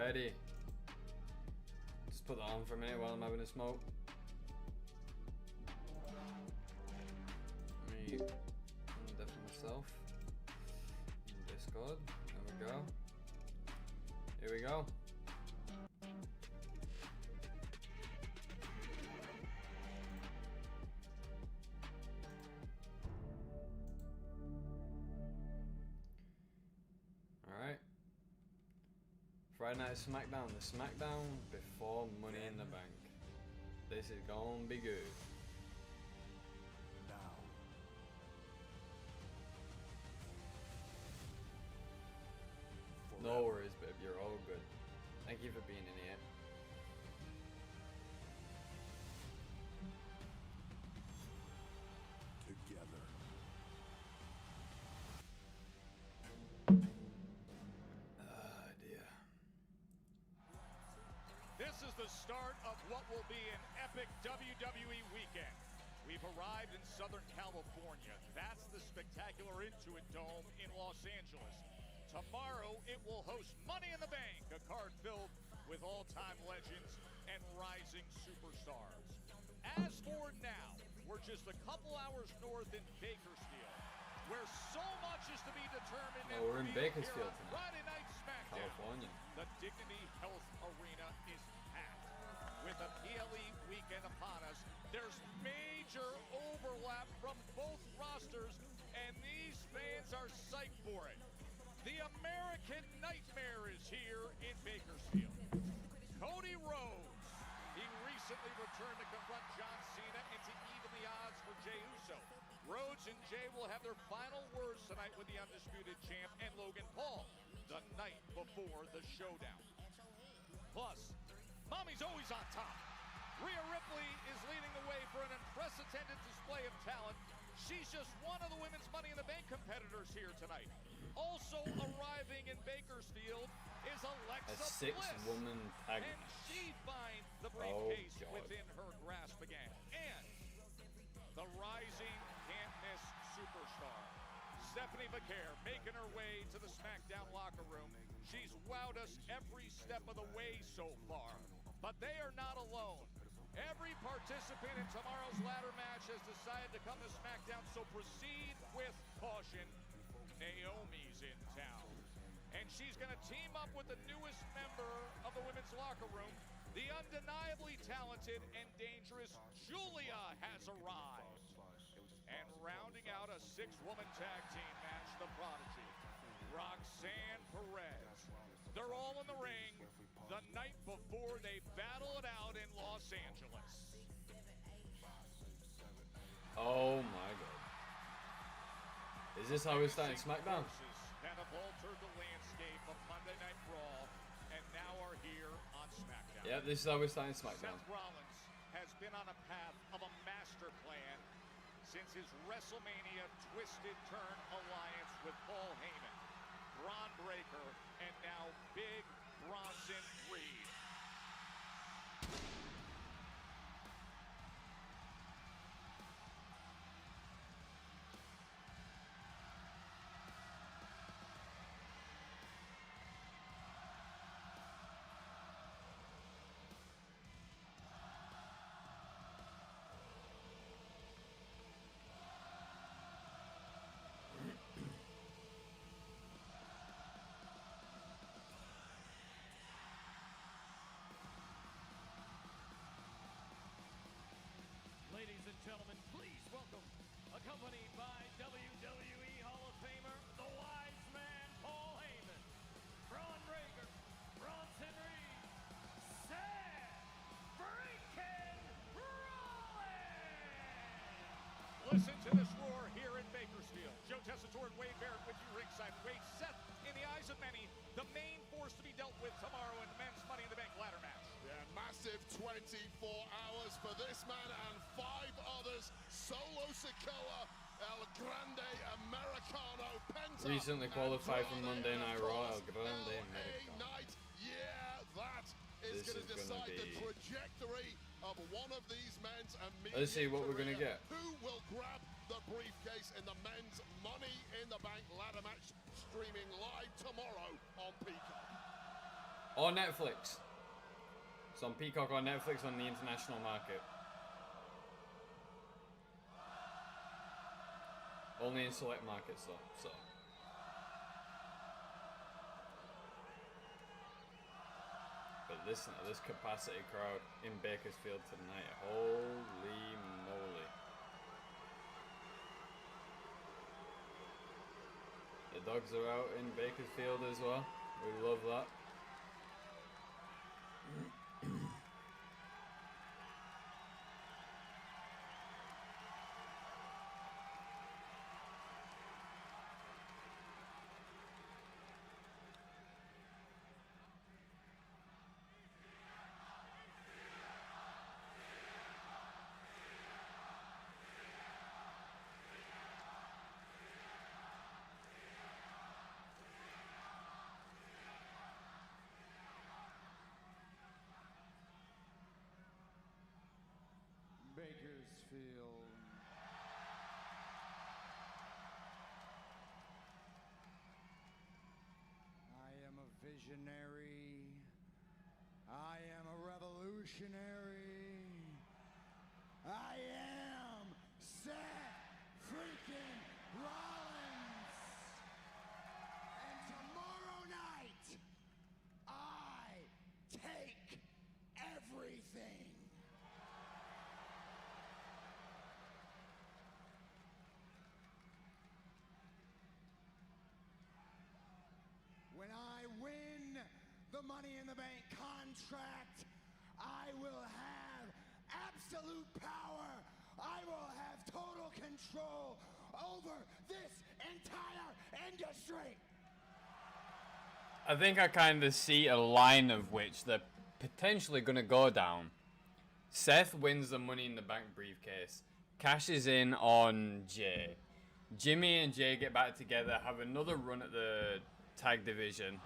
Alrighty. Just put that on for a minute while I'm having a smoke. Let me deafen myself in Discord. There we go. Here we go. Alright. Friday night Smackdown. The Smackdown before Money in the Bank. This is gonna be good. Now. No worries, babe. You're all good. Thank you for being in here. Together. Oh dear. This is the start of what will be an epic WWE weekend. We've arrived in Southern California. That's the spectacular Intuit Dome in Los Angeles. Tomorrow, it will host Money in the Bank, a card filled with all-time legends and rising superstars. As for now, we're just a couple hours north in Bakersfield, where so much is to be determined. Oh, we're in Bakersfield tonight. Friday Night Smackdown. California. The Dignity Health Arena is packed. With a PLE weekend upon us, there's major overlap from both rosters, and these fans are psyched for it. The American Nightmare is here in Bakersfield. Cody Rhodes. He recently returned to confront John Cena and to even the odds for Jey Uso. Rhodes and Jey will have their final words tonight with the Undisputed Champ and Logan Paul the night before the showdown. Plus, Mommy's always on top. Rhea Ripley is leading the way for an unprecedented display of talent. She's just one of the women's Money in the Bank competitors here tonight. Also arriving in Bakersfield is Alexa A six-woman tag and match. she finds the briefcase God. within her grasp again. And the rising can't-miss superstar, Stephanie Vaquer, making her way to the Smackdown locker room. She's wowed us every step of the way so far, but they are not alone. Every participant in tomorrow's ladder match has decided to come to Smackdown, so proceed with caution. Naomi's in town, and she's going to team up with the newest member of the women's locker room. The undeniably talented and dangerous Julia has arrived. And rounding out a six-woman tag team match, the Prodigy, Roxanne Perez. They're all in the ring the night before they battle it out in Los Angeles. Oh my god. Is this how we're starting Smackdown? That have altered the landscape of Monday Night Raw and now are here on Smackdown. Yeah, this is how we're starting Smackdown. Seth Rollins has been on a path of a master plan since his WrestleMania twisted turn alliance with Paul Heyman, Braun Breaker, and now Big Bronson Reed. Ladies and gentlemen, please welcome, accompanied by WWE Hall of Famer, the Wise Man, Paul Heyman, Braun Breaker, Bronson Reed, Seth freaking Rollins! Listen to this roar here in Bakersfield. Joe Tessitore and Wade Barrett with you ringside. Wade, Seth, in the eyes of many, the main force to be dealt with tomorrow in the men's Money in the Bank ladder match. Yeah, massive 24 hours for this man and 5 others. Solo Sikoa, El Grande Americano, Penta. Recently qualified from Monday Night Raw, El Grande Americano. Night. Yeah, that is going to decide the trajectory of one of these men's immediate Let's see what we're going to get. Who will grab the briefcase in the men's Money in the Bank ladder match, streaming live tomorrow on Peacock. Or Netflix. It's on Peacock or Netflix on the international market. Only in select markets though, so. But listen to this capacity crowd in Bakersfield tonight. Holy moly. The dogs are out in Bakersfield as well. We love that. Bakersfield. I am a visionary. I am a revolutionary. I am Seth freaking Rollins. And tomorrow night, I take everything. When I win the Money in the Bank contract, I will have absolute power. I will have total control over this entire industry. I think I kind of see a line of which they're potentially going to go down. Seth wins the Money in the Bank briefcase, cashes in on Jay. Jimmy and Jay get back together, have another run at the tag division,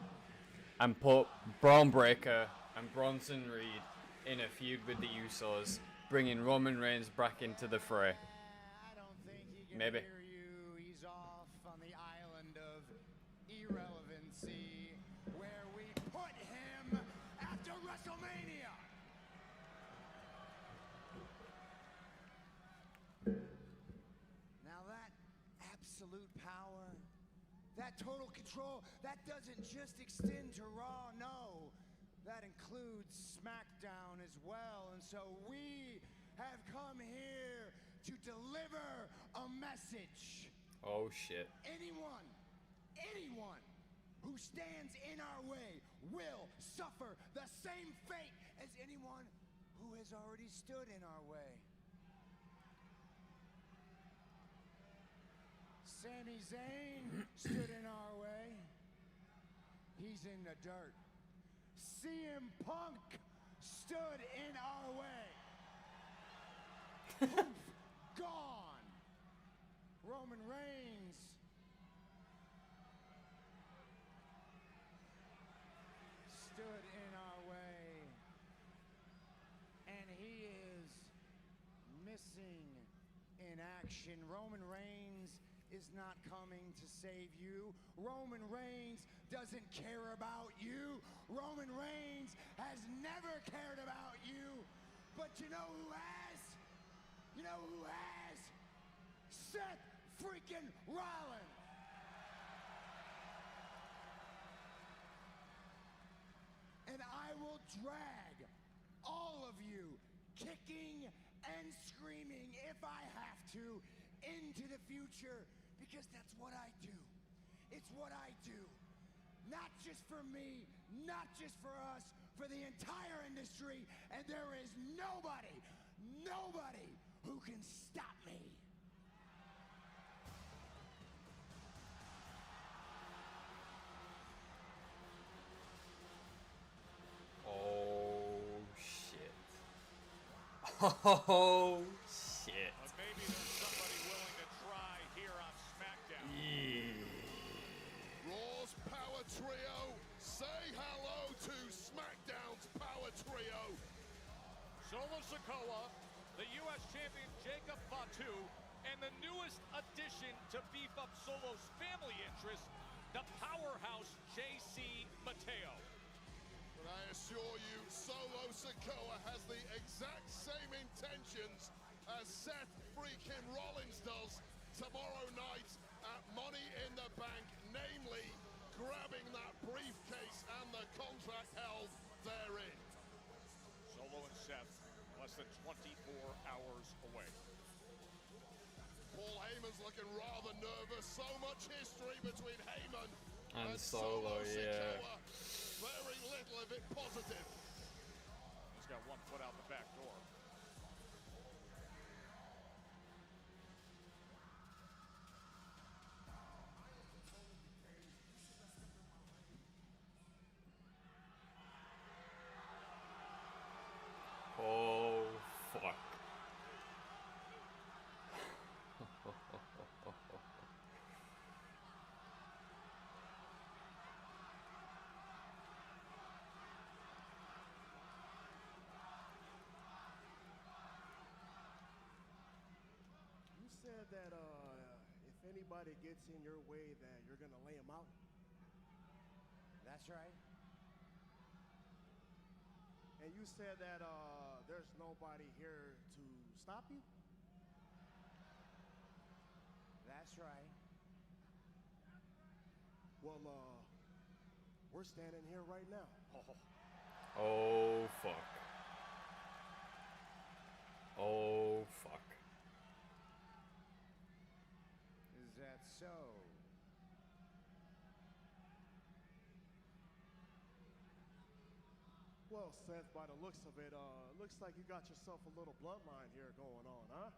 and put Braun Breaker and Bronson Reed in a feud with the Usos, bringing Roman Reigns back into the fray. I don't think he can Maybe. hear you. He's off on the island of irrelevancy, where we put him after WrestleMania. Now that absolute power, that total control, that doesn't just extend to Raw, no. That includes SmackDown as well. And so we have come here to deliver a message. Oh shit. Anyone who stands in our way will suffer the same fate as anyone who has already stood in our way. Sami Zayn stood in our way. He's in the dirt. CM Punk stood in our way. Poof, gone. Roman Reigns stood in our way. And he is missing in action. Roman Reigns is not coming to save you. Roman Reigns doesn't care about you. Roman Reigns has never cared about you. But you know who has? You know who has? Seth freaking Rollins. And I will drag all of you kicking and screaming if I have to into the future, because that's what I do. It's what I do. Not just for me, not just for us, for the entire industry, and there is nobody who can stop me. Oh shit. Oh shit. But maybe there's somebody willing to try here on SmackDown. Raw's Power Trio, say hello to SmackDown's Power Trio. Solo Sikoa, the U.S. champion Jacob Fatu, and the newest addition to beef up Solo's family interest, the powerhouse JC Mateo. But I assure you, Solo Sikoa has the exact same intentions as Seth freaking Rollins does tomorrow night at Money in the Bank, namely grabbing that briefcase and the contract held therein. Solo and Seth less than 24 hours away. Paul Heyman's looking rather nervous. So much history between Heyman And Solo, yeah. Sikoa. Very little of it positive. He's got one foot out the back door. Oh, fuck. You said that if anybody gets in your way, that you're gonna lay them out. That's right. And you said that there's nobody here to stop you. That's right. Well, we're standing here right now. Oh, fuck. Oh, fuck. Is that so? Well, Seth, by the looks of it, looks like you got yourself a little bloodline here going on, huh?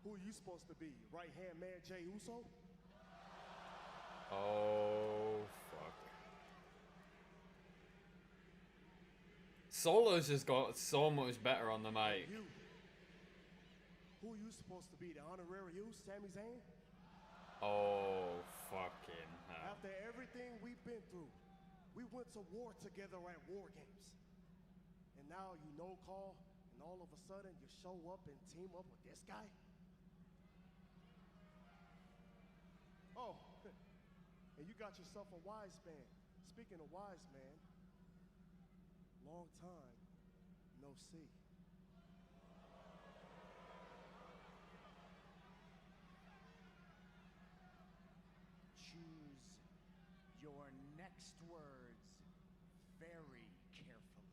Who are you supposed to be? Right-hand man Jey Uso? Oh, fuck. Solo's just got so much better on the mic. You. Who are you supposed to be? The honorary you, Sami Zayn? Oh, fucking hell. After everything we've been through, we went to war together at War Games. And now you no call, and all of a sudden you show up and team up with this guy? Oh, and you got yourself a wise man. Speaking of wise man, long time no see. Choose your next words very carefully.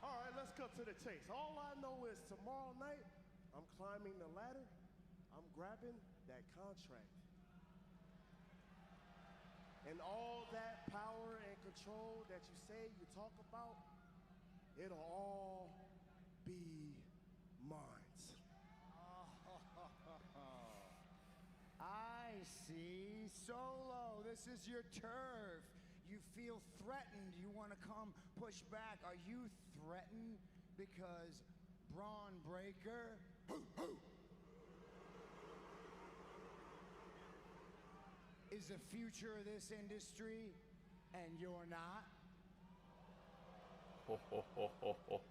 All right, let's cut to the chase. All I know is tomorrow night, I'm climbing the ladder, I'm grabbing that contract. And all that power and control that you say you talk about, it'll all be mine. I see. Solo, this is your turf. You feel threatened. You want to come push back. Are you threatened because Braun Breaker is the future of this industry and you're not?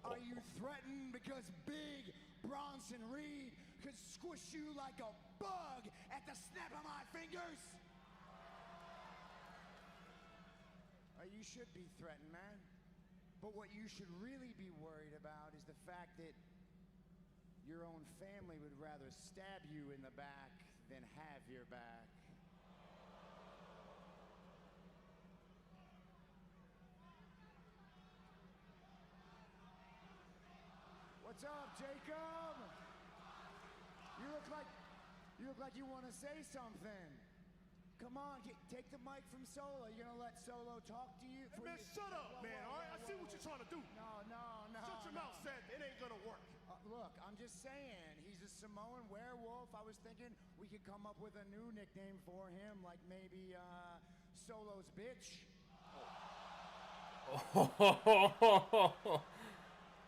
Are you threatened because big Bronson Reed could squish you like a bug at the snap of my fingers? You should be threatened, man. But what you should really be worried about is the fact that your own family would rather stab you in the back than have your back. What's up, Jacob? You look like you want to say something. Come on, take the mic from Solo. You're gonna let Solo talk to you? Hey, man, shut up, man, all right? I see what you're trying to do. No. Shut your mouth, Seth. It ain't gonna work. Look, I'm just saying, he's a Samoan werewolf. I was thinking we could come up with a new nickname for him, like maybe, Solo's bitch.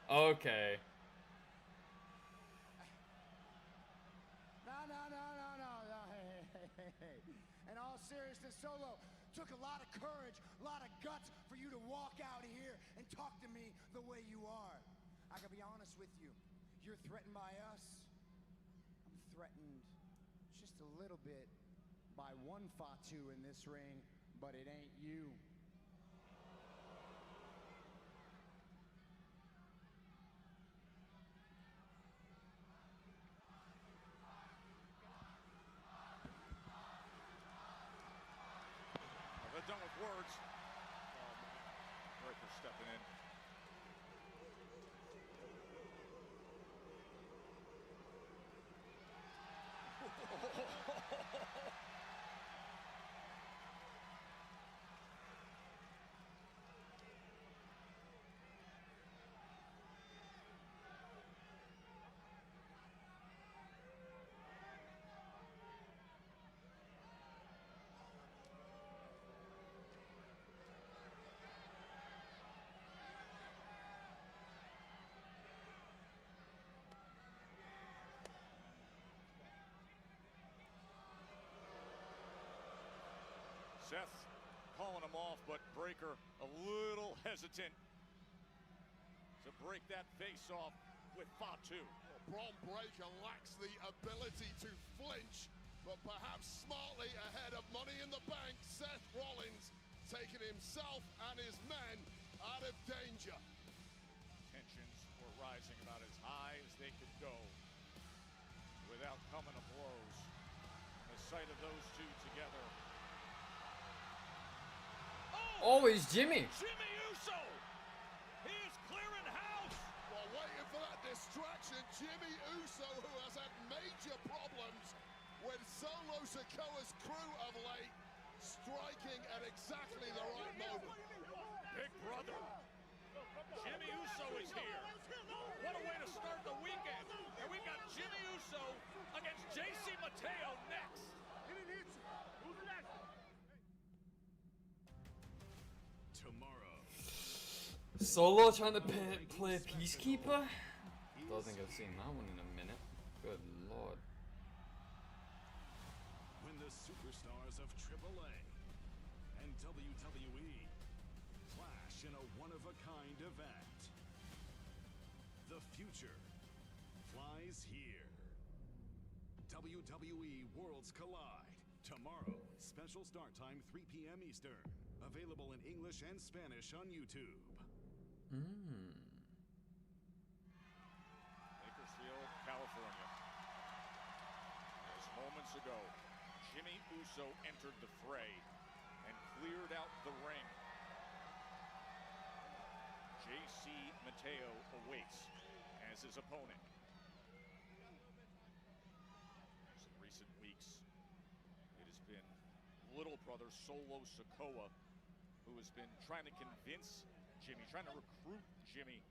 Okay. No. Hey. In all seriousness, Solo, took a lot of courage, a lot of guts for you to walk out here and talk to me the way you are. I gotta be honest with you. You're threatened by us. I'm threatened a little bit by one Fatu in this ring, but it ain't you. They're done with words. Breaker stepping in. Seth calling him off, but Breaker a little hesitant to break that face off with Fatu. Bron Breakker lacks the ability to flinch, but perhaps smartly ahead of Money in the Bank, Seth Rollins taking himself and his men out of danger. Tensions were rising about as high as they could go without coming to blows. The sight of those two together. Oh, it's Jimmy. Jimmy Uso! He is clearing house! While waiting for that distraction, Jimmy Uso, who has had major problems with Solo Sikoa's crew of late, striking at exactly the right moment. Big brother, Jimmy Uso is here. What a way to start the weekend. And we got Jimmy Uso against JC Mateo next. Tomorrow. Solo trying to play Peacekeeper? Don't think I've seen that one in a minute. Good lord. When the superstars of AAA and WWE clash in a one-of-a-kind event. The future flies here. WWE Worlds Collide. Tomorrow, special start time 3 p.m. Eastern. Available in English and Spanish on YouTube. Bakersfield, California. As moments ago, Jimmy Uso entered the fray and cleared out the ring. JC Mateo awaits as his opponent. Some recent weeks, it has been little brother Solo Sikoa who has been trying to convince Jimmy, trying to recruit Jimmy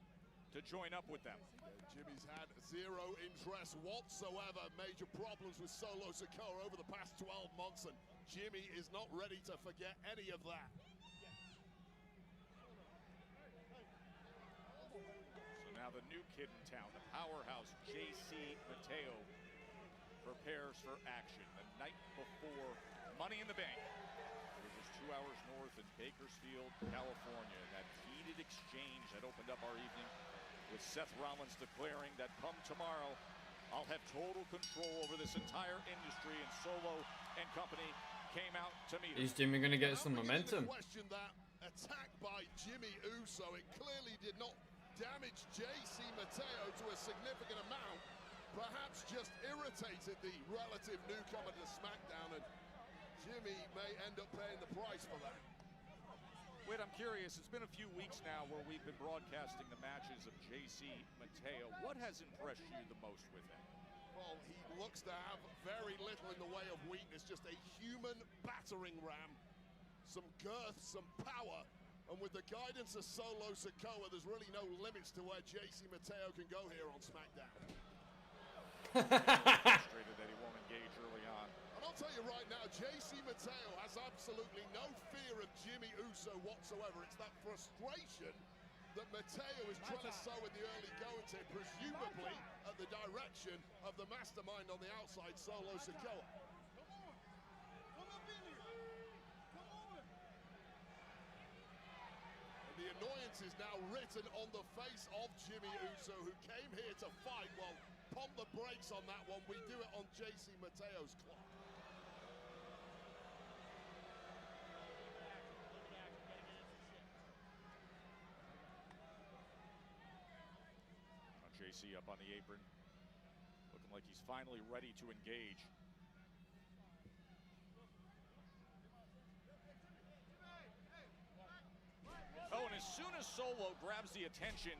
to join up with them. Jimmy's had zero interest whatsoever. Major problems with Solo Sikoa over the past 12 months, and Jimmy is not ready to forget any of that. So now the new kid in town, the powerhouse JC Mateo, prepares for action the night before Money in the Bank. It was just 2 hours north in Bakersfield, California. That heated exchange that opened up our evening with Seth Rollins declaring that come tomorrow, I'll have total control over this entire industry, and Solo and company came out to meet him. Is Jimmy gonna get some Now beginning to momentum? question that attack by Jimmy Uso. It clearly did not damage JC Mateo to a significant amount. Perhaps just irritated the relative newcomer to SmackDown, and Jimmy may end up paying the price for that. Wait, I'm curious. It's been a few weeks now where we've been broadcasting the matches of JC Mateo. What has impressed you the most with him? Well, he looks to have very little in the way of weakness, just a human battering ram, some girth, some power, and with the guidance of Solo Sikoa, there's really no limits to where JC Mateo can go here on SmackDown. Frustrated that he won't engage early on. And I'll tell you right now, JC Mateo has absolutely no fear of Jimmy Uso whatsoever. It's that frustration that Mateo is trying to sow in the early going to, presumably at the direction of the mastermind on the outside, Solo Sikoa. And the annoyance is now written on the face of Jimmy Uso, who came here to fight while pump the brakes on that one. We do it on JC Mateo's clock. JC up on the apron, looking like he's finally ready to engage. Oh, and as soon as Solo grabs the attention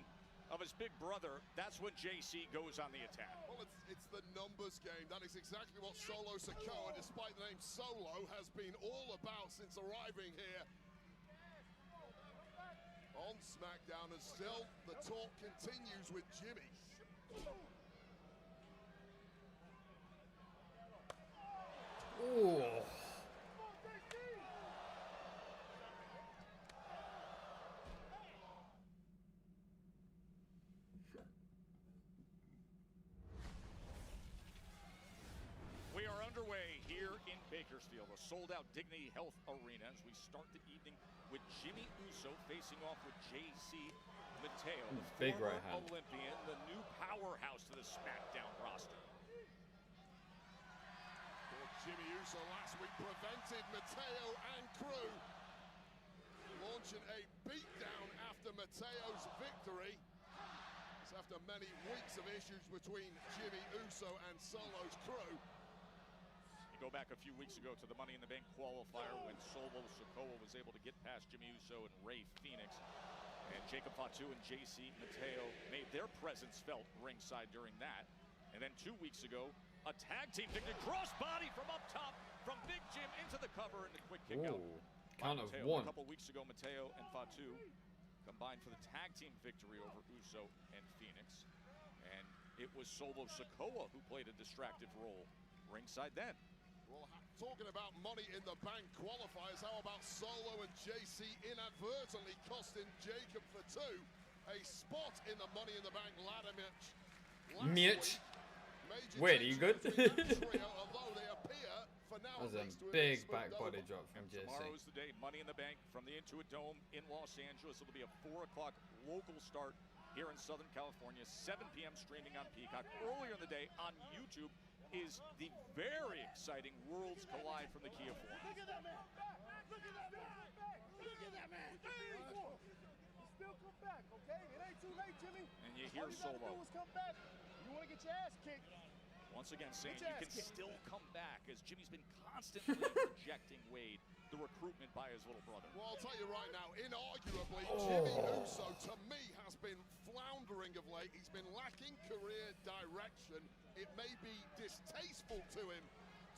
of his big brother, that's when JC goes on the attack. Well, it's the numbers game. That is exactly what Solo Sikoa, despite the name Solo, has been all about since arriving here on SmackDown. And still, the talk continues with Jimmy. Ooh. We are underway here in Bakersfield, a sold-out Dignity Health Arena, as we start the evening with Jimmy Uso facing off with JC Mateo, the Big former right hand. Olympian, the new powerhouse to the SmackDown roster. Well, Jimmy Uso last week prevented Mateo and crew launching a beatdown after Mateo's victory. It's after many weeks of issues between Jimmy Uso and Solo's crew. Go back a few weeks ago to the Money in the Bank qualifier when Solo Sikoa was able to get past Jimmy Uso and Rey Fenix. And Jacob Fatu and JC Mateo made their presence felt ringside during that. And then 2 weeks ago, a tag team victory, crossbody from up top, from Big Jim into the cover and the quick kick out. Ooh. Count of Mateo. one. A couple weeks ago, Mateo and Fatu combined for the tag team victory over Uso and Phoenix. And it was Solo Sikoa who played a distracted role ringside then. Well, talking about Money in the Bank qualifiers, how about Solo and JC inadvertently costing Jacob Fatu a spot in the Money in the Bank ladder match? Mitch. Wait, are you good? Although they appear for now That was a at least to have big been back smoothed body over. drop from Tomorrow JC. is the day, Money in the Bank from the Intuit Dome in Los Angeles. It'll be a 4 o'clock local start here in Southern California, 7 p.m. streaming on Peacock. Earlier in the day on YouTube is the very exciting Worlds Collide from the Kia Forum. Look at that man! Look at that man! Look at that man! Still come back, okay? It ain't too late, Jimmy. And you hear All you gotta Solo do is come back. You wanna get your ass kicked? once again saying Get your you ass can kicked. still come back, as Jimmy's been constantly rejecting Wade, the recruitment by his little brother. Well, I'll tell you right now, inarguably, Oh. Jimmy Uso, to me, has been floundering of late. He's been lacking career direction. It may be distasteful to him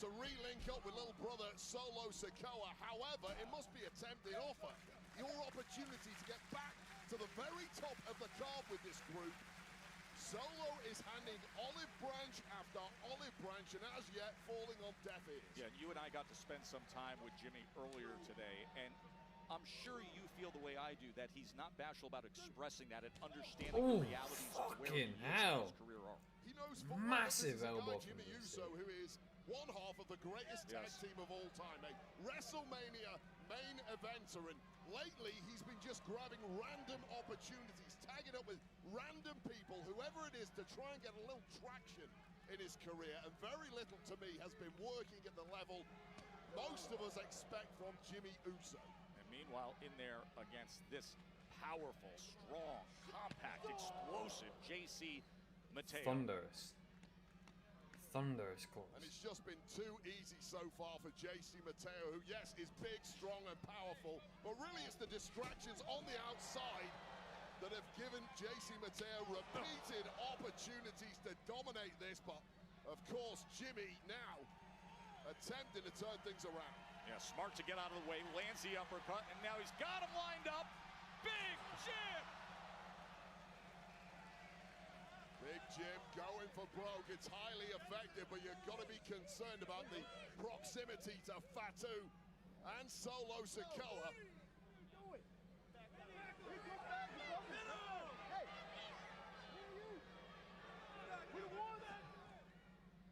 to re-link up with little brother Solo Sikoa. However, it must be a tempting offer. Your opportunity to get back to the very top of the card with this group. Solo is handing olive branch after olive branch, and as yet falling on deaf ears. Yeah, you and I got to spend some time with Jimmy earlier today, and I'm sure you feel the way I do, that he's not bashful about expressing that and understanding Ooh, the realities of where he is fucking in hell. his career arc. He knows full well Massive this is a elbow guy, from Jimmy JC. Uso, who is one half of the greatest tag Yes. team of all time, a WrestleMania main eventer, and lately he's been just grabbing random opportunities, tagging up with random people, whoever it is, to try and get a little traction in his career, and very little to me has been working at the level most of us expect from Jimmy Uso. And meanwhile, in there against this powerful, strong, compact, explosive JC Mateo. Thunderous And calls. it's just been too easy so far for JC Mateo, who, yes, is big, strong, and powerful, but really it's the distractions on the outside that have given JC Mateo repeated opportunities to dominate this. But, of course, Jimmy now attempting to turn things around. Yeah, smart to get out of the way, lands the uppercut, and now he's got him lined up. Big Jim! Big Jim going for broke. It's highly effective, but you've got to be concerned about the proximity to Fatu and Solo Sikoa.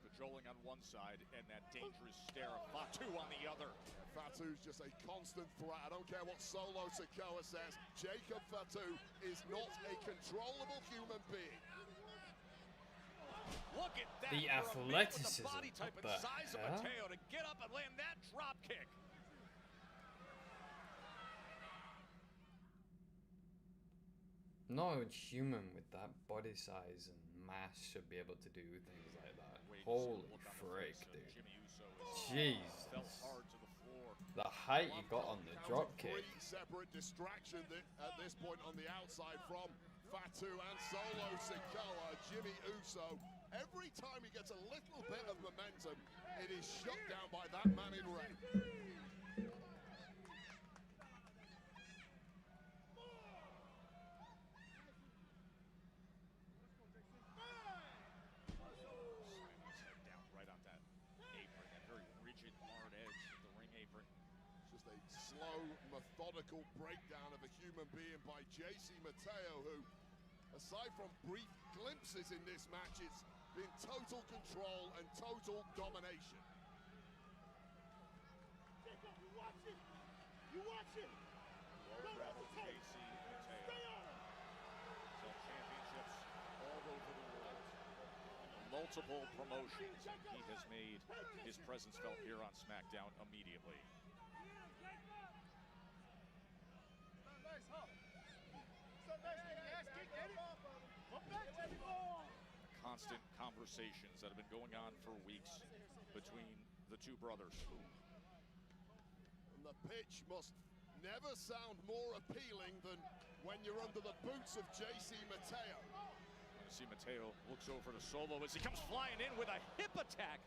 Cajoling on one side and that dangerous stare of Fatu on the other. Fatu's just a constant threat. I don't care what Solo Sikoa says. Jacob Fatu is not a controllable human being. Look at that. The for a man with athleticism. the body type What and the size of hell? Mateo to get up and land that drop kick. No human with that body size and mass should be able to do things like that. Holy frick, dude. Jesus. Fell hard to the floor. The height he got on the drop kick. Three separate distractions at this point on the outside from Fatu and Solo Sikoa. Jimmy Uso, every time he gets a little bit of momentum, it is shut down by that man in red. Down right on that apron, that very rigid, hard edge of the ring apron. Just a slow, methodical breakdown of a human being by JC Mateo, who, aside from brief glimpses in this match, it's been total control and total domination. Jacob, you watch it. You watch it. Don't hesitate. JC Mateo. Stay on him. Held championships all over the world. Multiple promotions. He has made his presence felt here on SmackDown immediately. Nice, huh? So nice, ass kick, get it? Come back, Jimmy Ball. Constant conversations that have been going on for weeks between the two brothers. And the pitch must never sound more appealing than when you're under the boots of JC Mateo. You see Mateo looks over to Solo as he comes flying in with a hip attack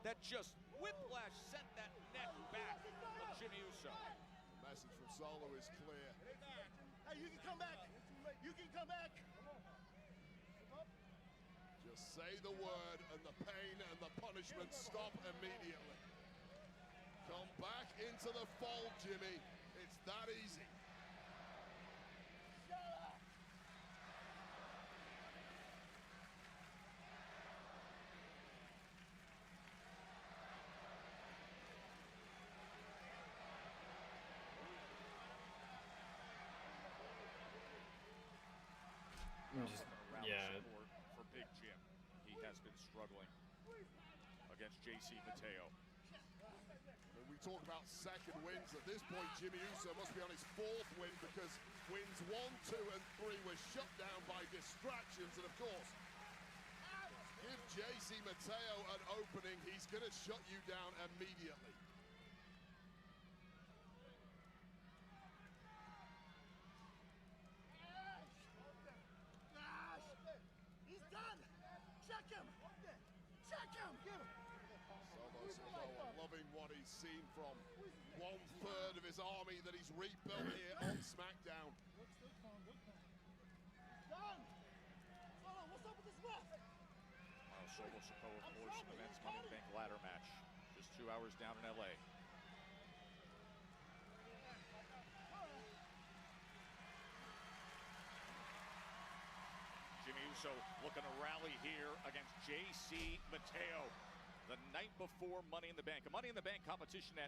that just whiplash sent that neck back of Jimmy Uso. The message from Solo is clear. Hey, you can come back. You can come back. Just say the word and the pain and the punishment stop immediately. Come back into the fold, Jimmy. It's that easy. Yeah. Support for Big Jim. He has been struggling against JC Mateo. When we talk about second wins, at this point, Jimmy Uso must be on his fourth win because wins 1, 2, and 3 were shut down by distractions. And of course, give JC Mateo an opening, he's going to shut you down immediately. He's done. Check him. Check him. Give him. Solo Sikoa loving what he's seen from 1/3 of his army that he's rebuilt here on SmackDown. Done. Solo, what's up with this left? Solo Sikoa, of course, in the men's Money in the Bank ladder match. Just 2 hours down in LA. Jimmy Uso looking to rally here against JC Mateo. The night before Money in the Bank. A Money in the Bank competition that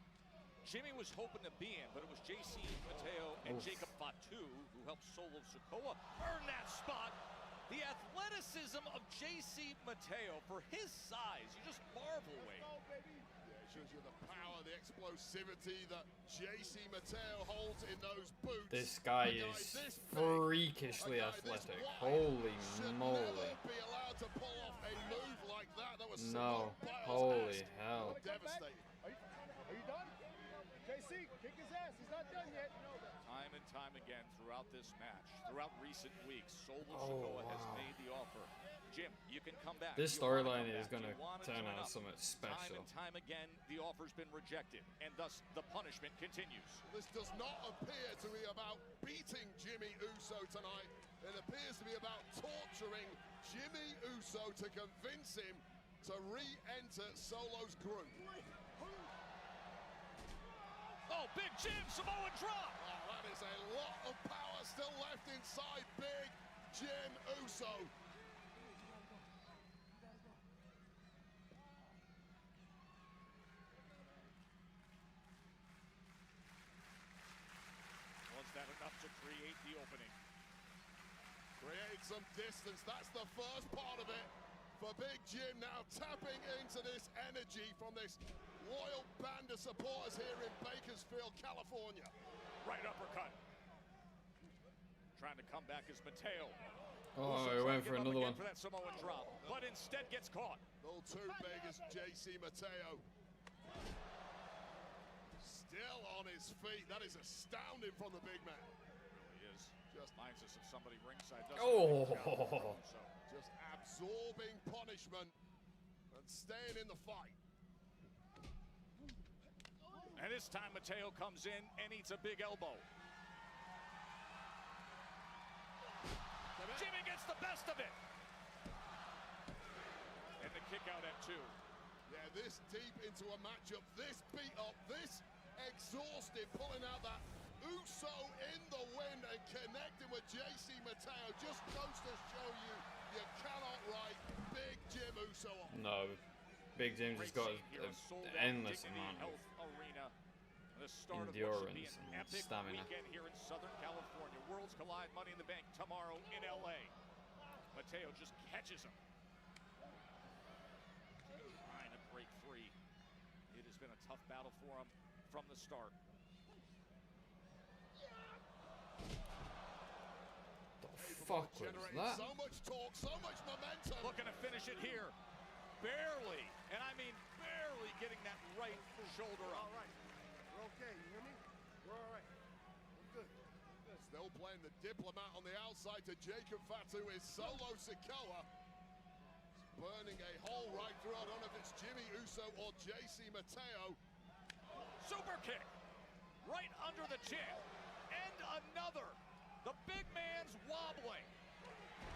Jimmy was hoping to be in, but it was JC Mateo and Jacob Fatu who helped Solo Sikoa earn that spot. The athleticism of JC Mateo, for his size, you just marvel, Wade. Yeah, it shows you the power, the explosivity that JC Mateo holds in those boots. This guy A is this big, freakishly a guy this athletic. wide Holy should moly. never be allowed to pull off a move like that. That was No. Simone Biles-esque. Holy hell. Devastating. Are you done? JC, kick his ass. He's not done yet. Time and time again throughout this match, throughout recent weeks, Solo Oh, Sikoa has wow. made the offer. Jim, you can come back. This You wanna storyline come is back. gonna You wanna turn join out up. something Time special. and time again, the offer's been rejected, and thus the punishment continues. This does not appear to be about beating Jimmy Uso tonight. It appears to be about torturing Jimmy Uso to convince him to re-enter Solo's group. Oh, Big Jim, Samoan drop! Oh, that is a lot of power still left inside Big Jim Uso. Was that enough to create the opening? Create some distance, that's the first part of it. for Big Jim, now tapping into this energy from this loyal band of supporters here in Bakersfield, California. Right uppercut. Trying to come back is Mateo. Oh, he went for another one. For that Samoan drop, but instead gets caught. All too big is JC Mateo. Still on his feet. That is astounding from the big man. It really is. Just reminds us of somebody ringside. Oh. Just absorbing punishment and staying in the fight. And this time Mateo comes in and eats a big elbow. Jimmy gets the best of it. And the kick out at 2. Yeah, this deep into a matchup, this beat up, this exhausted, pulling out that Uso in the wind and connecting with JC Mateo just goes to show you cannot write Big Jim Uso off. No, Big Jim just got an endless amount of the start endurance of what should be an and epic stamina. weekend here in Southern California. Worlds Collide Money in the Bank tomorrow in LA. Mateo just catches him. Trying to break free. It has been a tough battle for him from the start. The fuck was that? So much talk, so much momentum. Looking to finish it here. Barely, and I mean barely getting that right shoulder up. All right. We're okay, you hear me? We're all right. We're good. We're good. Still playing the diplomat on the outside to Jacob Fatu is Solo Sikoa. Burning a hole right through. I don't know if it's Jimmy Uso or JC Mateo. Super kick. Right under the chin. And another. The big man's wobbling.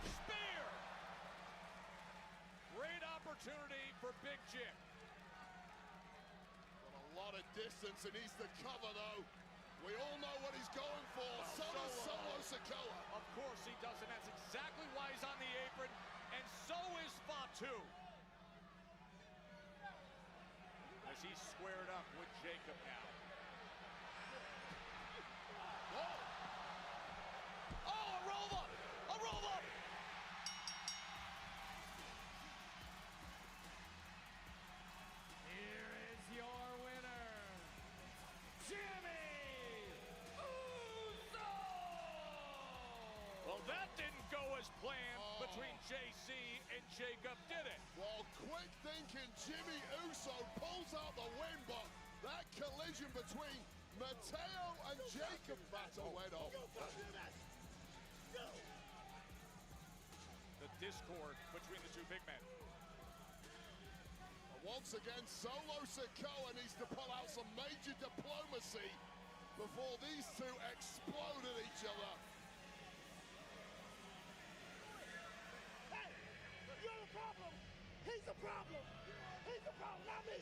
Spear. Great opportunity for Big Jim. Got a lot of distance and needs to cover though. We all know what he's going for. So does Solo Sikoa. Of course he does, and that's exactly why he's on the apron. And so is Fatu. As he's squared up with Jacob now. Oh, a roll up! A roll up! Here is your winner, Jimmy Uso! Well, that didn't go as planned between JC and Jacob, did it? Well, quick thinking, Jimmy Uso pulls out the win, but that collision between Mateo and Jacob Fatu went off. The discord between the two big men. Once again, Solo Sikoa needs to pull out some major diplomacy before these two explode at each other. Hey, you're the problem. He's the problem. He's the problem, not me.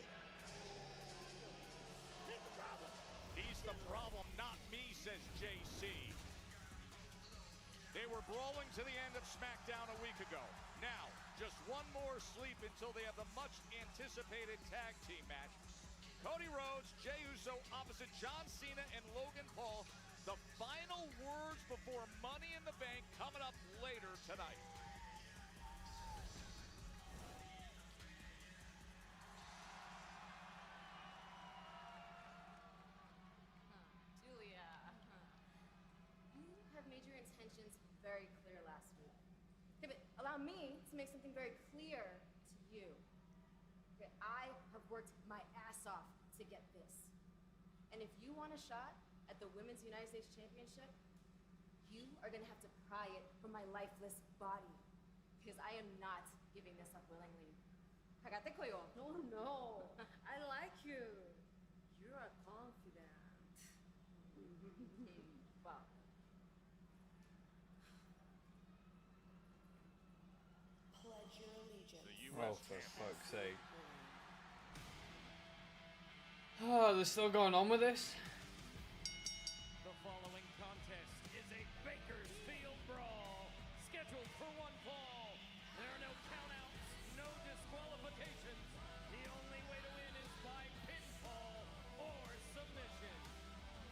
He's the problem. He's the problem, not me, says JC. They were brawling to the end of Smackdown a week ago. Now, just one more sleep until they have the much-anticipated tag team match. Cody Rhodes, Jey Uso opposite John Cena and Logan Paul. The final words before Money in the Bank coming up later tonight. Julia, you have made your intentions very clear last week. Okay, but allow me to make something very clear to you. Okay, I have worked my ass off to get this. And if you want a shot at the Women's United States Championship, you are gonna have to pry it from my lifeless body. Because I am not giving this up willingly. Kagate koyo. No, no. I like you. You are confident. Wow. Pledge your allegiance. The Oh, U.S. for champion. fuck's sake. Oh, they're still going on with this? The following contest is a Bakersfield brawl, scheduled for one fall. There are no countouts, no disqualifications. The only way to win is by pinfall or submission.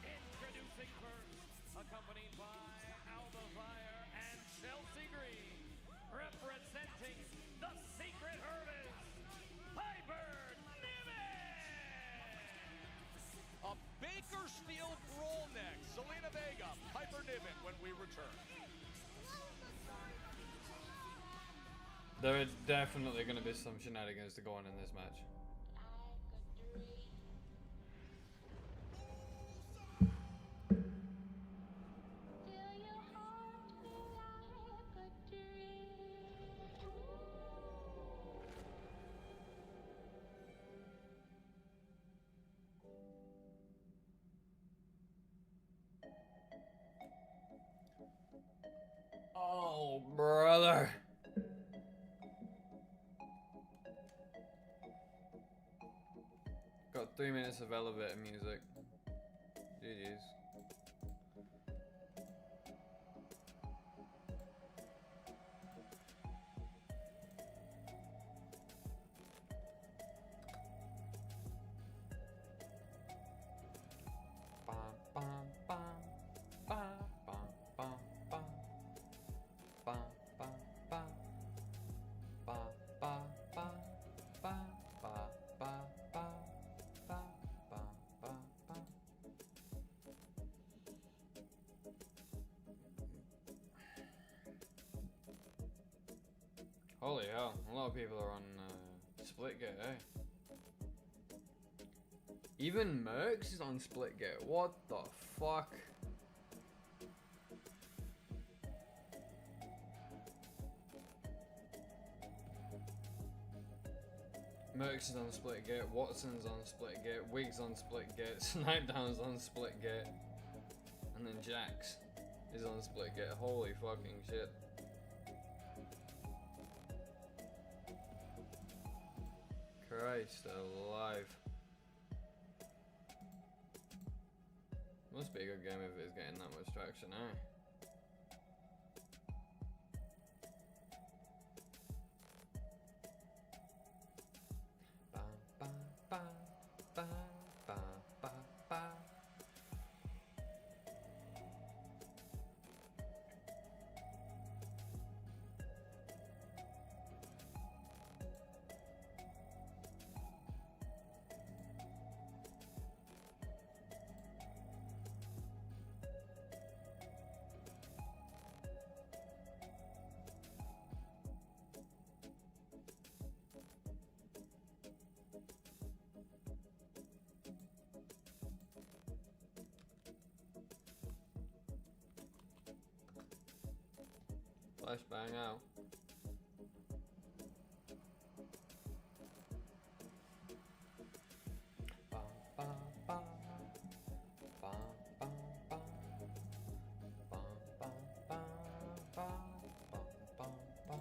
Introducing first, accompanied by Alba Fire and Chelsea Green, representing the Secret Bakersfield roll next. Zelina Vega, Piper Niven when we return. There are definitely going to be some shenanigans to go on in this match. Oh, brother. Got 3 minutes of elevator music. GG's. Bum, bum, bum. Bum, bum, bum, bum. Bum, bum, bum. Bum, bum, bum. Bum, bum, bum, bum. Bum, bum, bum, bum. Holy hell, a lot of people are on Splitgate, eh? Even Mercs is on Splitgate, what the fuck? Mercs is on Splitgate, Watson's on Splitgate, Wig's on Splitgate, Snipedown's on Splitgate, and then Jax is on Splitgate. Holy fucking shit. Christ alive. Must be a good game if it's getting that much traction, eh? Flashbang out. Bum, bum, bum. Bum, bum, bum. Bum, bum, bum, bum. Bum, bum, bum.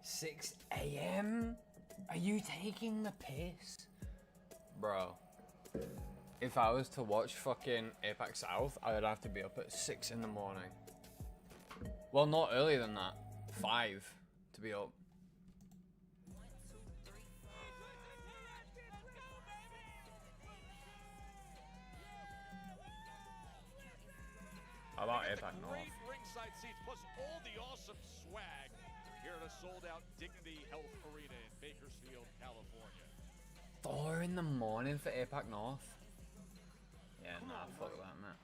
$6 AM? Are you taking the piss? Bro, if I was to watch fucking Apex South, I would have to be up at 6 in the morning. Well, not earlier than that. 5 to be up. How about Apex North? Great ringside seats plus all the awesome swag here at a sold-out Dignity Health Arena in Bakersfield, California. 4 in the morning for APAC North? Yeah, nah, fuck that, man.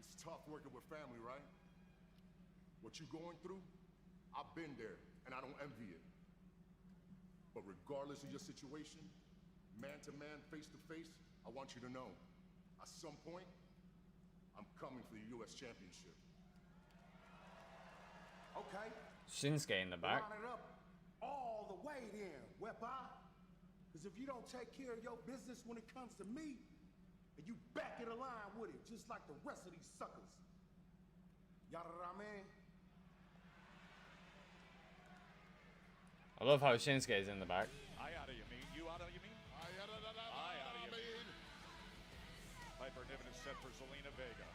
It's tough working with family, right? What you going through, I've been there, and I don't envy it. But regardless of your situation, man to man, face to face, I want you to know, at some point, I'm coming for the U.S. Championship. Okay. Shinsuke in the back. Line it up all the way then, Wepa. Because if you don't take care of your business when it comes to me, and you back in the line with it, just like the rest of these suckers. Yada I mean? I love how Shinsuke is in the back. I oughta you mean? You oughta you mean? I oughta you mean? Piper Niven is set for Zelina Vega.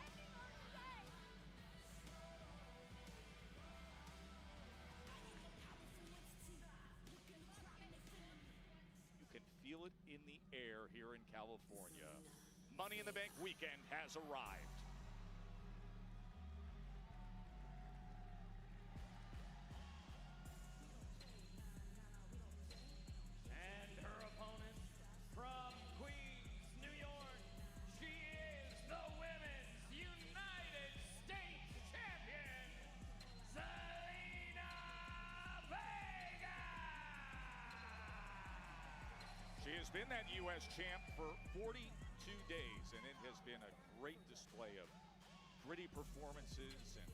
feel it in the air here in California. Money in the Bank weekend has arrived. And her opponent from Queens, New York, she is the Women's United States Champion, Zelina Vega! She has been that U.S. champ for 42 days, and it has been a great display of gritty performances and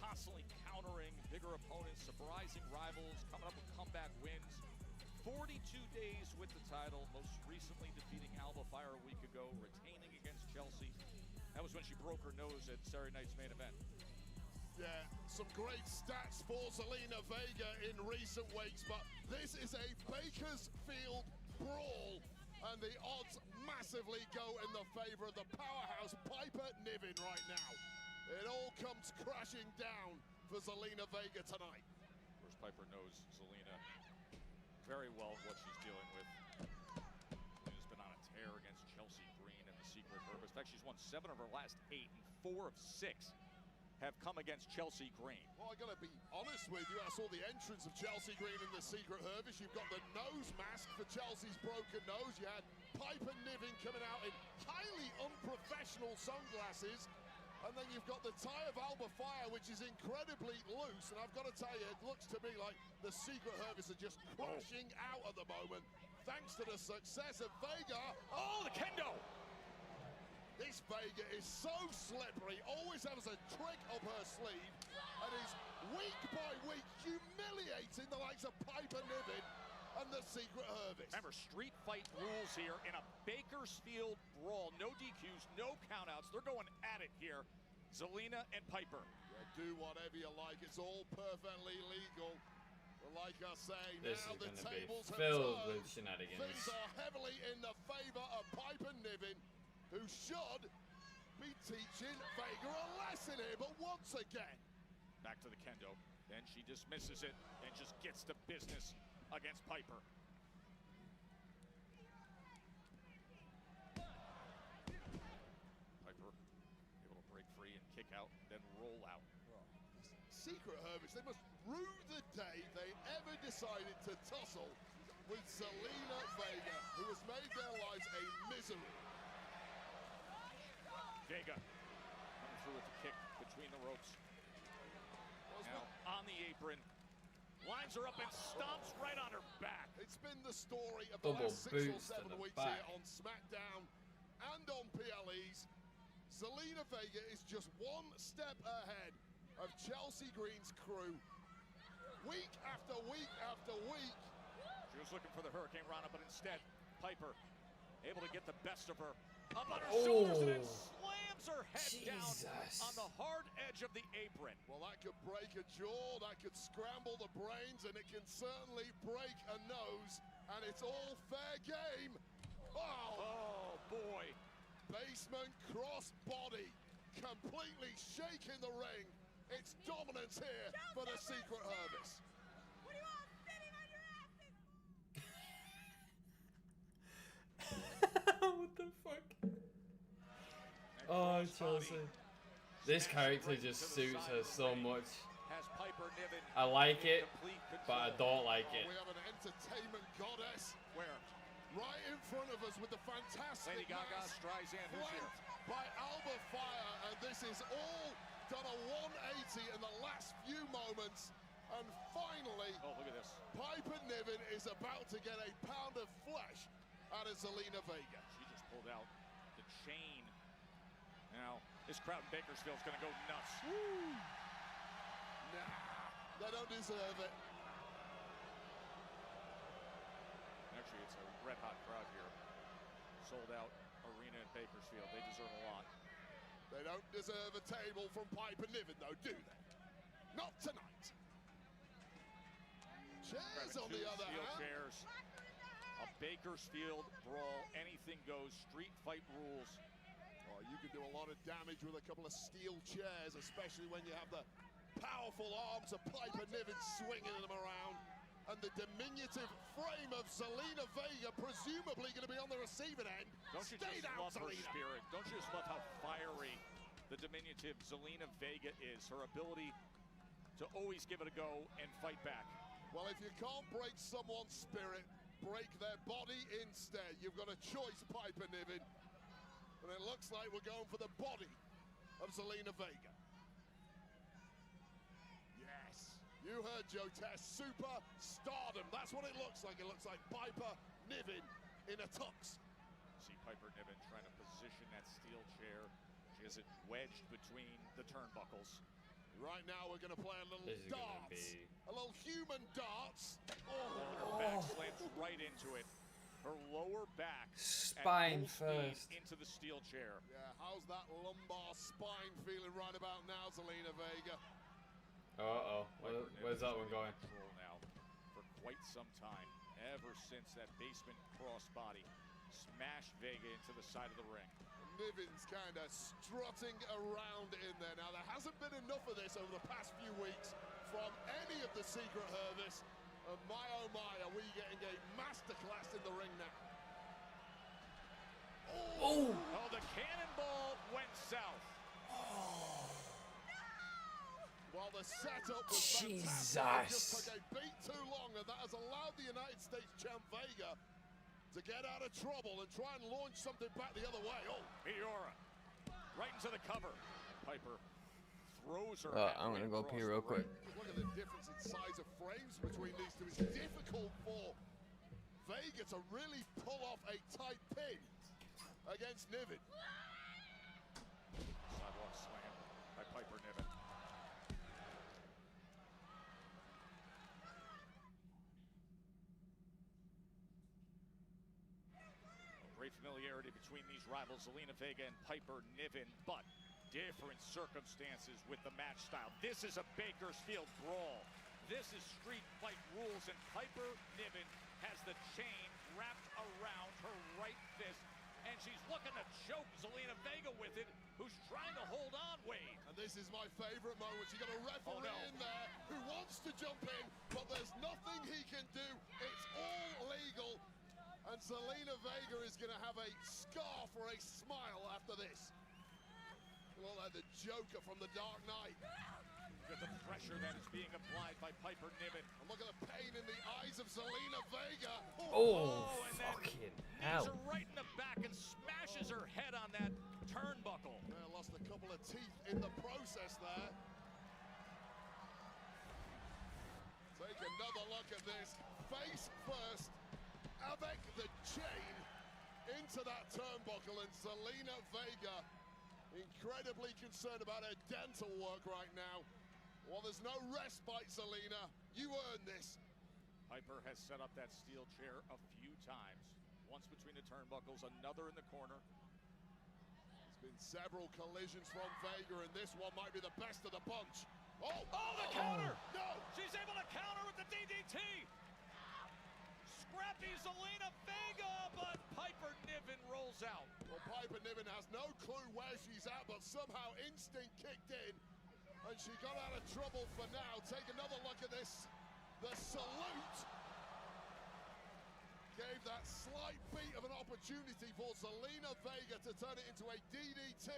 constantly countering bigger opponents, surprising rivals, coming up with comeback wins. 42 days with the title, most recently defeating Alba Fire a week ago, retaining against Chelsea. That was when she broke her nose at Saturday night's main event. Yeah, some great stats for Zelina Vega in recent weeks, but this is a Bakersfield brawl, and the odds massively go in the favor of the powerhouse Piper Niven right now. It all comes crashing down for Zelina Vega tonight. Of course, Piper knows Zelina very well what she's dealing with. Zelina's been on a tear against Chelsea Green and the Secret Herbalist. In fact, she's won 7 of her last 8, and 4 of 6 have come against Chelsea Green. Well, I gotta be honest with you, I saw the entrance of Chelsea Green in the Secret Herbalist. You've got the nose mask for Chelsea's broken nose. You had Piper Niven coming out in highly unprofessional sunglasses. And then you've got the tie of Alba Fire, which is incredibly loose. And I've got to tell you, it looks to me like the Secret Herbalist are just crashing out at the moment, thanks to the success of Vega. Oh, the kendo! This Vega is so slippery, always has a trick up her sleeve, and is week by week humiliating the likes of Piper Niven and the Secret Herbalist. Remember, street fight rules here in a Bakersfield brawl. No DQs, no countouts. They're going at it here. Zelina and Piper. Yeah, do whatever you like. It's all perfectly legal. But like I say, This now is the going to be tables have filled turned. with shenanigans. Things are heavily in the favor of Piper Niven, who should be teaching Vega a lesson here. But once again, back to the kendo. Then she dismisses it and just gets to business against Piper. Piper able to break free and kick out, then roll out. Secret Herbalist, they must rue the day they ever decided to tussle with Zelina Vega, who has made their lives a misery. Vega coming through with the kick between the ropes. Now on the apron. Lines her up and stomps right on her back. It's been the story of the Double last 6 or boots 7 to the weeks back. here on Smackdown and on PLEs. Zelina Vega is just one step ahead of Chelsea Green's crew. Week after week after week. She was looking for the Hurricane Rana, but instead, Piper able to get the best of her. Up on her shoulders and then slams her head down on the hard edge of the apron. Well, that could break a jaw, that could scramble the brains, and it can certainly break a nose, and it's all fair game. Oh boy. Basement cross body, completely shaking the ring. It's dominance here for the Secret Herbalist. What are you all sitting on your asses? What the fuck? Oh, Chelsea. This character just suits her so much. Has Piper Niven I like it, complete but I control. don't like it. We have an entertainment goddess Where? right in front of us with the fantastic Lady Gaga, mask, Streisand, who's here? flanked by Alba Fire, and this is all done a 180 in the last few moments. And finally, Oh, look at this. Piper Niven is about to get a pound of flesh out of Zelina Vega. She just pulled out the chain. Now, this crowd in Bakersfield is going to go nuts. Nah, they don't deserve it. Actually, it's a red-hot crowd here. Sold out arena in Bakersfield. They deserve a lot. They don't deserve a table from Piper Niven, though, do they? Not tonight. Chairs, on the other Steel hand. chairs. A Bakersfield brawl. Anything goes. Street fight rules. Oh, you can do a lot of damage with a couple of steel chairs, especially when you have the powerful arms of Piper Niven swinging them around. and the diminutive frame of Zelina Vega presumably going to be on the receiving end. Don't you Stay just down, love her Zelina. spirit? Don't you just love how fiery the diminutive Zelina Vega is? Her ability to always give it a go and fight back. Well, if you can't break someone's spirit, break their body instead. You've got a choice, Piper Niven. And it looks like we're going for the body of Zelina Vega. Yes, you heard Joe Test, super stardom. That's what it looks like. It looks like Piper Niven in a tux. See Piper Niven trying to position that steel chair. She has it wedged between the turnbuckles. Right now we're going to play a little This is gonna darts. be- A little human darts. Her back slams right into it. Her lower back at Spine full speed first. into the steel chair. Yeah, how's that lumbar spine feeling right about now, Zelina Vega? Uh-oh. Piper Where's that one Niven's in going? control now for quite some time, ever since that basement crossbody smashed Vega into the side of the ring. Niven's kind of strutting around in there. Now, there hasn't been enough of this over the past few weeks from any of the Secret Service. And my oh my, are we getting a masterclass in the ring now? Oh, the cannonball went south. Well, the setup was fantastic. It Jesus. just took a beat too long, and that has allowed the United States champ Vega to get out of trouble and try and launch something back the other way. Oh, Meteora right into the cover. Piper throws her. I'm gonna go pee real quick. look at the difference in size of frames between these two. It's difficult for Vega to really pull off a tight pin against Niven. Sidewalk slam by Piper Niven. Great familiarity between these rivals, Zelina Vega and Piper Niven, but different circumstances with the match style. This is a Bakersfield brawl. This is street fight rules, and Piper Niven has the chain wrapped around her right fist, and she's looking to choke Zelina Vega with it, who's trying to hold on, Wade. And this is my favorite moment. You got a referee in there who wants to jump in, but there's nothing he can do. It's all legal. And Zelina Vega is going to have a scar for a smile after this. Look like the Joker from The Dark Knight. Look at the pressure that is being applied by Piper Niven. And look at the pain in the eyes of Zelina Vega. Oh, and then fucking knees hell. her right in the back and smashes her head on that turnbuckle. Yeah, lost a couple of teeth in the process there. Take another look at this. Face first, avec the chain into that turnbuckle, and Zelina Vega incredibly concerned about her dental work right now. Well, there's no respite, Zelina. You earned this. Piper has set up that steel chair a few times. Once between the turnbuckles, another in the corner. There's been several collisions from Vega, and this one might be the best of the bunch. Oh, The counter! No! She's able to counter with the DDT! Scrappy Zelina Vega, but Piper Niven rolls out. Well, Piper Niven has no clue where she's at, but somehow instinct kicked in, and she got out of trouble for now. Take another look at this. The salute gave that slight beat of an opportunity for Zelina Vega to turn it into a DDT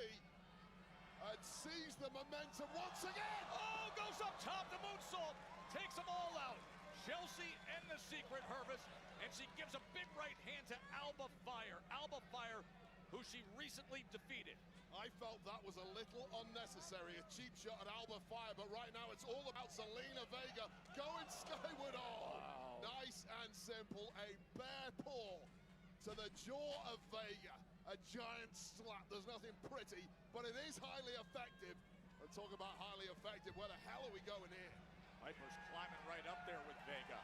and seize the momentum once again. Oh, goes up top, the moonsault takes them all out. Chelsea and the Secret Service, and she gives a big right hand to Alba Fire. Alba Fire, who she recently defeated. I felt that was a little unnecessary, a cheap shot at Alba Fire, but right now it's all about Zelina Vega going skyward. Oh, Wow. nice and simple, a bare paw to the jaw of Vega. A giant slap, there's nothing pretty, but it is highly effective. And talk about highly effective, where the hell are we going here? Piper's climbing right up there with Vega.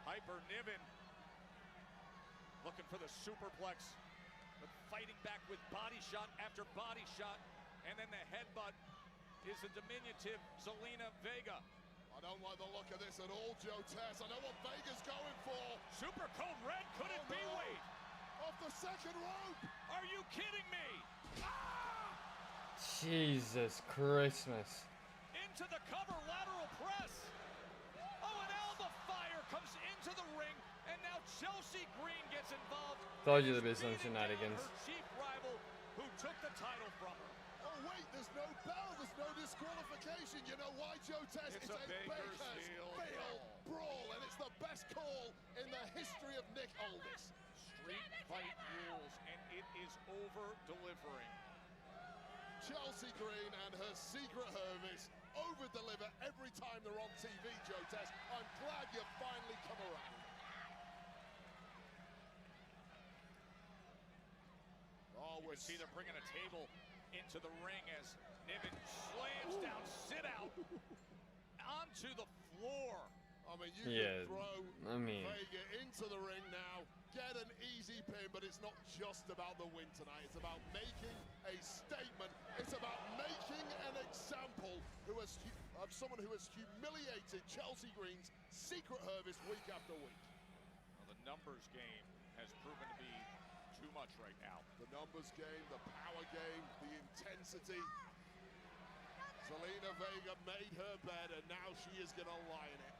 Piper Niven looking for the superplex, but fighting back with body shot after body shot, and then the headbutt is the diminutive Zelina Vega. I don't like the look of this at all, Joe Tess. I know what Vega's going for. Super Code Red, could it be, no. Wade? Off the second rope. Are you kidding me? Jesus Christmas. Into the cover, lateral press. Oh, and Alba Fire comes Chelsea Green gets involved. Told you there'd be some beating down shenanigans. her chief rival who took the title from her. Oh wait, there's no bell, there's no disqualification. You know why, Joe Tess? It's a Bakersfield brawl, and it's the best call in the history of Nick Aldis. Street fight rules, and it is over delivering. Chelsea Green and her secret Hervis over-deliver every time they're on TV, Joe Tess. I'm glad you've finally come around. Oh, We see they're bringing a table into the ring as Niven slams down, sit out, onto the floor. I mean, you Yeah, can throw Vega into the ring now, get an easy pin, but it's not just about the win tonight. It's about making a statement. It's about making an example of someone who has humiliated Chelsea Green's secret Hervis week after week. Well, the numbers game has proven to be too much right now. The numbers game, the power game, the intensity. Zelina Vega made her bed, and now she is going to lie in it.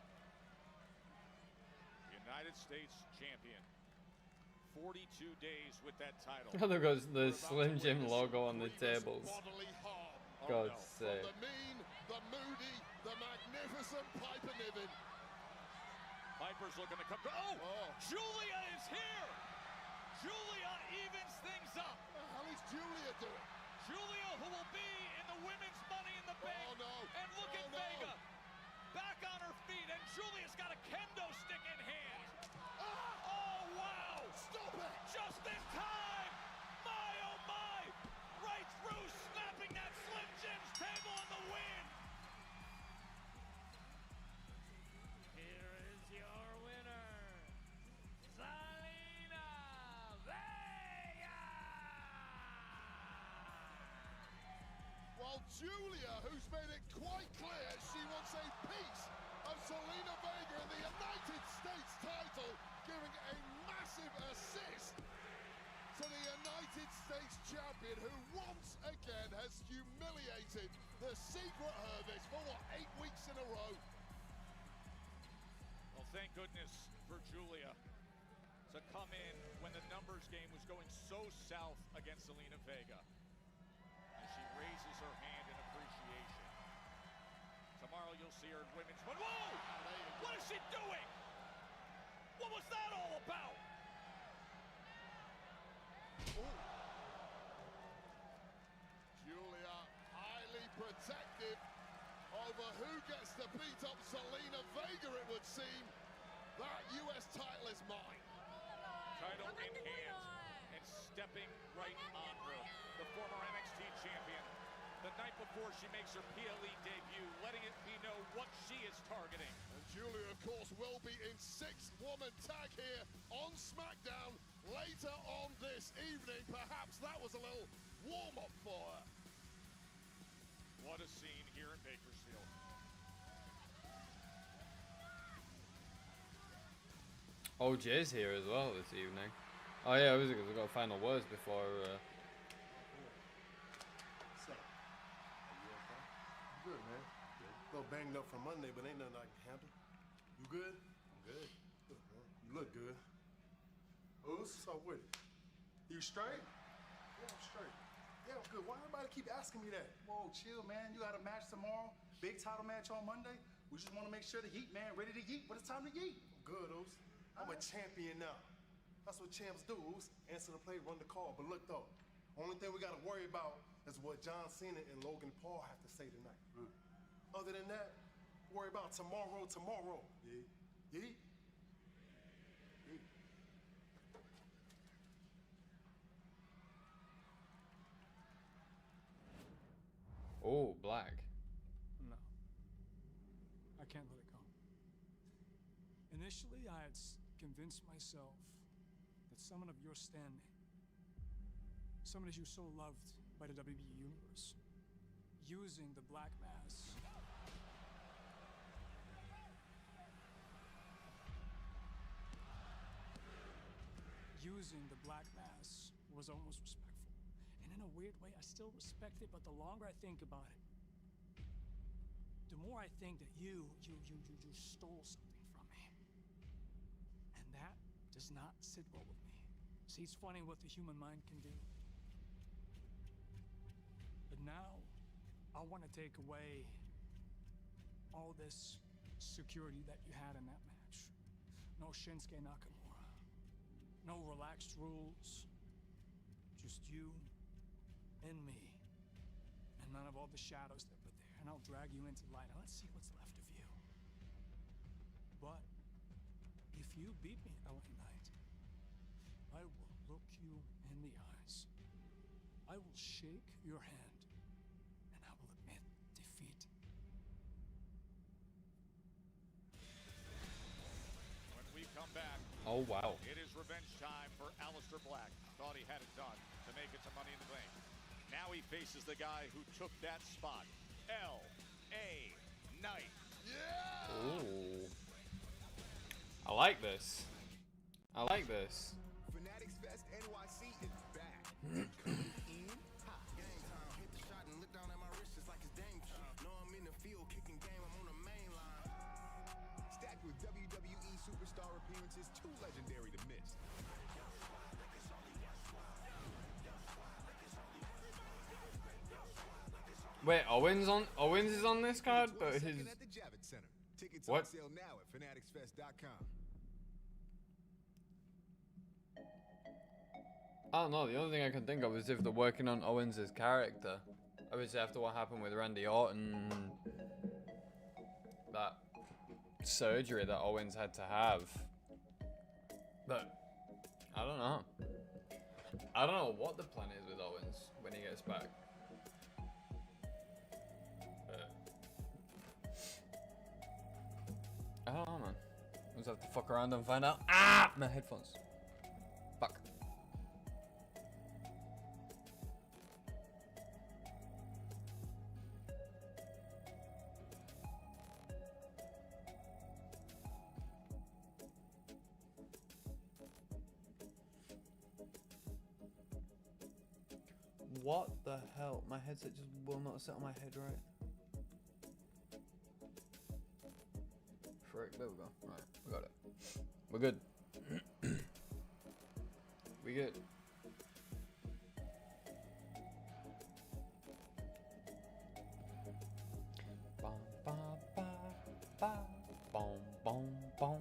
United States champion. 42 days with that title. Oh, there goes the Slim Jim logo on the tables. God's sake. The mean, the moody, the magnificent Piper Niven. Piper's looking to come. Oh, Julia is here. Julia evens things up. What the hell is Julia doing? Julia, who will be in the women's Money in the Bank. Oh, no. And look at Vega. Back on her feet, and Julia's got a kendo stick in hand. Oh, wow. Stop it. Just in time. My, oh, my. Right through, snapping that Slim Jim's table in the win. Here is your winner, Zelina Vega! While Julia, who's made it quite clear she wants a piece of Zelina Vega in the United States title, giving a massive assist to the United States champion, who once again has humiliated the secret Hervis for what, 8 weeks in a row. Well, thank goodness for Julia to come in when the numbers game was going so south against Zelina Vega. And she raises her hand in appreciation. Tomorrow you'll see her in women's. Whoa! What is she doing? What was that all about? Julia highly protective over who gets to beat up Zelina Vega, it would seem. That US title is mine. Title in hand and stepping right on her. The former NXT champion. The night before she makes her PLE debut, letting it be known what she is targeting. And Julia, of course, will be in 6-woman tag here on Smackdown later on this evening. Perhaps that was a little warm-up for her. What a scene here in Bakersfield. OJ's here as well this evening. Oh yeah, we've got final words before. What's up? Are you okay? Good, man. Good. A little banged up from Monday, but ain't nothing I can handle. You good? I'm good. Good, man. You look good. What's up with it? You straight? Yeah, I'm straight. Yeah, I'm good. Why everybody keep asking me that? Whoa, chill, man. You got a match tomorrow. Big title match on Monday. We just want to make sure the Heat, man, ready to yeet. But it's time to yeet. I'm good, Oos. I'm a champion now. That's what champs do, Oos. Answer the play, run the call. But look, though, only thing we got to worry about is what John Cena and Logan Paul have to say tonight. Other than that, worry about tomorrow. Yeah. Yeet. Yeet. Oh, black. No. I can't let it go. Initially, I had convinced myself that someone of your standing, someone as you so loved by the WWE Universe, using the Black Mass was almost respectful. And in a weird way, I still respect it, but the longer I think about it, the more I think that you stole something from me. And that does not sit well with me. See, it's funny what the human mind can do. But now, I want to take away all this security that you had in that match. No Shinsuke Nakamura. No relaxed rules. Just you and me. And none of all the shadows that were there. And I'll drag you into light. Now let's see what's left of you. But if you beat me, LA Knight, I will look you in the eyes. I will shake your hand. And I will admit defeat. When we come back, Oh, wow. it is revenge time for Aleister Black. Thought he had it done to make it to Money in the Bank. Now he faces the guy who took that spot, L.A. Knight. Ooh. I like this. I like this. Fanatics Fest NYC is back. Coming in hot. Game time. Hit the shot and look down at my wrist just like it's Dame shit. Know I'm in the field kicking game. I'm on the main line. Stacked with WWE superstar appearances, too legendary to miss. Wait, Owens is on this card, but his At the Javits Center. Tickets What? on sale now at fanaticsfest.com. I don't know. The only thing I can think of is if they're working on Owens' character. Obviously, after what happened with Randy Orton, that surgery that Owens had to have. But I don't know. I don't know what the plan is with Owens when he gets back. But I don't know, man. We'll just have to fuck around and find out. Ah, my headphones. Fuck. What the hell? My headset just will not sit on my head right. Frick, there we go. Right, we got it. We're good. We good. Bum, ba, ba, ba. Boom, boom, boom.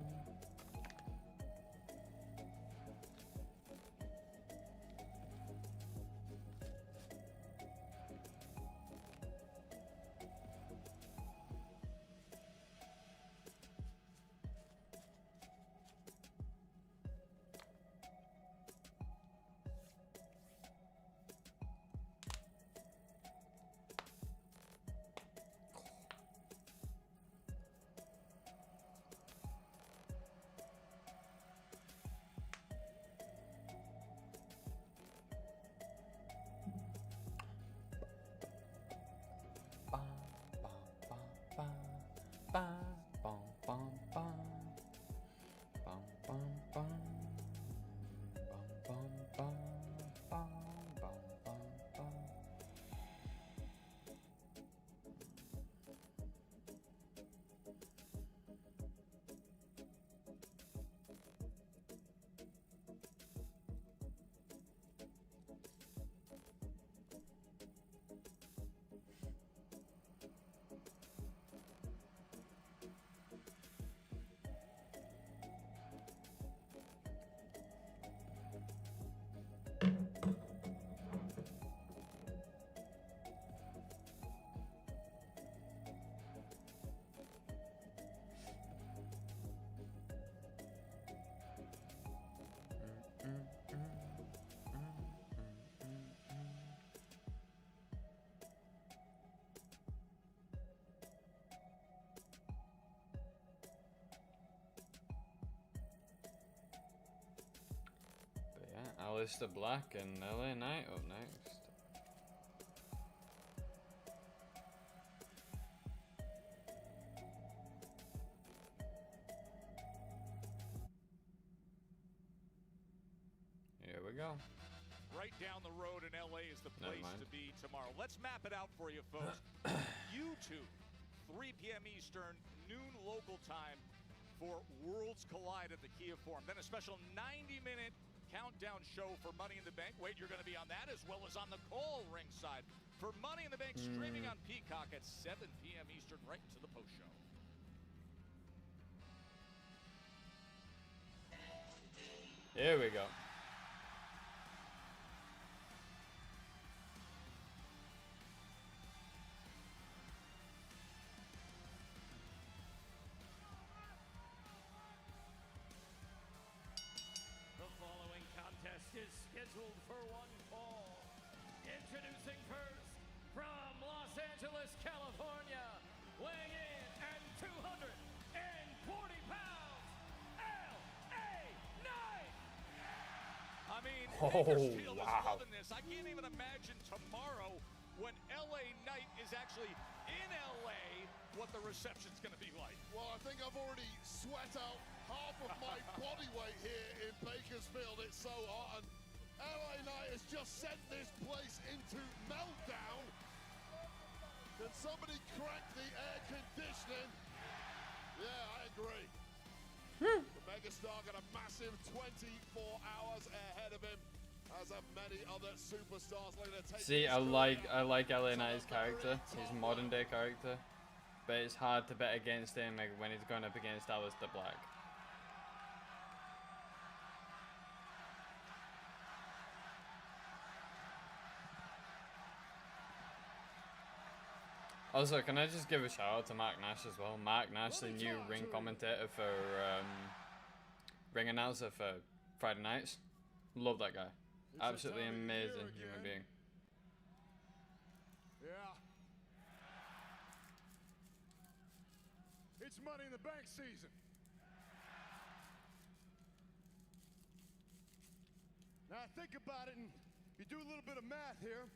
Aleister Black and LA Knight up next. Here we go. Right down the road in LA is the Never place mind. to be tomorrow. Let's map it out for you, folks. YouTube, 3 p.m. Eastern, noon local time. for Worlds Collide at the Kia Forum. Then a special 90-minute countdown show for Money in the Bank. Wait, you're going to be on that as well as on the call ringside for Money in the Bank, streaming on Peacock at 7 p.m. Eastern, right to the post show. Here we go. The following contest is scheduled for one fall. Introducing first, from Los Angeles, California, weighing in at 240 pounds, LA Knight! I mean, Oh, Bakersfield is wow. loving this. I can't even imagine tomorrow when LA Knight is actually in LA what the reception's going to be like. Well, I think I've already sweat out half of my body weight here in Bakersfield. It's so hot, and LA Knight has just sent this place into meltdown. Can somebody crank the air conditioning? Yeah, I agree. The megastar got a massive 24 hours ahead of him, as have many other superstars looking to take. See, I like LA Knight's character, his modern day character, but it's hard to bet against him like, when he's going up against Aleister Black. Also, can I just give a shout out to Mark Nash as well? Mark Nash, the new ring commentator for ring announcer for Friday nights. Love that guy. Absolutely amazing human being. Yeah. It's Money in the Bank season. Now think about it, and you do a little bit of math here.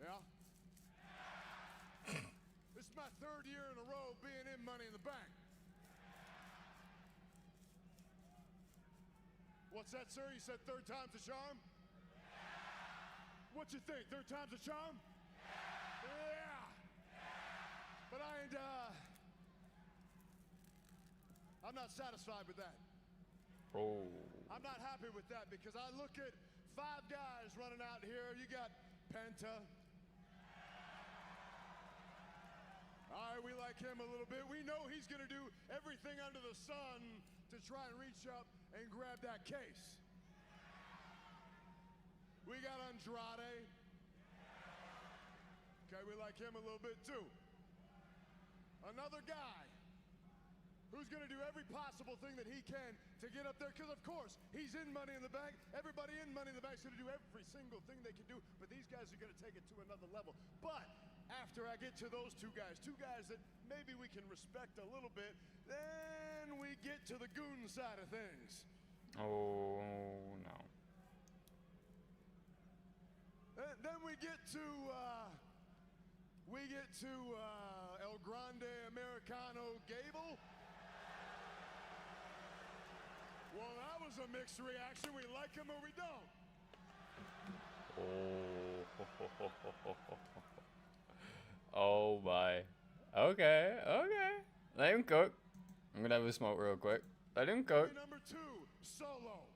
Yeah. This is my third year in a row being in Money in the Bank. What's that, sir? You said third time's a charm? What you think? Third time's a charm? Yeah. But I'm not satisfied with that. Oh. I'm not happy with that because I look at 5 guys running out here. You got Penta. All right, we like him a little bit. We know he's going to do everything under the sun to try and reach up and grab that case. We got Andrade. Okay, we like him a little bit too. Another guy who's going to do every possible thing that he can to get up there, because of course, he's in Money in the Bank. Everybody in Money in the Bank is going to do every single thing they can do, but these guys are going to take it to another level. But after I get to those two guys that maybe we can respect a little bit, then we get to the goon side of things. Oh, no. Then we get to El Grande Americano Gable. Well, that was a mixed reaction. We like him or we don't. Oh my. Okay, okay. Let him cook. I'm gonna have a smoke real quick. Let him cook. Number 2, Solo.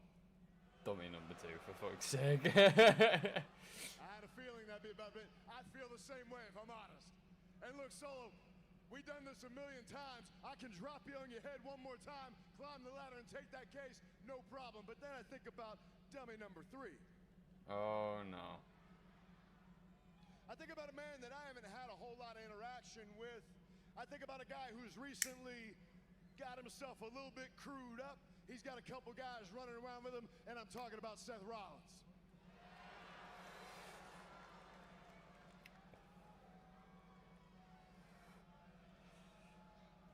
Dummy number 2, for fuck's sake. I had a feeling that'd be about it. I feel the same way, if I'm honest. And look, Solo, we've done this a million times. I can drop you on your head one more time, climb the ladder and take that case, no problem. But then I think about dummy number 3. Oh no. I think about a man that I haven't had a whole lot of interaction with. I think about a guy who's recently got himself a little bit crewed up. He's got a couple guys running around with him, and I'm talking about Seth Rollins.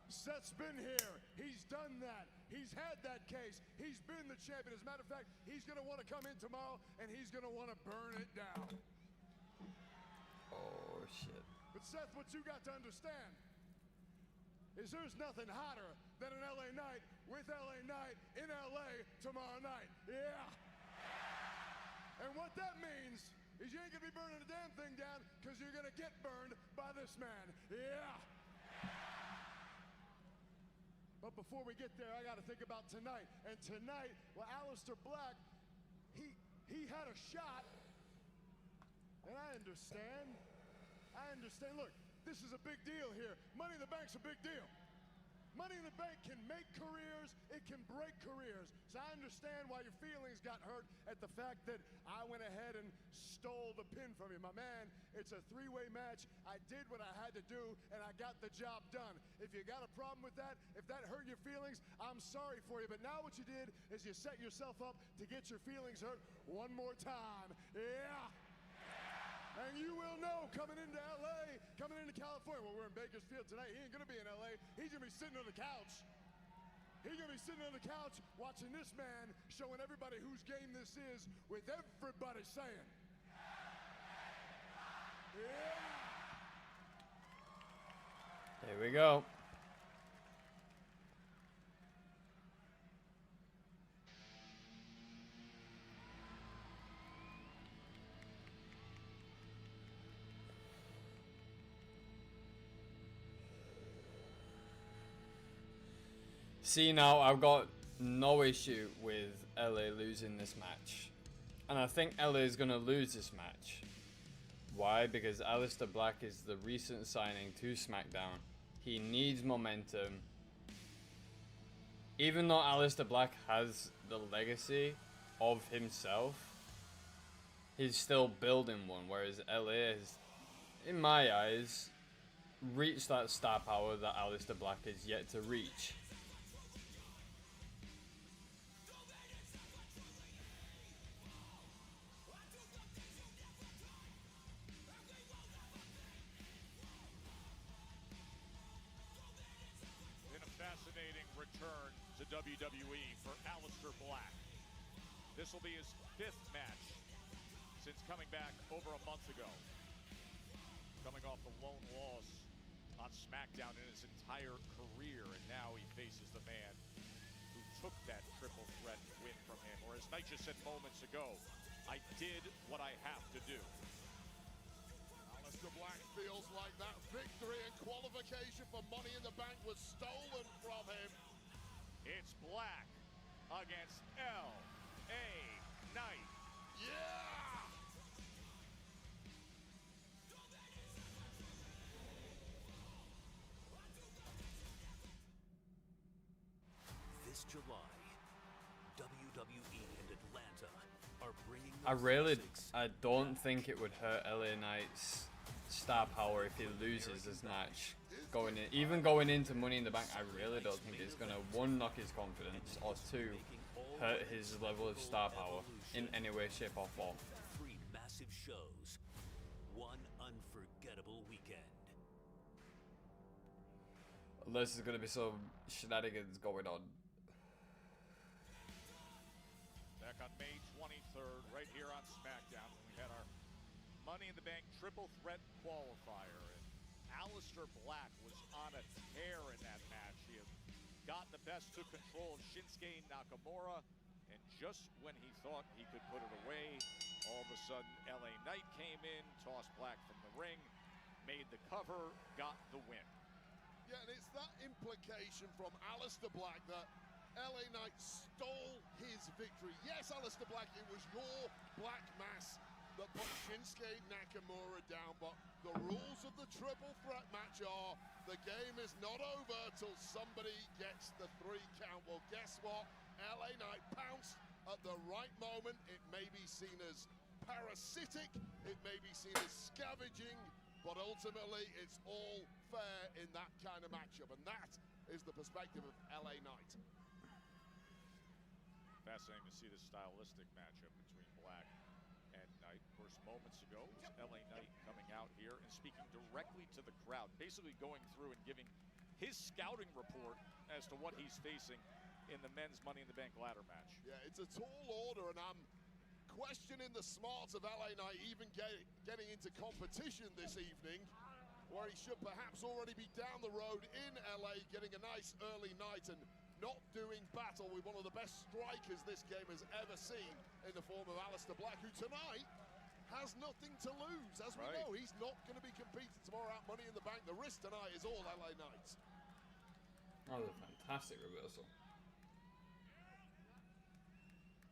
Seth's been here. He's done that. He's had that case. He's been the champion. As a matter of fact, he's going to want to come in tomorrow, and he's going to want to burn it down. Oh shit. But Seth, what you got to understand is there's nothing hotter than an LA Knight with LA Knight in LA tomorrow night. Yeah. And what that means is you ain't gonna be burning a damn thing down because you're gonna get burned by this man. Yeah. But before we get there, I got to think about tonight. And tonight, well, Aleister Black, he had a shot. And I understand. Look, this is a big deal here. Money in the Bank's a big deal. Money in the Bank can make careers, it can break careers. So I understand why your feelings got hurt at the fact that I went ahead and stole the pin from you. My man, it's a three-way match. I did what I had to do, and I got the job done. If you got a problem with that, if that hurt your feelings, I'm sorry for you. But now what you did is you set yourself up to get your feelings hurt one more time. Yeah! And you will know coming into LA, coming into California. Well, we're in Bakersfield tonight. He ain't gonna be in LA. He's gonna be sitting on the couch. He's gonna be sitting on the couch watching this man showing everybody whose game this is with everybody saying, yeah. There we go. See, now I've got no issue with LA losing this match. And I think LA is going to lose this match. Why? Because Aleister Black is the recent signing to SmackDown. He needs momentum. Even though Aleister Black has the legacy of himself, he's still building one. Whereas LA has, in my eyes, reached that star power that Aleister Black is yet to reach. Return to WWE for Aleister Black. This will be his 5th match since coming back over a month ago. Coming off the lone loss on SmackDown in his entire career, and now he faces the man who took that triple threat win from him. Or as Knight just said moments ago, I did what I have to do. Aleister Black feels like that victory and qualification for Money in the Bank was stolen from him. It's Black against L.A. Knight. Yeah! This July, WWE and Atlanta are bringing I don't think it would hurt LA Knight's star power if he loses this match. Even going into Money in the Bank, I really don't think it's gonna, one, knock his confidence, or two, hurt his level of star power in any way, shape, or form. 3 massive shows, 1 unforgettable weekend. Unless there's gonna be some shenanigans going on. Back on May 23rd, right here on SmackDown, when we had our Money in the Bank triple threat qualifier. Aleister Black was on a tear in that match. He had gotten the best, took control of Shinsuke Nakamura, and just when he thought he could put it away, all of a sudden LA Knight came in, tossed Black from the ring, made the cover, got the win. Yeah, and it's that implication from Aleister Black that LA Knight stole his victory. Yes, Aleister Black, it was your black mass that put Shinsuke Nakamura down, but the rules of the triple threat match are the game is not over till somebody gets the 3 count. Well, guess what? LA Knight pounced at the right moment. It may be seen as parasitic, it may be seen as scavenging, but ultimately it's all fair in that kind of matchup, and that is the perspective of LA Knight. Fascinating to see this stylistic matchup between Black and Knight. Of course, moments ago was LA Knight coming out here and speaking directly to the crowd, basically going through and giving his scouting report as to what he's facing in the men's Money in the Bank ladder match. Yeah, it's a tall order, and I'm questioning the smarts of LA Knight even getting into competition this evening, where he should perhaps already be down the road in LA, getting a nice early night and not doing battle with one of the best strikers this game has ever seen in the form of Aleister Black, who tonight has nothing to lose. As we know, he's not going to be competing tomorrow at Money in the Bank. The risk tonight is all LA Knight. That was a fantastic reversal.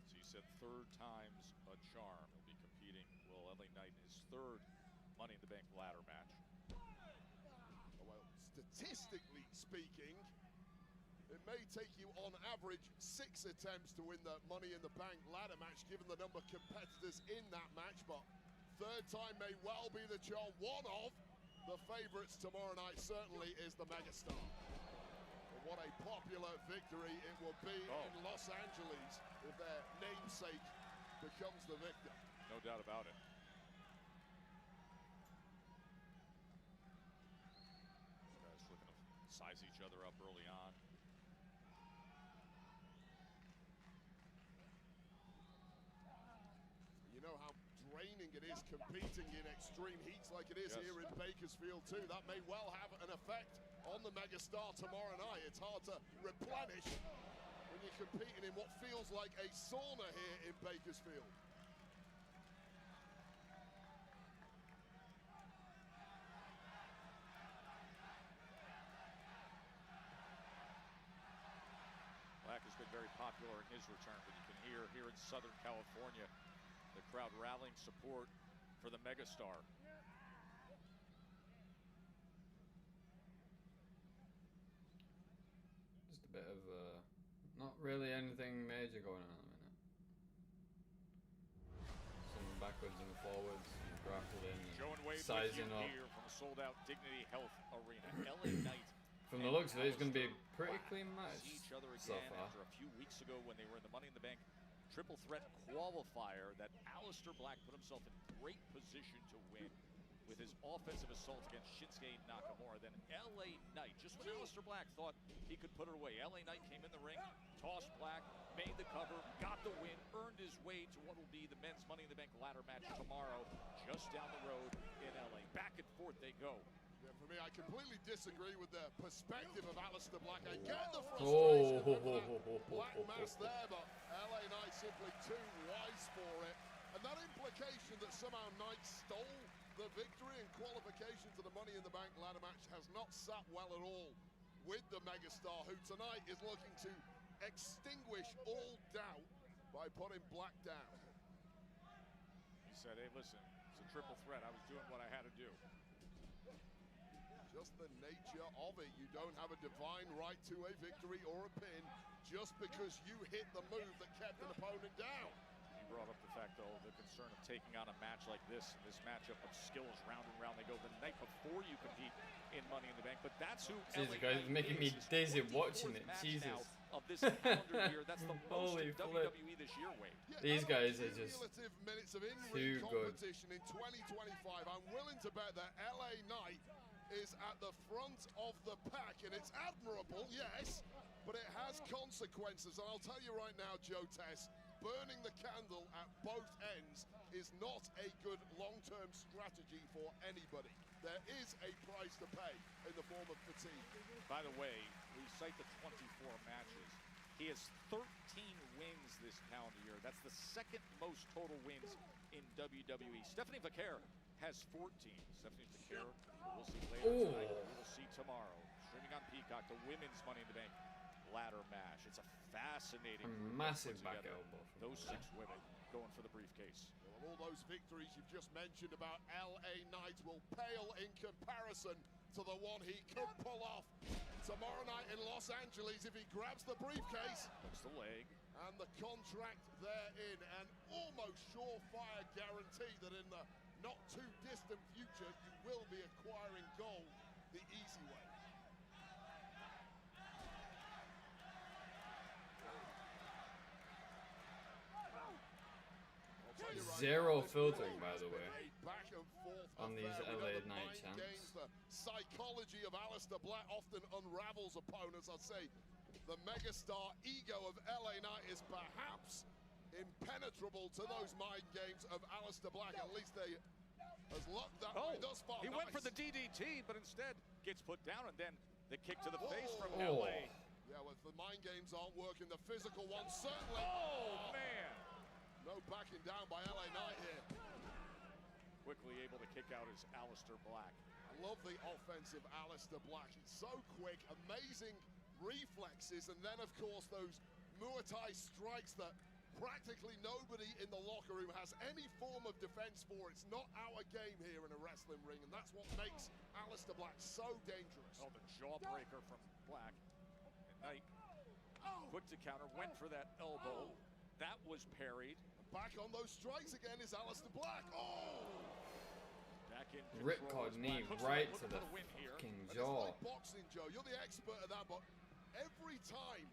So you said third time's a charm. He'll be competing, will LA Knight, in his third Money in the Bank ladder match. Well, statistically speaking, it may take you on average 6 attempts to win the Money in the Bank ladder match, given the number of competitors in that match, but third time may well be the charm. One of the favorites tomorrow night certainly is the Megastar. And what a popular victory it will be in Los Angeles if their namesake becomes the victor. No doubt about it. These guys looking to size each other up early on. You know how draining it is competing in extreme heats like it is here in Bakersfield too. That may well have an effect on the Megastar tomorrow night. It's hard to replenish when you're competing in what feels like a sauna here in Bakersfield. Black has been very popular in his return, but you can hear here in Southern California the crowd rallying support for the Megastar. Just a bit of not really anything major going on at the minute. Some backwards and forwards, and grappled in, and sizing up. Here from a sold-out Dignity Health Arena. LA Knight. From the looks of it, it's going to be a pretty clean match See each other so again far. after a few weeks ago when they were in the Money in the Bank triple threat qualifier that Aleister Black put himself in great position to win with his offensive assault against Shinsuke Nakamura. Then LA Knight, just when Aleister Black thought he could put it away, LA Knight came in the ring, tossed Black, made the cover, got the win, earned his way to what will be the men's Money in the Bank ladder match tomorrow, just down the road in LA. Back and forth they go. Yeah, for me, I completely disagree with the perspective of Aleister Black. I get the frustration of that black mass there, but LA Knight simply too wise for it. And that implication that somehow Knight stole the victory and qualification to the Money in the Bank ladder match has not sat well at all with the Megastar, who tonight is looking to extinguish all doubt by putting Black down. He said, hey, listen, it's a triple threat. I was doing what I had to do. Just the nature of it. You don't have a divine right to a victory or a pin just because you hit the move that kept an opponent down. You brought up the fact, though, the concern of taking on a match like this, this matchup of skills, round and round they go the night before you compete in Money in the Bank. But that's who Jesus, guys, it's making me dizzy watching it. Jesus. Of this calendar year, that's the most Holy WWE flip. this year, Wade. These guys are just minutes of too good. Competition in 2025. I'm willing to bet that LA Knight is at the front of the pack, and it's admirable, yes, but it has consequences. And I'll tell you right now, Joe Tess, burning the candle at both ends is not a good long-term strategy for anybody. There is a price to pay in the form of fatigue. By the way, we cite the 24 matches. He has 13 wins this calendar year. That's the second most total wins in WWE. Stephanie Vaquer has 14. Stephanie Vaquer, we'll see later tonight. We'll see tomorrow. Streaming on Peacock, the women's Money in the Bank ladder match. It's a fascinating massive put back together. elbow. Those 6 women going for the briefcase. Well, all those victories you've just mentioned about LA Knight will pale in comparison to the one he could pull off tomorrow night in Los Angeles if he grabs the briefcase. Hooks the leg. And the contract therein, an almost surefire guarantee that in the not too distant future you will be acquiring gold the easy way. Zero filtering, by the way, Back and forth on these LA Knight champs. The psychology of Aleister Black often unravels opponents. I'd say the megastar ego of LA Knight is perhaps impenetrable to those mind games of Aleister Black. At least they has looked that way thus far. He went for the DDT, but instead gets put down, and then the kick to the face from LA. Yeah, well, if the mind games aren't working, the physical ones certainly. Oh, man. No backing down by LA Knight here. Quickly able to kick out is Aleister Black. I love the offensive Aleister Black. He's so quick, amazing reflexes, and then of course those Muay Thai strikes that practically nobody in the locker room has any form of defense for. It's not our game here in a wrestling ring, and that's what makes Aleister Black so dangerous. Oh, the jawbreaker from Black. And Knight, quick to counter, went for that elbow. That was parried. Back on those strikes again is Aleister Black. Oh! Back in Ripcord knee right to the fucking jaw. Like boxing, Joe. You're the expert at that, but every time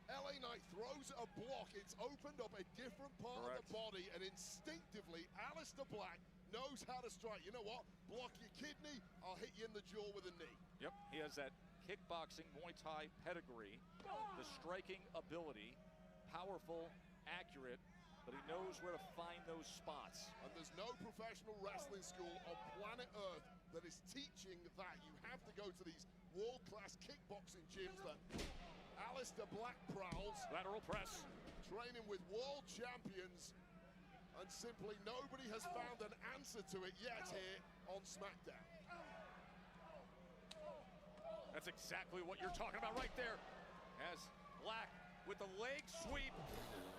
LA Knight throws a block, it's opened up a different part of the body, and instinctively, Aleister Black knows how to strike. You know what? Block your kidney, I'll hit you in the jaw with a knee. Yep, he has that kickboxing Muay Thai pedigree, the striking ability, powerful, accurate, but he knows where to find those spots. And there's no professional wrestling school on planet Earth that is teaching that. You have to go to these world-class kickboxing gyms that Aleister Black prowls. Lateral press. Training with world champions, and simply nobody has found an answer to it yet here on Smackdown. That's exactly what you're talking about right there. As Black with the leg sweep,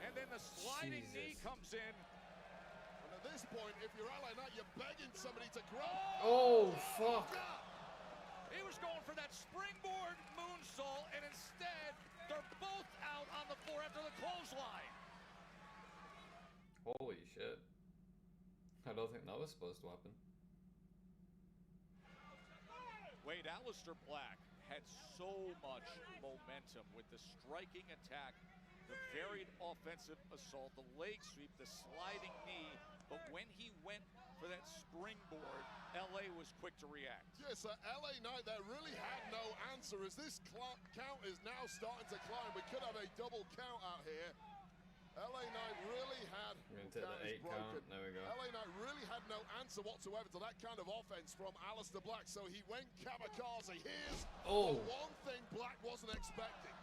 and then the sliding knee comes in. And at this point, if you're LA Knight, you're begging somebody to grab. Oh, fuck. He was going for that springboard moonsault, and instead, they're both out on the floor after the clothesline. Holy shit. I don't think that was supposed to happen. Wade, Aleister Black had so much momentum with the striking attack, the varied offensive assault, the leg sweep, the sliding knee, but when he went for that springboard, LA was quick to react. Yes, LA Knight there really had no answer as this count is now starting to climb. We could have a double count out here. LA Knight really had... We're going to take the 8 count. There we go. LA Knight really had no answer whatsoever to that kind of offense from Aleister Black, so he went kamikaze. Here's the one thing Black wasn't expecting.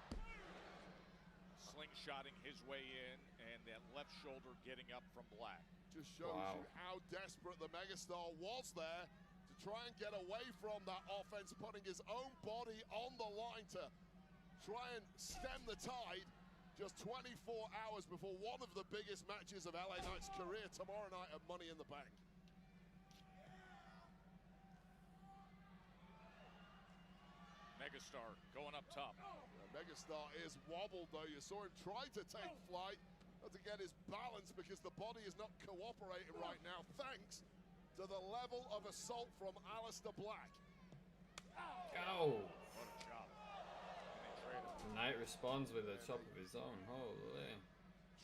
Slingshotting his way in, and that left shoulder getting up from Black. Just shows you how desperate the megastar was there to try and get away from that offense, putting his own body on the line to try and stem the tide. Just 24 hours before one of the biggest matches of LA Knight's career tomorrow night at Money in the Bank. Megastar going up top. Megastar is wobbled though. You saw him try to take flight, to get his balance because the body is not cooperating right now, thanks to the level of assault from Aleister Black. Go! What a job. Knight responds with a chop of his own. Holy.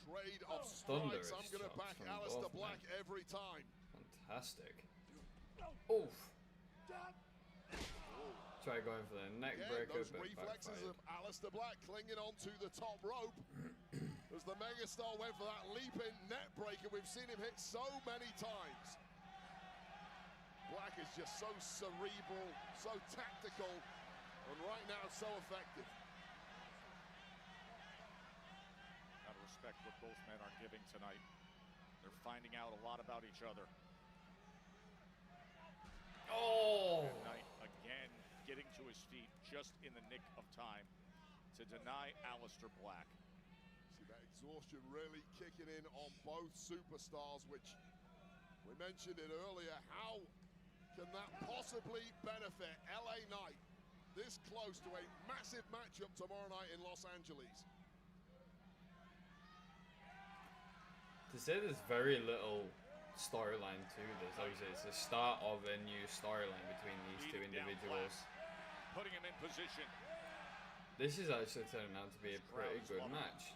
Trade of strikes. I'm going to back Aleister Black every time. Fantastic. Oof. Try going for the neck breaker, those reflexes of Aleister Black clinging onto the top rope. As the megastar went for that leaping net breaker we've seen him hit so many times. Black is just so cerebral, so tactical, and right now so effective. Gotta respect what both men are giving tonight. They're finding out a lot about each other. Oh! And Knight again getting to his feet just in the nick of time to deny Aleister Black. See that exhaustion really kicking in on both superstars, which we mentioned it earlier. How can that possibly benefit LA Knight this close to a massive matchup tomorrow night in Los Angeles? To say there's very little storyline to this, obviously it's the start of a new storyline between these two individuals. Putting him in position. This is actually turning out to be a pretty good match.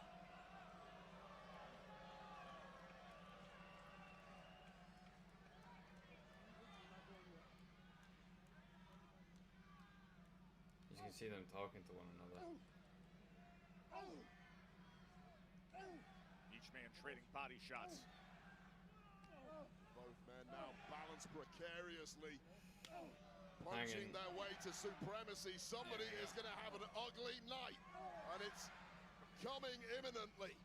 You can see them talking to one another. Each man trading body shots. Both men now balanced precariously, punching their way to supremacy. Somebody is going to have an ugly night, and it's coming imminently.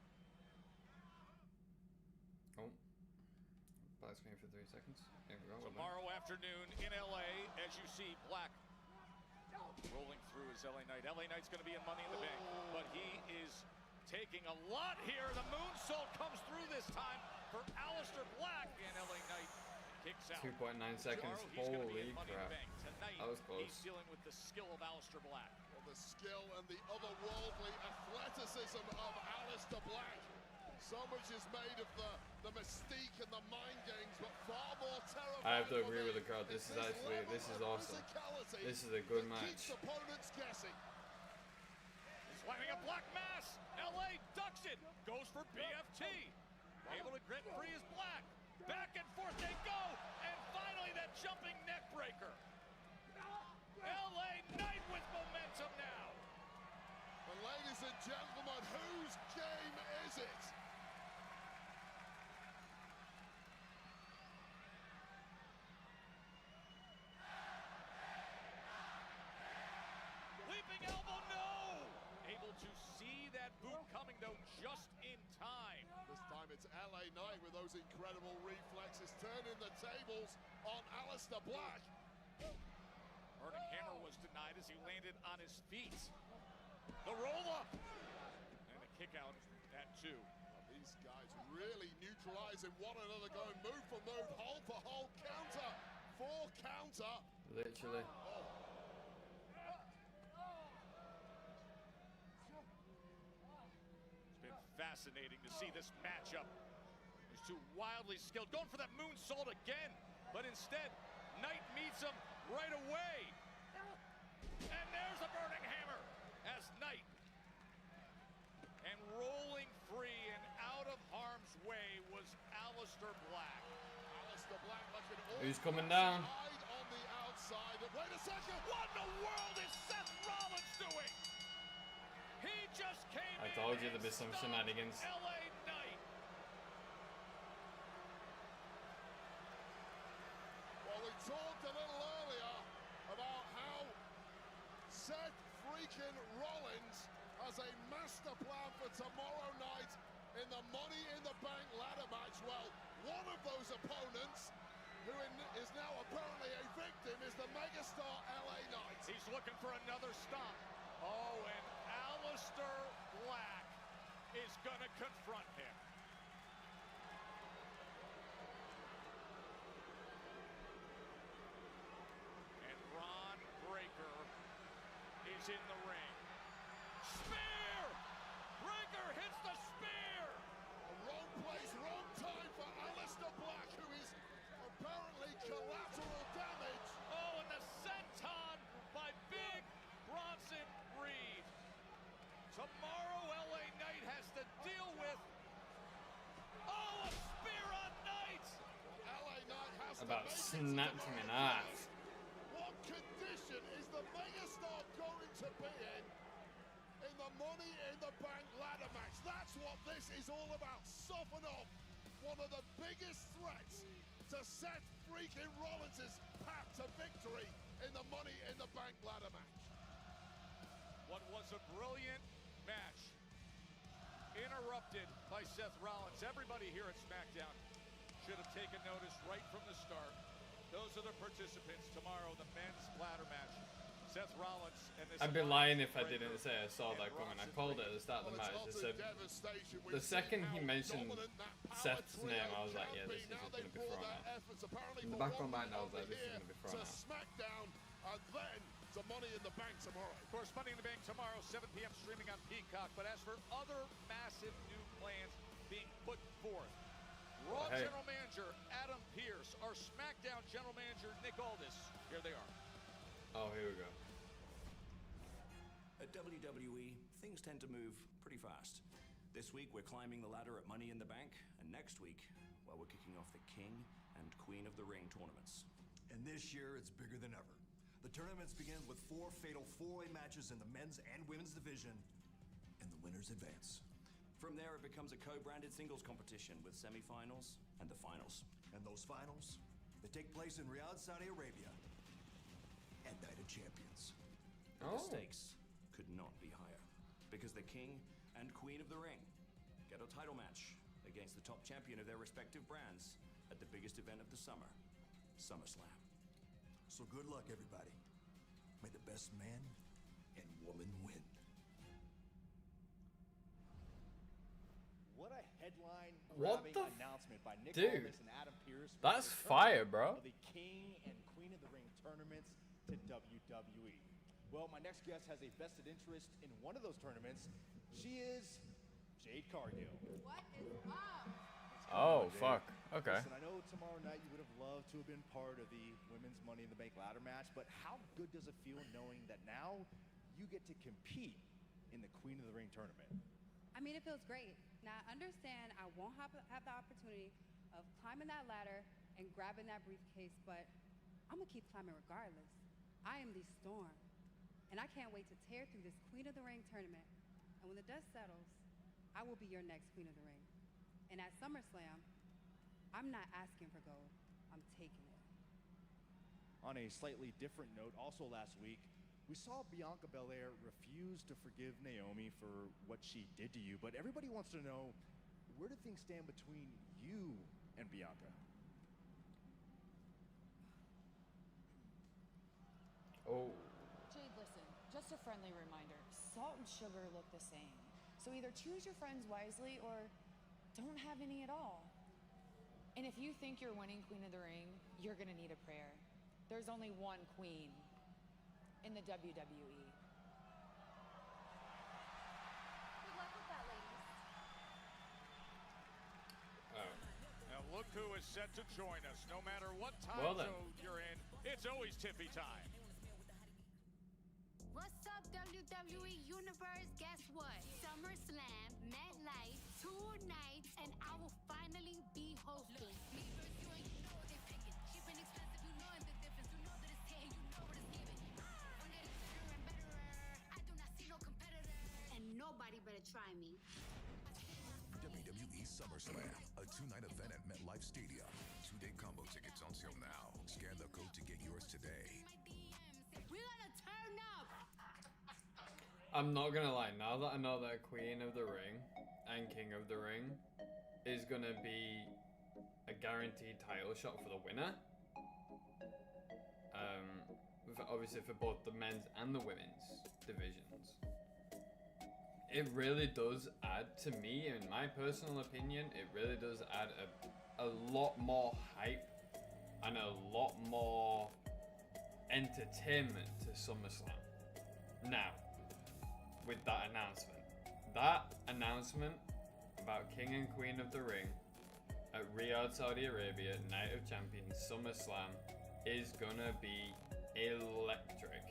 Oh, back screen for 3 seconds. There we go. Tomorrow afternoon in LA, as you see Black Rolling through is LA Knight. LA Knight's going to be in Money in the Bank, but he is taking a lot here. The moonsault comes through this time for Aleister Black, and LA Knight kicks out. 2.9 seconds. Holy crap. Tonight, That was close. he's dealing with the skill of Aleister Black. Well, the skill and the otherworldly athleticism of Aleister Black. So much is made of the mystique and the mind games, but far more terrifying. I have to agree with the crowd. This is awesome. This is a good match. Keeps opponents guessing. He's landing a black mass. LA ducks it. Goes for BFT. Able to grit free is Black. Back and forth they go. And finally that jumping neck breaker. LA Knight with momentum now. And ladies and gentlemen, whose game is it? Leaping elbow, no! Able to see that boot coming, though, just in time. This time it's LA Knight with those incredible reflexes, turning the tables on Aleister Black. Burning Hammer was denied as he landed on his feet. The roll-up! And a kick out at 2. Well, these guys really neutralizing one another, going move for move, hold for hold, counter for counter. Literally. It's been fascinating to see this matchup. These two wildly skilled, going for that moonsault again, but instead, Knight meets him right away. And there's the burning hammer as Knight. And rolling free and out of harm's way was Aleister Black. Aleister Black looking all Who's coming down? on the outside. Wait a second. What in the world is Seth Rollins doing? He just came I in told you and there'd be some stopped shenanigans. LA Knight. Well, we talked a little earlier about how Seth freaking Rollins has a master plan for tomorrow night in the Money in the Bank ladder match. Well, one of those opponents who is now apparently a victim is the megastar LA Knight. He's looking for another stomp. Oh, and Aleister Black is going to confront him. And Ron Breaker is in the ring. Spear! Breaker hits the spear! Wrong place, wrong time for Aleister Black, who is apparently collateral damage. Oh, and the senton by Big Bronson Reed. Tomorrow, LA Knight has to deal with. Oh, a spear on Knight! LA Knight has About to make snapped him in half. What condition is the megastar going to be in the Money in the Bank ladder match? That's what this is all about. Soften off one of the biggest threats to Seth freaking Rollins' path to victory in the Money in the Bank ladder match. What was a brilliant match, interrupted by Seth Rollins. Everybody here at Smackdown should have taken notice right from the start. Those are the participants tomorrow, the men's ladder match. Seth Rollins and this. I'd be lying if I didn't say I saw that coming. I called it at the start of the match. I said the second he mentioned Seth's name, I was like, yeah, this is going to be thrown out. In the back of my mind, I was like, this is going to be thrown out. Smackdown and then to Money in the Bank tomorrow. Of course, Money in the Bank tomorrow, 7 p.m. streaming on Peacock. But as for other massive new plans being put forth, Raw General Manager Adam Pearce, our SmackDown General Manager Nick Aldis, here they are. Oh, here we go. At WWE, things tend to move pretty fast. This week, we're climbing the ladder at Money in the Bank, and next week, well, we're kicking off the King and Queen of the Ring tournaments. And this year, it's bigger than ever. The tournaments begin with 4 fatal 4-way matches in the men's and women's division, and the winners advance. From there, it becomes a co-branded singles competition with semifinals and the finals. And those finals, they take place in Riyadh, Saudi Arabia, and Night of Champions. The stakes could not be higher, because the King and Queen of the Ring get a title match against the top champion of their respective brands at the biggest event of the summer, SummerSlam. So good luck, everybody. May the best man and woman win. What a headline What grabbing the announcement by Nick dude? Aldis and Adam Pearce. with That's the return fire, bro. Of the King and Queen of the Ring tournaments to WWE. Well, my next guest has a vested interest in one of those tournaments. She is Jade Cargill. What is up? Oh, fuck. Okay. Listen, I know tomorrow night you would have loved to have been part of the Women's Money in the Bank ladder match, but how good does it feel knowing that now you get to compete in the Queen of the Ring tournament? I mean, it feels great. Now, I understand I won't have the opportunity of climbing that ladder and grabbing that briefcase, but I'm gonna keep climbing regardless. I am the Storm, and I can't wait to tear through this Queen of the Ring tournament. And when the dust settles, I will be your next Queen of the Ring. And at SummerSlam, I'm not asking for gold, I'm taking it. On a slightly different note, also last week, we saw Bianca Belair refuse to forgive Naomi for what she did to you, but everybody wants to know, where do things stand between you and Bianca? Oh. Jade, listen, just a friendly reminder. Salt and sugar look the same. So either choose your friends wisely or don't have any at all. And if you think you're winning Queen of the Ring, you're gonna need a prayer. There's only one queen in the WWE. Good luck with that, ladies. Now look who is set to join us. No matter what time Well then. zone you're in, it's always Tippy time. What's up, WWE Universe? Guess what? SummerSlam, MetLife, 2 nights, and I will finally be hosting. Me versus you, and you know what they thinking. Cheap and expensive, you know the difference. You know that it's here, you know what it's giving. I'm getting better and better. I do not see no competitor, and nobody better try me. WWE SummerSlam, a 2-night event at MetLife Stadium. 2-day combo tickets on sale now. Scan the code to get yours today. We're gonna turn up. I'm not gonna lie, now that I know that Queen of the Ring and King of the Ring is gonna be a guaranteed title shot for the winner. Obviously for both the men's and the women's divisions. It really does add, to me, in my personal opinion, it really does add a lot more hype and a lot more entertainment to SummerSlam. Now, with that announcement about King and Queen of the Ring at Riyadh, Saudi Arabia, Night of Champions, SummerSlam is gonna be electric.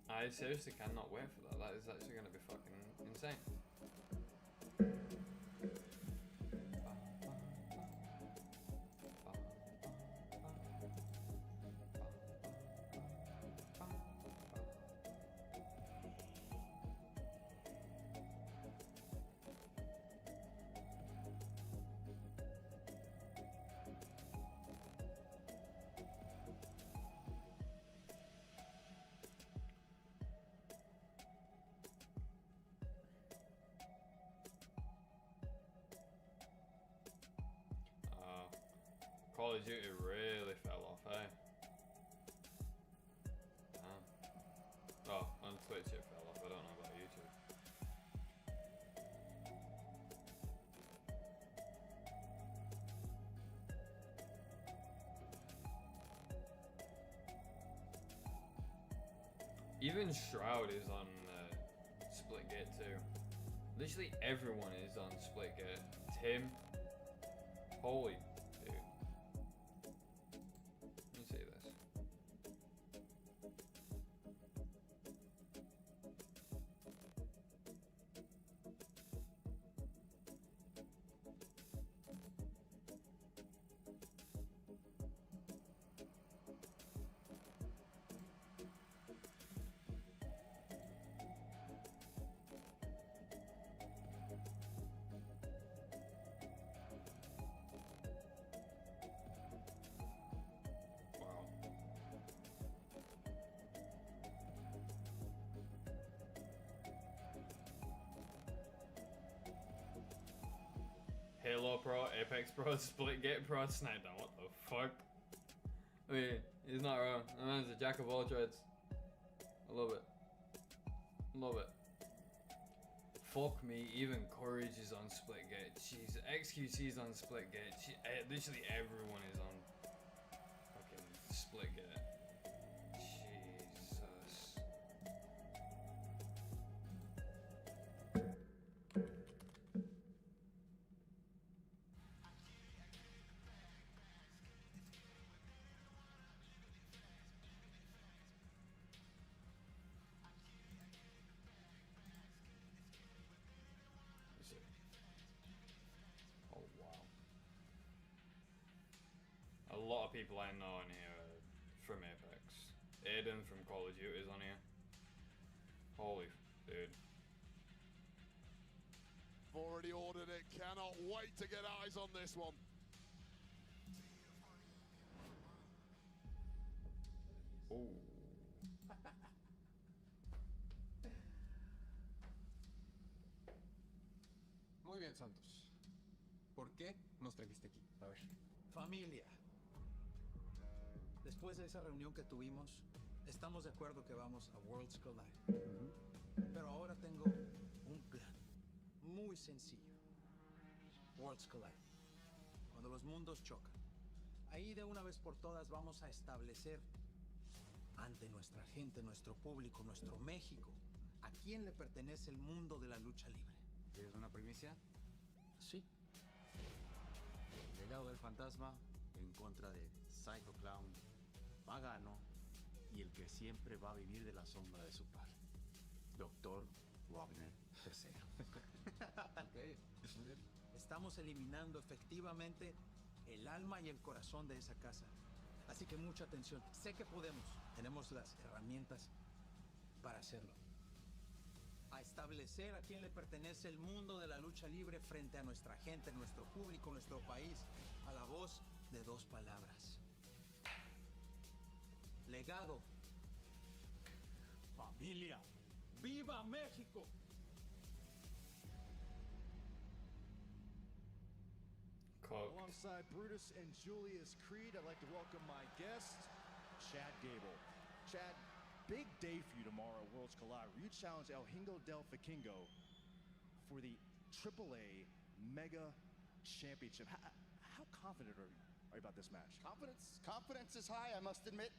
I seriously cannot wait for that. That is actually going to be fucking insane. Call of Duty really fell off, eh? Damn. Oh, on Twitch it fell off. I don't know about YouTube. Even Shroud is on Splitgate too. Literally everyone is on Splitgate. Tim. Holy dude. Let me see this. Halo Pro, Apex Pro, Splitgate Pro, Smackdown. What the fuck? I mean, he's not wrong. That man's a jack of all trades. I love it. Love it. Fuck me, even Courage is on Splitgate. Jeez, XQC's on Splitgate. Literally everyone is on fucking Splitgate. Jesus. Oh wow. A lot of people I know on here are from Apex. Aiden from Call of Duty is on here. Holy dude. Already ordered it. Cannot wait to get eyes on this one. Oh. Muy bien, Santos. ¿Por qué nos trajiste aquí? A ver. Familia. Después de esa reunión que tuvimos, estamos de acuerdo que vamos a Worlds Collide. Pero ahora tengo un plan muy sencillo. Worlds Collide. Cuando los mundos chocan. Ahí de una vez por todas vamos a establecer ante nuestra gente, nuestro público, nuestro México, a quién le pertenece el mundo de la lucha libre. ¿Quieres una primicia? Sí. El legado del fantasma en contra de Psycho Clown, Pagano y el que siempre va a vivir de la sombra de su padre, Dr. Wagner III. Okay. Estamos eliminando efectivamente el alma y el corazón de esa casa. Así que mucha atención. Sé que podemos. Tenemos las herramientas para hacerlo. A establecer a quién le pertenece el mundo de la lucha libre frente a nuestra gente, nuestro público, nuestro país, a la voz de dos palabras. Legado. Familia. ¡Viva México! Alongside Brutus and Julius Creed, I'd like to welcome my guest, Chad Gable. Chad, big day for you tomorrow at Worlds Collide, where you challenge El Hingo del Vikingo for the AAA Mega Championship. How confident are you about this match? Confidence is high, I must admit.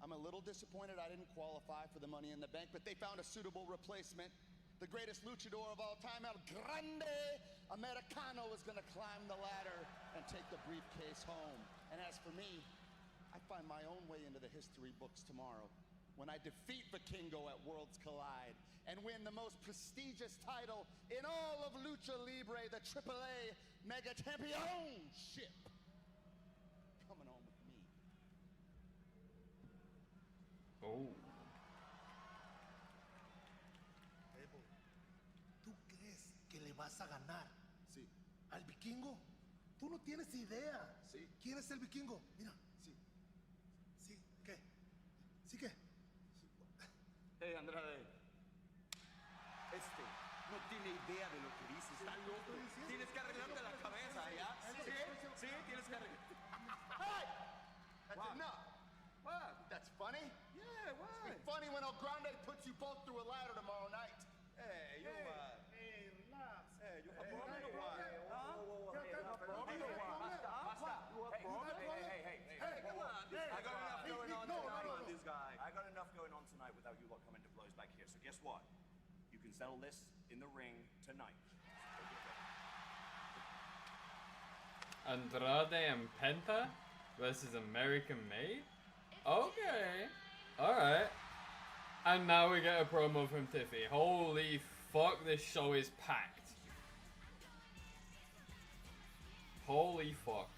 I'm a little disappointed I didn't qualify for the Money in the Bank, but they found a suitable replacement. The greatest luchador of all time, El Grande Americano, is going to climb the ladder and take the briefcase home. And as for me, I find my own way into the history books tomorrow when I defeat Vikingo at Worlds Collide and win the most prestigious title in all of Lucha Libre, the AAA Mega Championship. Coming on with me. Oh. ¿Tú crees que le vas a ganar? Sí. ¿Al vikingo? Tú no tienes idea. Sí. ¿Quién es el vikingo? Mira. Sí. Sí. ¿Qué? ¿Sí qué? Hey, Andrade. No tiene idea de lo que dices. Está loco. Tienes que arreglarte la cabeza, ¿ya? Sí, tienes que arreglar. Hey! That's enough. What? That's funny? Yeah, why? It's funny when El Grande puts you both through a ladder tomorrow night. Hey, you Hey, relax. Hey, you have a problem or what? Hey, you have a problem or what? Basta. You have a problem? Hey, come on. I got enough going on tonight with this guy. I got enough going on tonight without you lot coming to blows back here. So guess what? You can settle this in the ring tonight. Andrade and Penta versus American Made? Okay. Alright. And now we get a promo from Tiffy. Holy fuck, this show is packed. Holy fuck.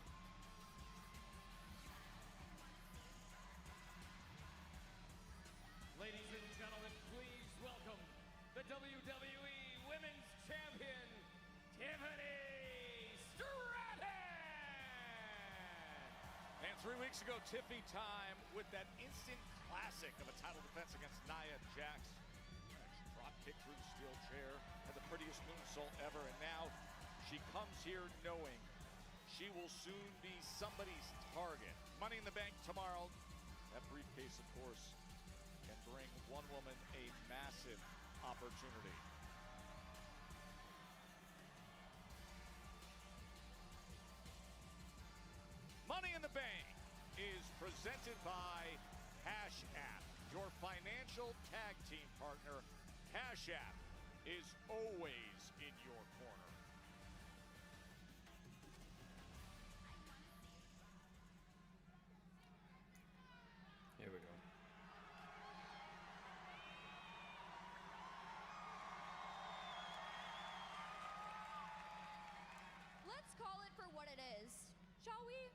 Ladies and gentlemen, please welcome the WWE Women's Champion, Tiffany Stratton! And 3 weeks ago, Tiffy time with that instant classic of a title defense against Nia Jax. Drop kick through the steel chair, had the prettiest moonsault ever, and now She comes here knowing she will soon be somebody's target. Money in the Bank tomorrow. That briefcase, of course, can bring one woman a massive opportunity. Money in the Bank is presented by Cash App, your financial tag team partner. Cash App is always in your corner. Here we go. Let's call it for what it is, shall we?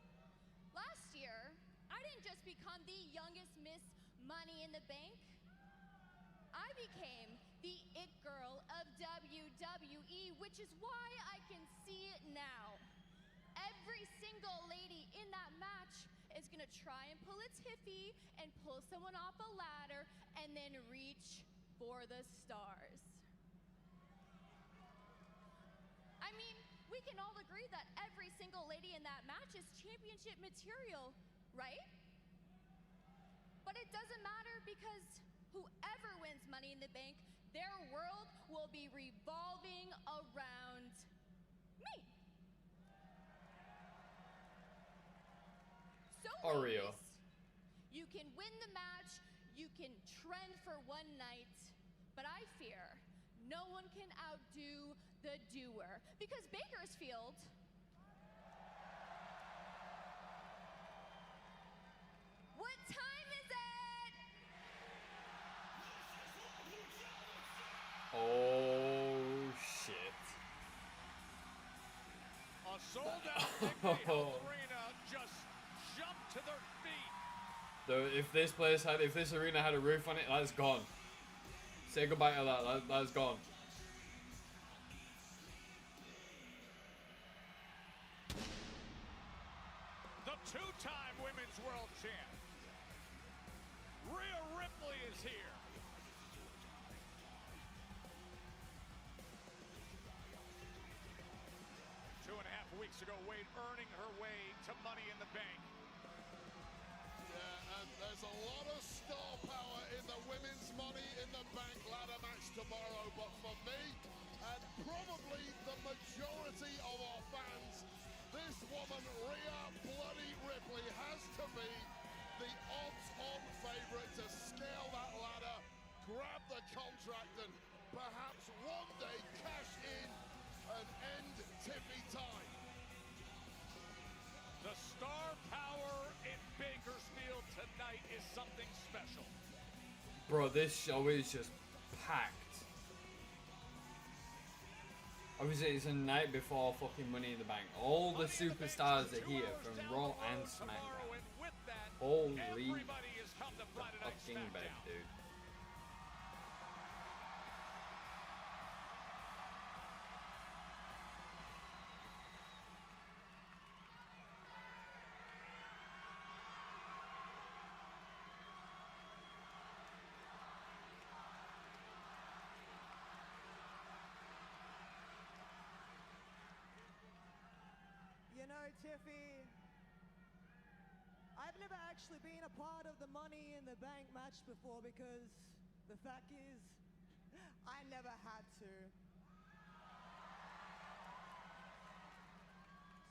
Last year, I didn't just become the youngest Miss Money in the Bank. I became the it girl of WWE, which is why I can see it now. Every single lady in that match is gonna try and pull a Tiffy and pull someone off a ladder and then reach for the stars. I mean, we can all agree that every single lady in that match is championship material, right? But it doesn't matter because whoever wins Money in the Bank, their world will be revolving around me. So Oreo. ladies, you can win the match, you can trend for one night, but I fear no one can outdo the doer. Because Bakersfield, what time is it? Oh shit. A sold-out Victory Health Arena just jumped to their feet. Though if this arena had a roof on it, that's gone. Say goodbye to that. That's gone. The two-time Women's World Champ, Rhea Ripley, is here. Two and a half weeks ago, Wade earning her way to Money in the Bank. Yeah, and there's a lot of star power in the women's Money in the Bank ladder match tomorrow, but for me, and probably the majority of our fans, this woman, Rhea Bloody Ripley, has to be the odds-on favorite to scale that ladder, grab the contract, and perhaps one day cash in and end Tiffy time. The star power in Bakersfield tonight is something special. Bro, this show is just packed. Obviously, it's a night before fucking Money in the Bank. All the superstars are here from Raw and SmackDown. Holy fucking bed, dude. You know, Tiffy, I've never actually been a part of the Money in the Bank match before because the fact is, I never had to.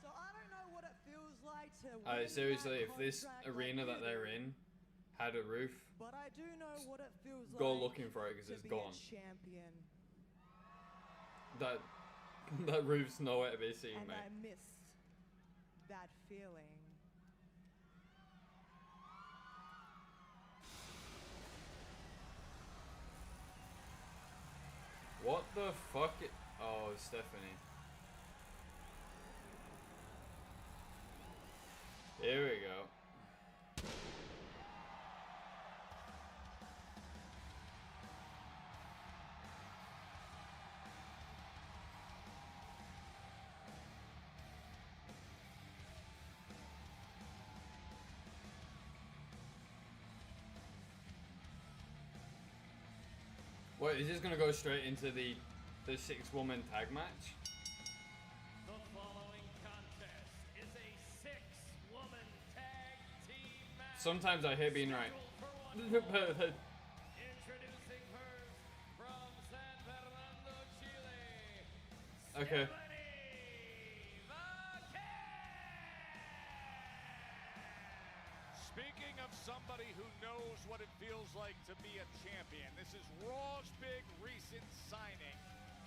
So I don't know what it feels like to win Seriously, that if this contract arena like that they're in had a roof, but I do know what it feels go like looking for it because to it's be gone. a champion. That roof's nowhere to be seen, And mate. I miss that feeling. What the fuck? Oh, Stephanie. Here we go. What, is this gonna go straight into the 6-woman tag match? Sometimes I hate being right. Introducing first from San Fernando, Chile. Okay. Speaking of somebody who knows what it feels like to be a champion, this is Raw's big recent signing.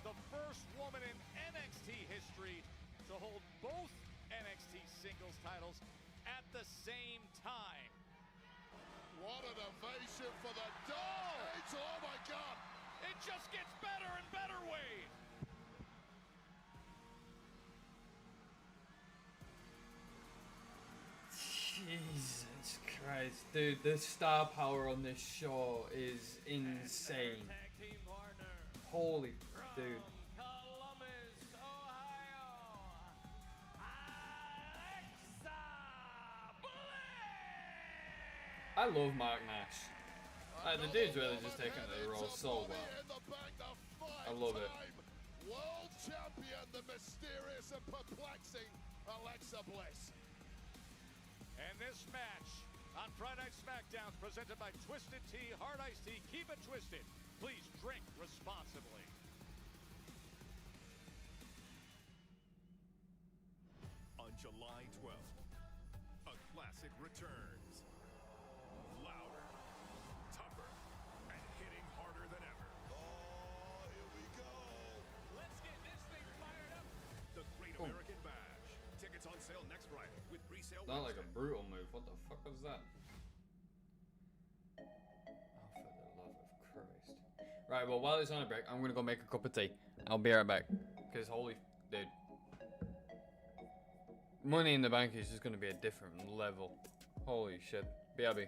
The first woman in NXT history to hold both NXT singles titles at the same time. What an ovation for the doll! Oh my God! It just gets better and better, Wade! Jesus Christ, dude, the star power on this show is insane. Holy, dude. I love Mark Nash. The dude's really just taking the role so well. I love it. World champion, the mysterious and perplexing Alexa Bliss. And this match on Friday Night Smackdown presented by Twisted Tea, Hard Iced Tea. Keep it twisted. Please drink responsibly. On July 12th, a classic returns. Louder, tougher, and hitting harder than ever. Oh, here we go. Let's get this thing fired up. The Great American Bash. Tickets on sale next Friday with resale Not like Wednesday. a brutal move. What the fuck was that? Oh, for the love of Christ. Right, well, while it's on a break, I'm gonna go make a cup of tea. I'll be right back. Because holy, dude. Money in the Bank is just gonna be a different level. Holy shit. BRB.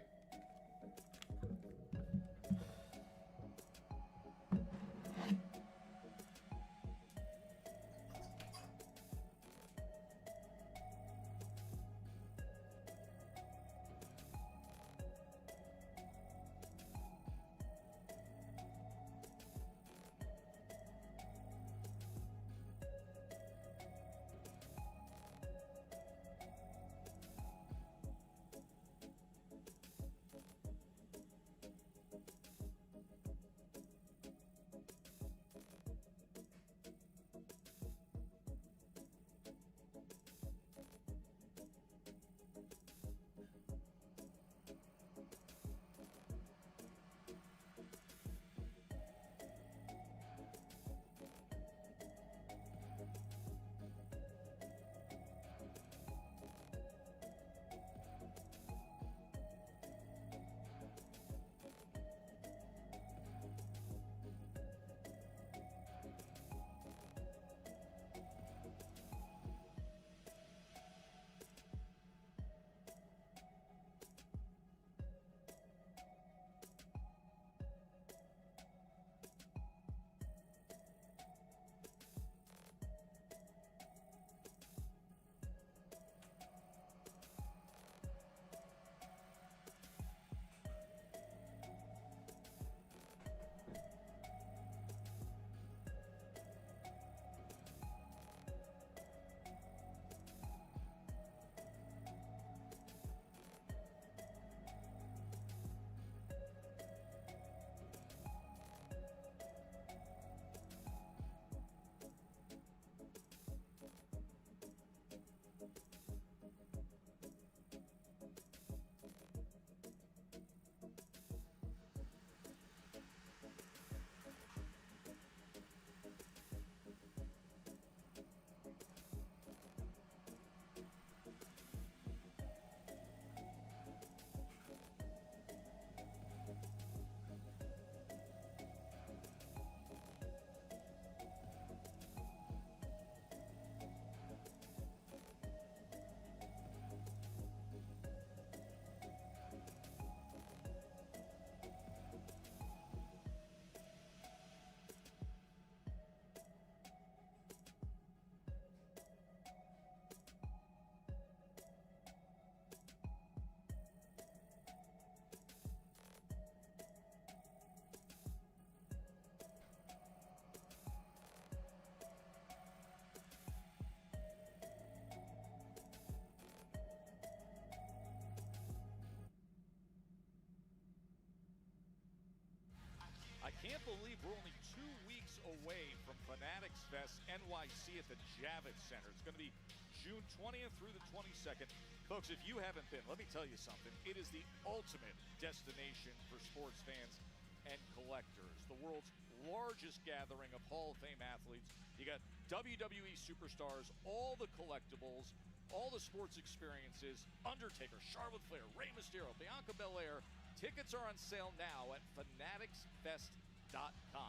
We're only 2 weeks away from Fanatics Fest NYC at the Javits Center. It's going to be June 20th through the 22nd. Folks, if you haven't been, let me tell you something. It is the ultimate destination for sports fans and collectors. The world's largest gathering of Hall of Fame athletes. You got WWE superstars, all the collectibles, all the sports experiences, Undertaker, Charlotte Flair, Rey Mysterio, Bianca Belair. Tickets are on sale now at fanaticsfest.com.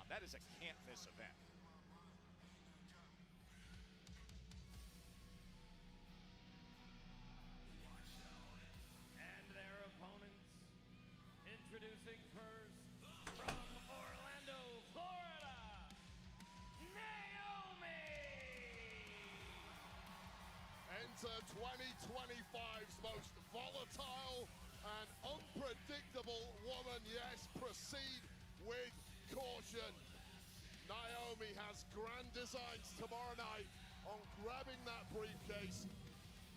That is a can't-miss event. And their opponents, introducing first from Orlando, Florida, Naomi! Enter 2025's most volatile and unpredictable woman. Yes, proceed with caution. Naomi has grand designs tomorrow night on grabbing that briefcase,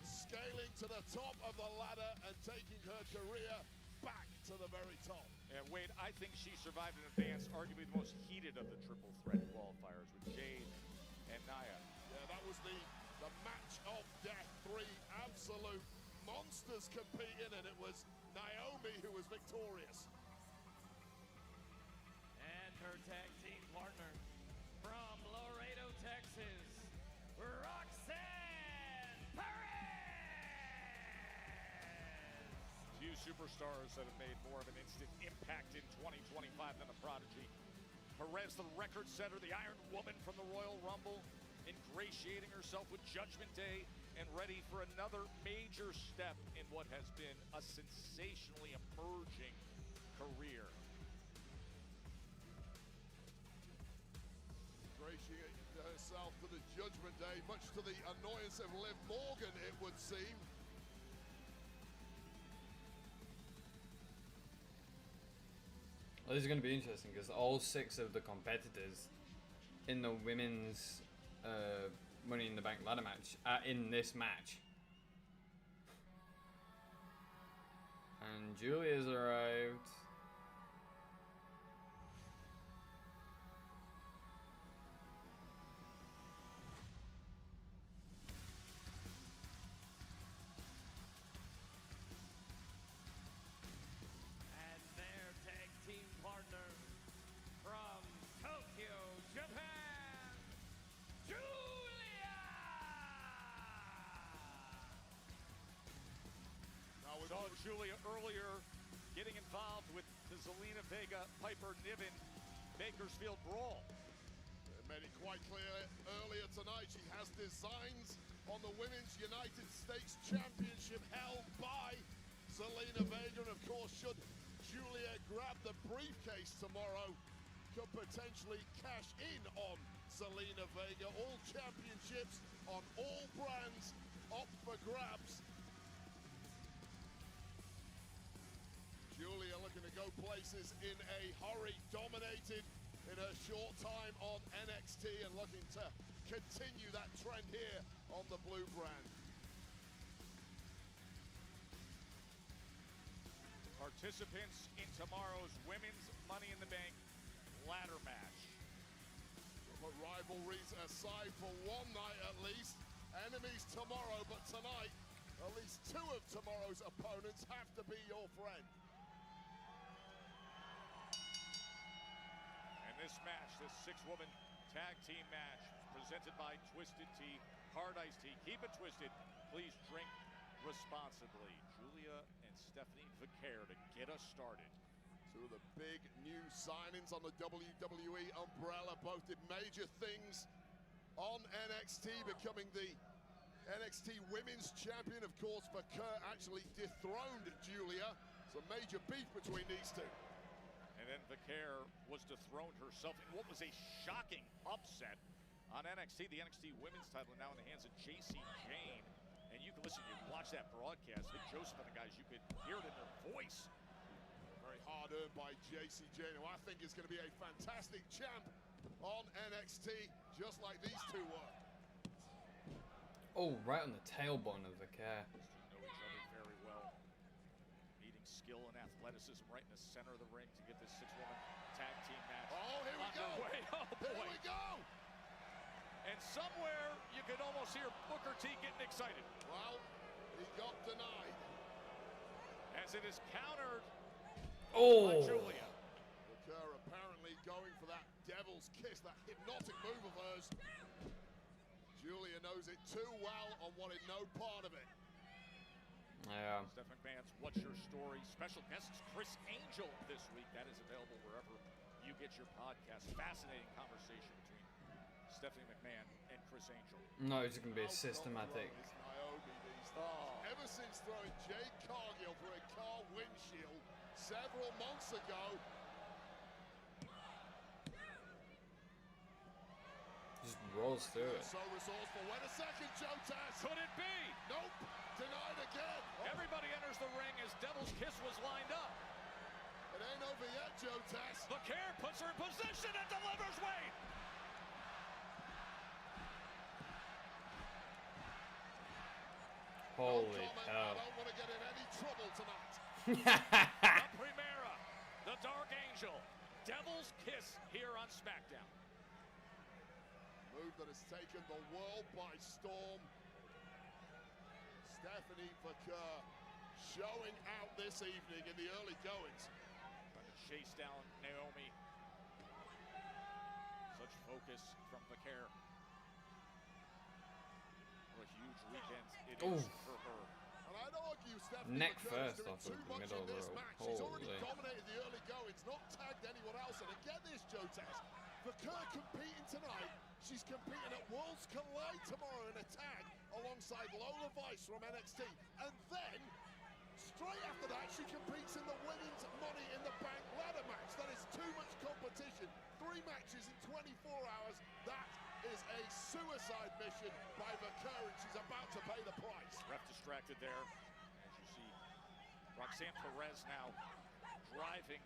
scaling to the top of the ladder and taking her career back to the very top. And Wade, I think she survived in advance, arguably the most heated of the triple threat qualifiers with Jade and Nia. Yeah, that was the match of death. 3 absolute monsters competing, and it was Naomi who was victorious. And her tag team partner from Laredo, Texas, Roxanne Perez! Few superstars that have made more of an instant impact in 2025 than the Prodigy. Perez, the record setter, the Iron Woman from the Royal Rumble, ingratiating herself with Judgment Day and ready for another major step in what has been a sensationally emerging career. Ingratiating herself to the Judgment Day, much to the annoyance of Liv Morgan, it would seem. Well, this is going to be interesting because all 6 of the competitors in the women's Money in the Bank ladder match are in this match. And Julia's arrived. And their tag team partner from Tokyo, Japan, Julia! Now we saw Julia earlier getting involved with the Zelina Vega Piper Niven Bakersfield brawl. It made it quite clear earlier tonight she has designs on the Women's United States Championship held by Zelina Vega, and of course, should Julia grab the briefcase tomorrow, could potentially cash in on Zelina Vega. All championships on all brands up for grabs. Julia looking to go places in a hurry, dominated in her short time on NXT and looking to continue that trend here on the blue brand. Participants in tomorrow's Women's Money in the Bank ladder match. Put rivalries aside for one night at least. Enemies tomorrow, but tonight, at least 2 of tomorrow's opponents have to be your friend. And this match, this 6-woman tag team match, presented by Twisted Tea, Hard Iced Tea. Keep it twisted. Please drink responsibly. Julia and Stephanie Vicaire to get us started. 2 of the big new signings on the WWE umbrella. Both did major things on NXT, becoming the NXT Women's Champion. Of course, Vicaire actually dethroned Julia. Some major beef between these 2. And then Vicaire was dethroned herself in what was a shocking upset on NXT. The NXT Women's title now in the hands of JC Jane. And you can listen, you can watch that broadcast. Vic Joseph and the guys, you could hear it in their voice. Very hard earned by JC Jane, who I think is going to be a fantastic champ on NXT, just like these 2 were. Oh, right on the tailbone of Vicaire. Know each other very well. Meeting skill and athleticism right in the center of the ring to get this 6-woman tag team match. Oh, here we go. Underway. Oh, boy. Here we go. And somewhere you could almost hear Booker T getting excited. Well, he got denied. As it is countered Oh. by Julia. Booker apparently going for that devil's kiss, that hypnotic move of hers. Julia knows it too well and wanted no part of it. Yeah. Steph McMahon's What's Your Story? Special guest Chris Angel this week. That is available wherever you get your podcast. Fascinating conversation between Stephanie McMahon and Chris Angel. No, it's going to be a systematic. Naomi these days. Ever since throwing Jade Cargill through a car windshield several months ago. Just rolls through it. So resourceful. Wait a second, Joe Taz. Could it be? Nope. Denied again. Everybody enters the ring as Devil's Kiss was lined up. It ain't over yet, Joe Taz. Vaquer puts her in position and delivers Wade. Holy hell. I don't want to get in any trouble tonight. The Primera, the Dark Angel, Devil's Kiss here on Smackdown. Move that has taken the world by storm. Stephanie Vaquer showing out this evening in the early goings. Trying to chase down Naomi. Such focus from Vaquer. What a huge weekend it is for her. And I'd argue Stephanie Neck Vaquer is first doing off too of the much middle in this row. match. She's already Holy. dominated the early goings, not tagged anyone else. And again, this Joe Taz. Vaquer competing tonight. She's competing at Worlds Collide tomorrow in a tag alongside Lola Vice from NXT. And then, straight after that, she competes in the Women's Money in the Bank ladder match. That is too much competition. 3 matches in 24 hours. That is a suicide mission by Vaquer, and she's about to pay the price. Ref distracted there. As you see, Roxanne Perez now driving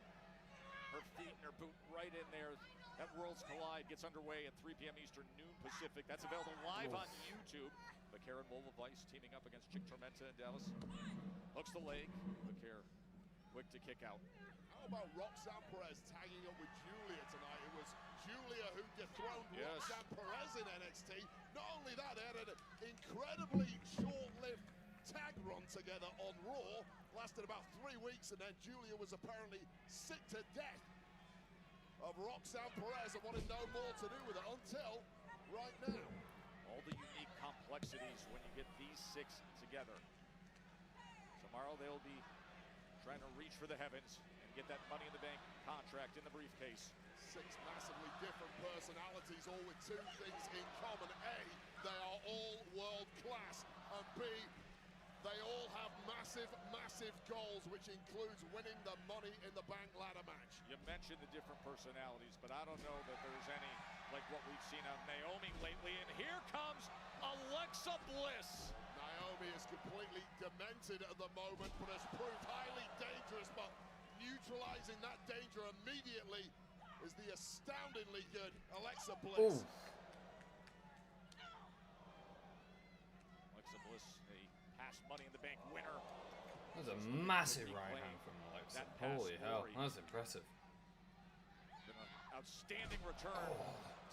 her feet and her boot right in there. That Worlds Collide gets underway at 3 p.m. Eastern, noon Pacific. That's available live on YouTube. Vaquer and Lola Vice teaming up against Chick Tormenta in Dallas. Hooks the leg. Vaquer quick to kick out. How about Roxanne Perez tagging up with Julia tonight? It was Julia who dethroned Roxanne Perez in NXT. Not only that, they had an incredibly short-lived tag run together on Raw. Lasted about 3 weeks, and then Julia was apparently sick to death of Roxanne Perez and wanted no more to do with it until right now. All the unique complexities when you get these 6 together. Tomorrow they'll be trying to reach for the heavens and get that Money in the Bank contract in the briefcase. 6 massively different personalities, all with 2 things in common. A, they are all world class, and B, they all have massive, massive goals, which includes winning the Money in the Bank ladder match. You mentioned the different personalities, but I don't know that there's any like what we've seen of Naomi lately. And here comes Alexa Bliss. Naomi is completely demented at the moment, but has proved highly dangerous. But neutralizing that danger immediately is the astoundingly good Alexa Bliss. Alexa Bliss, a past Money in the Bank winner. That was a massive right hand from Alexa. Holy hell, that was impressive. Been an outstanding return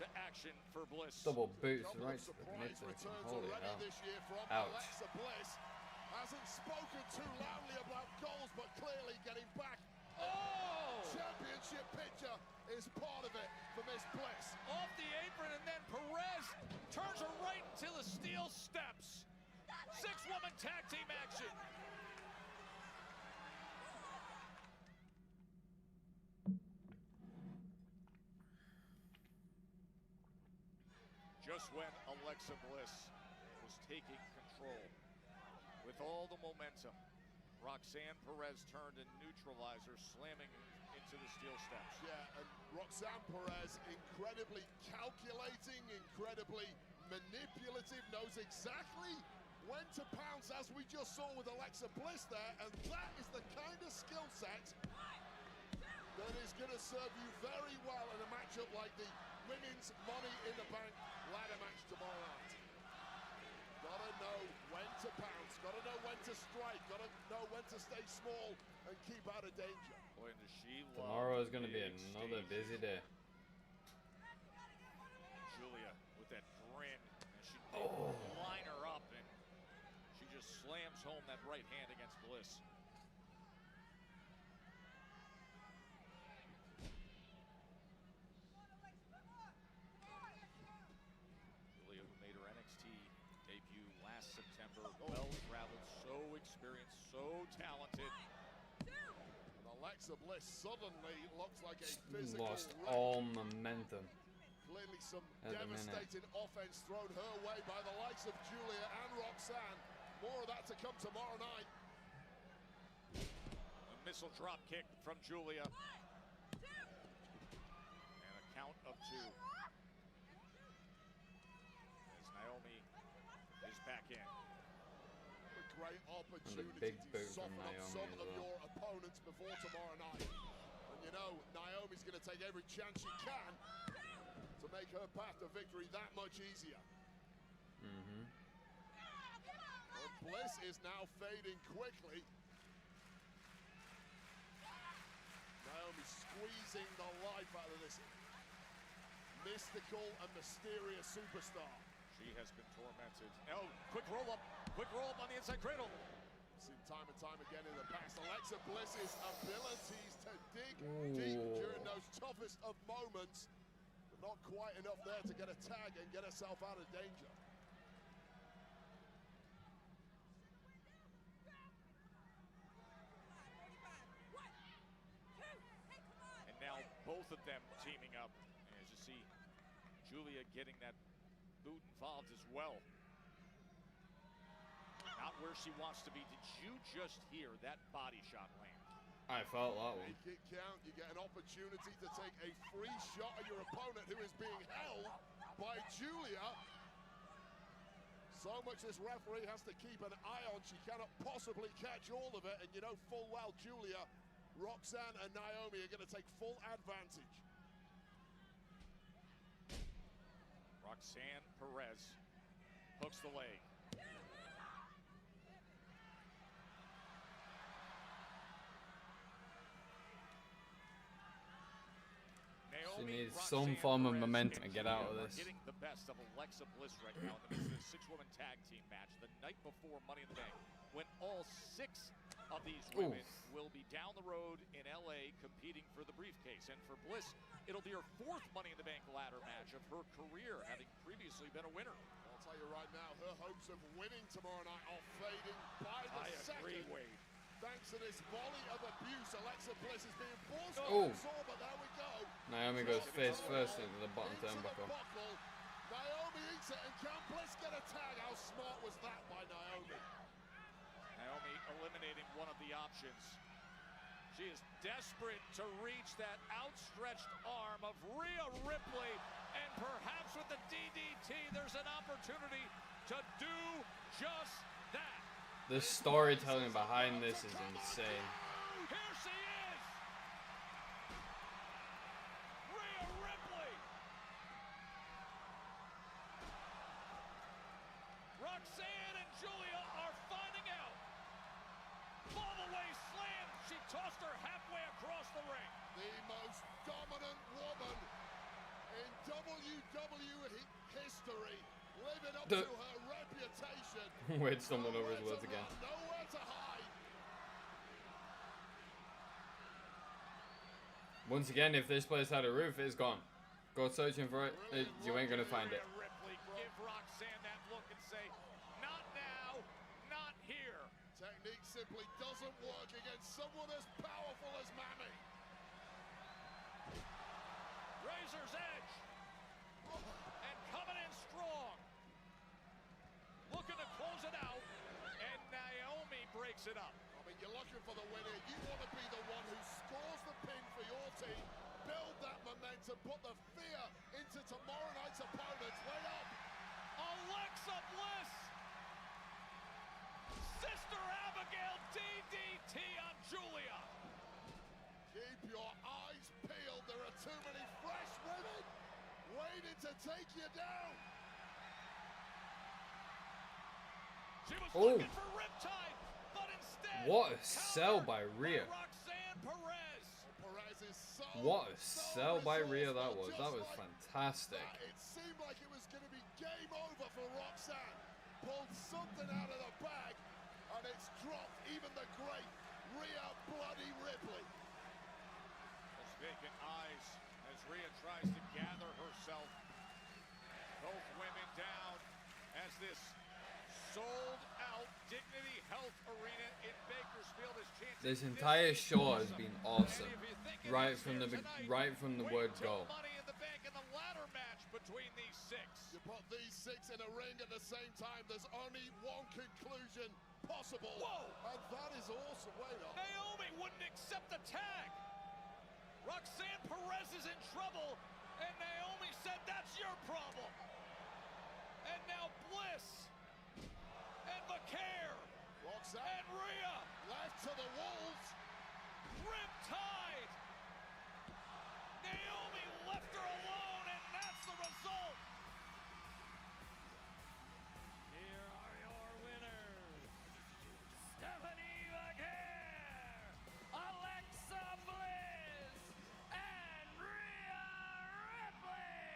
to action for Bliss. Double boots right to the Surprise midsection. returns Holy already hell. this year from Ouch. Alexa Bliss. Hasn't spoken too loudly about goals, but clearly getting back. Oh! Championship picture is part of it for Miss Bliss. Off the apron, and then Perez turns her right into the steel steps. 6-woman tag team action. Just when Alexa Bliss was taking control with all the momentum, Roxanne Perez turned and neutralized her, slamming into the steel steps. Yeah, and Roxanne Perez, incredibly calculating, incredibly manipulative, knows exactly when to pounce, as we just saw with Alexa Bliss there, and that is the kind of skill set that is going to serve you very well in a matchup like the Women's Money in the Bank ladder match tomorrow night. Gotta know when to pounce, gotta know when to strike, gotta know when to stay small and keep out of danger. Boy, and she Tomorrow is going to be another busy day. Julia with that grin, and she did line her up, and she just slams home that right hand against Bliss. Julia, who made her NXT debut last September, well-traveled, so experienced, so talented. And Alexa Bliss suddenly looks like a physical Lost wreck. all momentum. Clearly some At the minute. devastating offense thrown her way by the likes of Julia and Roxanne. More of that to come tomorrow night. A missile drop kick from Julia. And a count of 2. As Naomi is back in. A great opportunity big to boot from soften up Naomi some as of well. your opponents before tomorrow night. And you know, Naomi's going to take every chance she can to make her path to victory that much easier. Mm-hmm. And Bliss is now fading quickly. Naomi squeezing the life out of this mystical and mysterious superstar. She has been tormented. Oh, quick roll up on the inside cradle. Seen time and time again in the past. Alexa Bliss's abilities to dig deep during those toughest of moments. Not quite enough there to get a tag and get herself out of danger. And now both of them teaming up. And as you see, Julia getting that boot involved as well. Not where she wants to be. Did you just hear that body shot land? I felt that one. Make it count. You get an opportunity to take a free shot at your opponent who is being held by Julia. So much this referee has to keep an eye on. She cannot possibly catch all of it. And you know full well Julia, Roxanne and Naomi are going to take full advantage. Roxanne Perez hooks the leg. She needs some form of momentum to get out of this. Getting the best of Alexa Bliss right now in the midst of this 6-woman tag team match the night before Money in the Bank, when all 6 of these women will be down the road in LA competing for the briefcase. And for Bliss, it'll be her 4th Money in the Bank ladder match of her career, having previously been a winner. I'll tell you right now, her hopes of winning tomorrow night are fading by the second. Agree, Wade. Thanks to this volley of abuse, Alexa Bliss is being forced Oh. to absorb, but there we go. Naomi goes face first into the bottom turnbuckle. Naomi eats it, and can Bliss get a tag? How smart was that by Naomi? Naomi eliminating one of the options. She is desperate to reach that outstretched arm of Rhea Ripley, and perhaps with the DDT, there's an opportunity to do just that. The storytelling behind this is insane. Here she is! Rhea Ripley! Roxanne and Julia are finding out. Fall-away slam. She tossed her halfway across the ring. The most dominant woman in WWE history, living up to her reputation. Wade stumbling over his words again. Nowhere to hide. Once again, if this place had a roof, it's gone. Go searching for it. You ain't gonna find it. Ripley, give Roxanne that look and say, not now, not here. Technique simply doesn't work against someone as powerful as Mammy. Razor's edge. And coming in strong. Looking to close it out. And Naomi breaks it up. I mean, you're looking for the winner. You want to be the one who scores the pin for your team. Build that momentum. Put the fear into tomorrow night's opponents. Wait up. Alexa Bliss. Sister Abigail DDT on Julia. Keep your eyes peeled. There are too many fresh women waiting to take you down. She was Oh. looking for Riptide, but instead, What a sell by Rhea. Roxanne Perez. Perez is so, What a sell by Rhea that was. That was fantastic. It seemed like it was going to be game over for Roxanne. Pulled something out of the bag, and it's dropped even the great Rhea Bloody Ripley. Those vacant eyes as Rhea tries to gather herself. Both women down as this sold-out Dignity Health Arena in Bakersfield is chanting. This entire show has been awesome. Right from the word go. Money in the Bank in the ladder match between these six. You put these six in a ring at the same time, there's only one conclusion possible. Whoa! And that is awesome. Wait up. Naomi wouldn't accept the tag. Roxanne Perez is in trouble, and Naomi said that's your problem. And now Bliss and Vaquer Roxanne and Rhea left to the wolves. Riptide. Naomi left her alone, and that's the result. Here are your winners, Stephanie Vaquer, Alexa Bliss, and Rhea Ripley.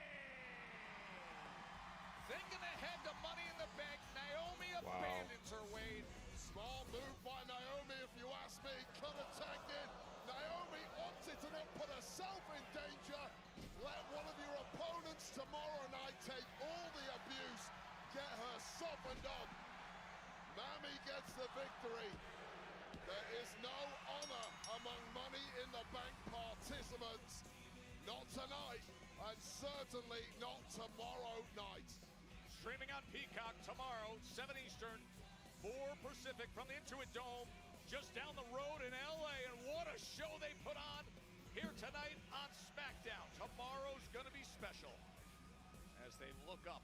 Thinking ahead to Money in the Bank, Naomi Wow. abandons her way. Small move by Naomi, if you ask me. Could have tagged in. Naomi opted to not put herself in danger. Let one of your opponents tomorrow night take all the abuse. Get her softened up. Mami gets the victory. There is no honor among Money in the Bank participants. Not tonight, and certainly not tomorrow night. Streaming on Peacock tomorrow, 7 Eastern, 4 Pacific from the Intuit Dome, just down the road in LA. And what a show they put on here tonight on Smackdown. Tomorrow's gonna be special as they look up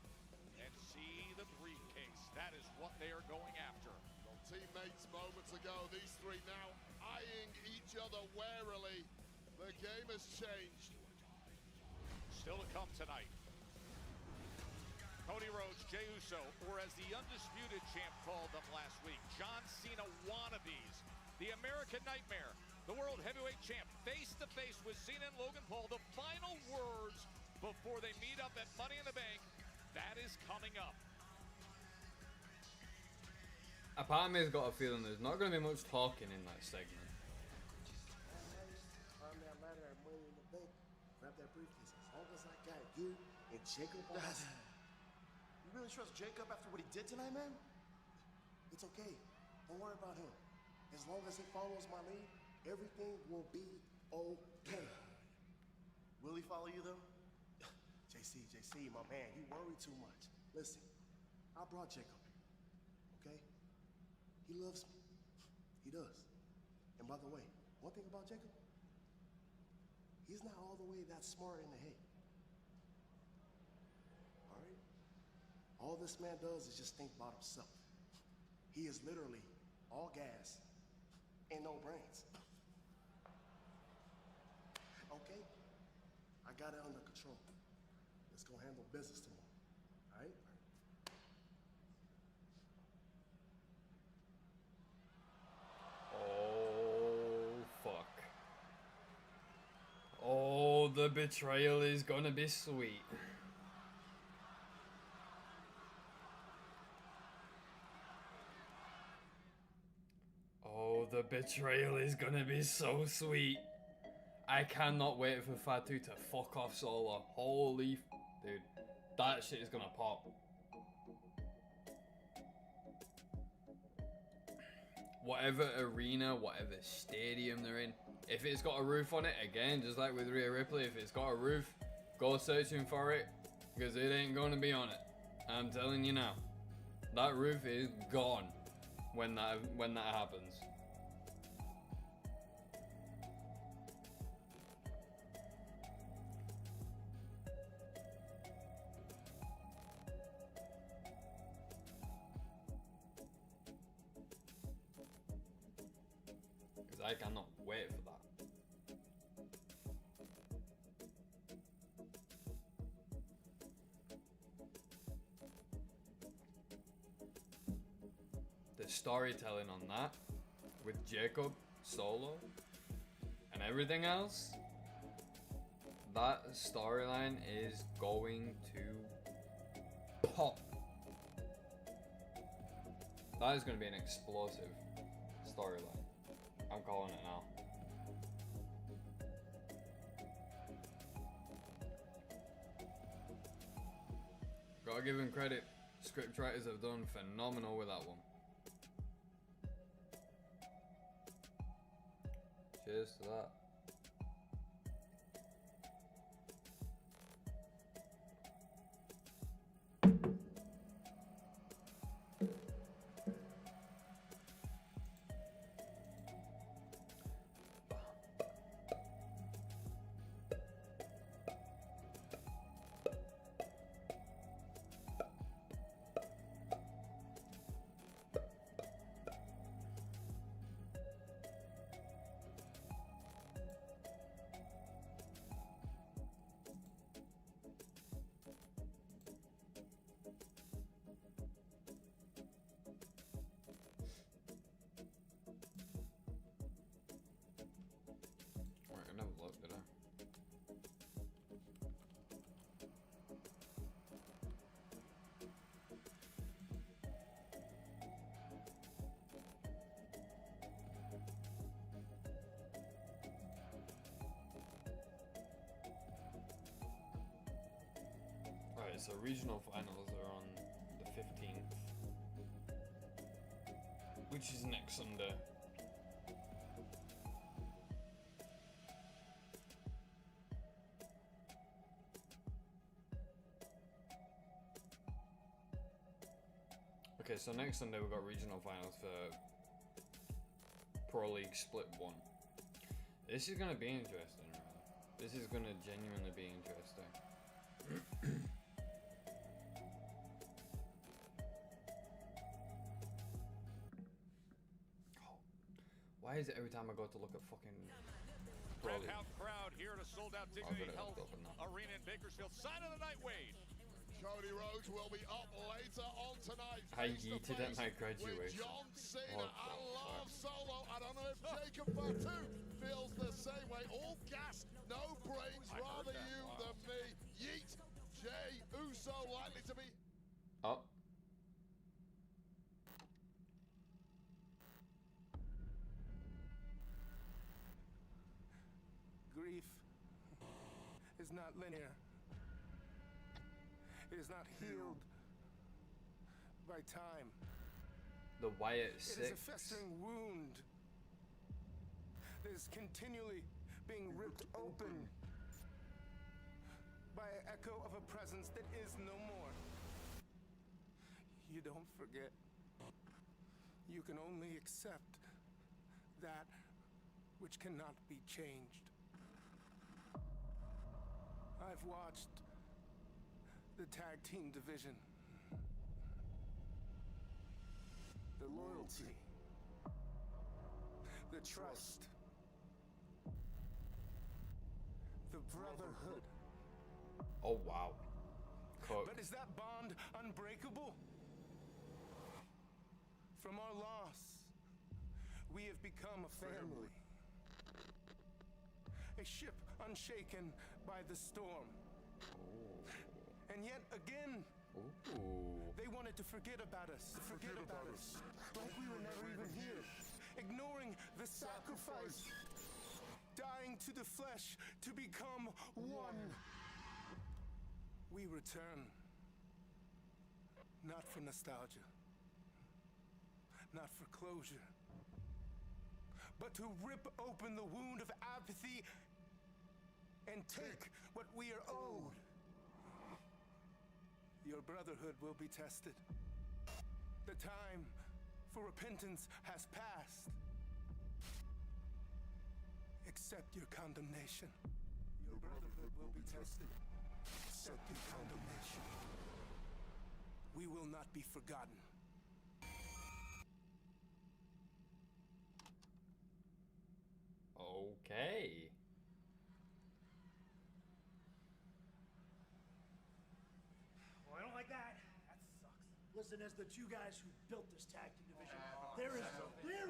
and see the briefcase. That is what they are going after. Well, teammates moments ago, these three now eyeing each other warily. The game has changed. Still to come tonight. Cody Rhodes, Jey Uso, or as the Undisputed Champ called them last week, John Cena wannabes, the American Nightmare, the World Heavyweight Champ, face-to-face with Cena and Logan Paul. The final words before they meet up at Money in the Bank, that is coming up. A part of me has got a feeling there's not going to be much talking in that segment. Climb that ladder at Money in the Bank. Grab that briefcase. As long as I got you and Jacob on my side. You really trust Jacob after what he did tonight, man? It's okay. Don't worry about him. As long as he follows my lead, everything will be okay. Will he follow you, though? JC, my man, you worry too much. Listen, I brought Jacob here, okay? He loves me. He does. And by the way, one thing about Jacob, he's not all the way that smart in the head. All right? All this man does is just think about himself. He is literally all gas and no brains. Okay? I got it under control. Let's go handle business tomorrow. All right? Oh, fuck. Oh, the betrayal is gonna be sweet. Oh, the betrayal is gonna be so sweet. I cannot wait for Fatu to fuck off Solo. Holy dude, that shit is gonna pop. Whatever arena, whatever stadium they're in, if it's got a roof on it, again, just like with Rhea Ripley, if it's got a roof, go searching for it, because it ain't gonna be on it. I'm telling you now, that roof is gone when that happens. Because I cannot wait for that. storytelling on that with Jacob solo and everything else, that storyline is going to pop. That is going to be an explosive storyline. I'm calling it now. Gotta give him credit. Scriptwriters have done phenomenal with that one. Cheers to that. Alright, so regional finals are on the 15th, which is next Sunday. Okay, so next Sunday we've got regional finals for Pro League Split 1. This is going to be interesting, really. This is going to genuinely be interesting. Why is it every time I go to look at fucking Red House crowd here at a sold-out Dignity Health Arena in Bakersfield. Sign of the night, Wade. Cody Rhodes will be up later on tonight. I yeeted at my graduation. John Cena. I love Solo. I don't know if Jacob Fatu feels the same way. All gas, no brains. Rather you than me. Yeet. Jey Uso likely to be. Up. Grief is not linear. It is not healed by time. The Wyatt It is Six. a festering wound that is continually being ripped open by an echo of a presence that is no more. You don't forget. You can only accept that which cannot be changed. I've watched the tag team division. The loyalty. The trust. The brotherhood. Oh wow. Cook. But is that bond unbreakable? From our loss, we have become a family. A ship unshaken by the storm. And yet again, they wanted to forget about us. Forget about us. Like we were never even here. Ignoring the sacrifice. Dying to the flesh to become one. We return. Not for nostalgia. Not for closure. But to rip open the wound of apathy and take what we are owed. Your brotherhood will be tested. The time for repentance has passed. Accept your condemnation. Your brotherhood will be tested. Accept your condemnation. We will not be forgotten. Okay. Well, I don't like that. That sucks. Listen, as the two guys who built this tag team division, There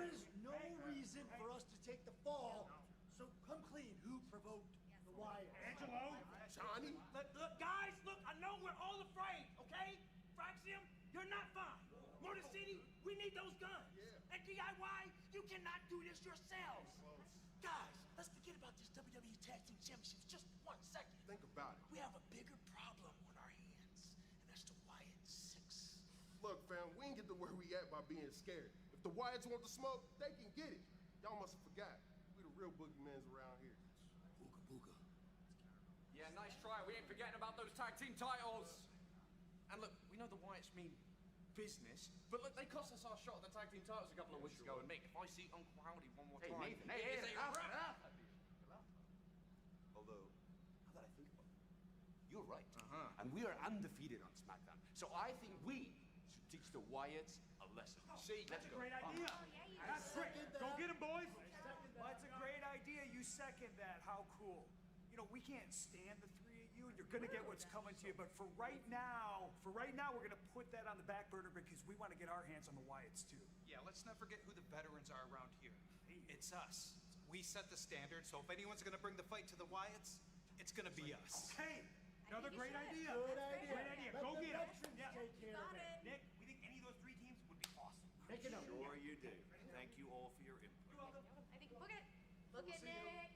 is no reason for us to take the fall. So come clean. Who provoked the Wyatt? Angelo? Johnny? Look, guys, look, I know we're all afraid, okay? Fraxium, you're not fine. Motor City, we need those guns. And DIY, you cannot do this yourselves. Guys, let's forget about this WWE Tag Team Championships just 1 second. Think about it. We have a bigger problem on our hands, and that's the Wyatt 6. Look, fam, we ain't get to where we at by being scared. If the Wyatts want the smoke, they can get it. Y'all must have forgot. We the real boogeymans around here. Booga booga. Yeah, nice try. We ain't forgetting about those tag team titles. And look, we know the Wyatts mean business, but look, they cost us our shot at the tag team titles a couple of weeks ago. And mate, if I see Uncle Howdy one more time, Nathan, it is a enough. wrap. Although, now that I think about it, you're right. And we are undefeated on SmackDown. So I think we should teach the Wyatts a lesson. See, That's a great idea. That's great. Go get him, boys. That's a great idea. You second that. How cool. You know, we can't stand the three of you, and you're gonna get what's coming to you. But for right now, we're gonna put that on the back burner because we want to get our hands on the Wyatts too. Yeah, let's not forget who the veterans are around here. It's us. We set the standard, so if anyone's gonna bring the fight to the Wyatts, it's gonna be us. Okay. Another great idea. Good idea. Great idea. Let Go the get him. veterans Yeah. take care of it. Nick, we think any of those 3 teams would be awesome. Make it up. Sure you do. Thank you all for your input. I think book it. Book it, Nick.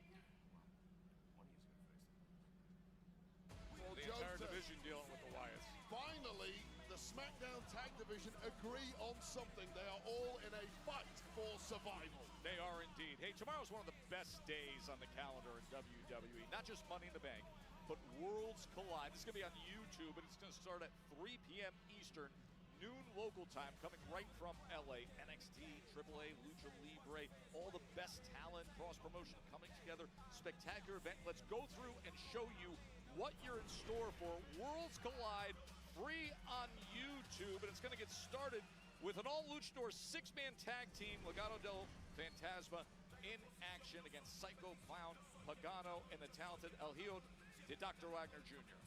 The entire division dealing with the Wyatts. Finally, the SmackDown Tag Division agree on something. They are all in a fight for survival. They are indeed. Hey, tomorrow's one of the best days on the calendar in WWE. Not just Money in the Bank, but Worlds Collide. This is going to be on YouTube, and it's going to start at 3 p.m. Eastern, noon local time, coming right from LA. NXT, AAA, Lucha Libre, all the best talent, cross-promotion coming together. Spectacular event. Let's go through and show you what you're in store for. Worlds Collide, free on YouTube, and it's going to get started with an all Luchador 6-man tag team, Legado del Fantasma, in action against Psycho Clown, Pagano, and the talented El Hijo de Dr. Wagner Jr.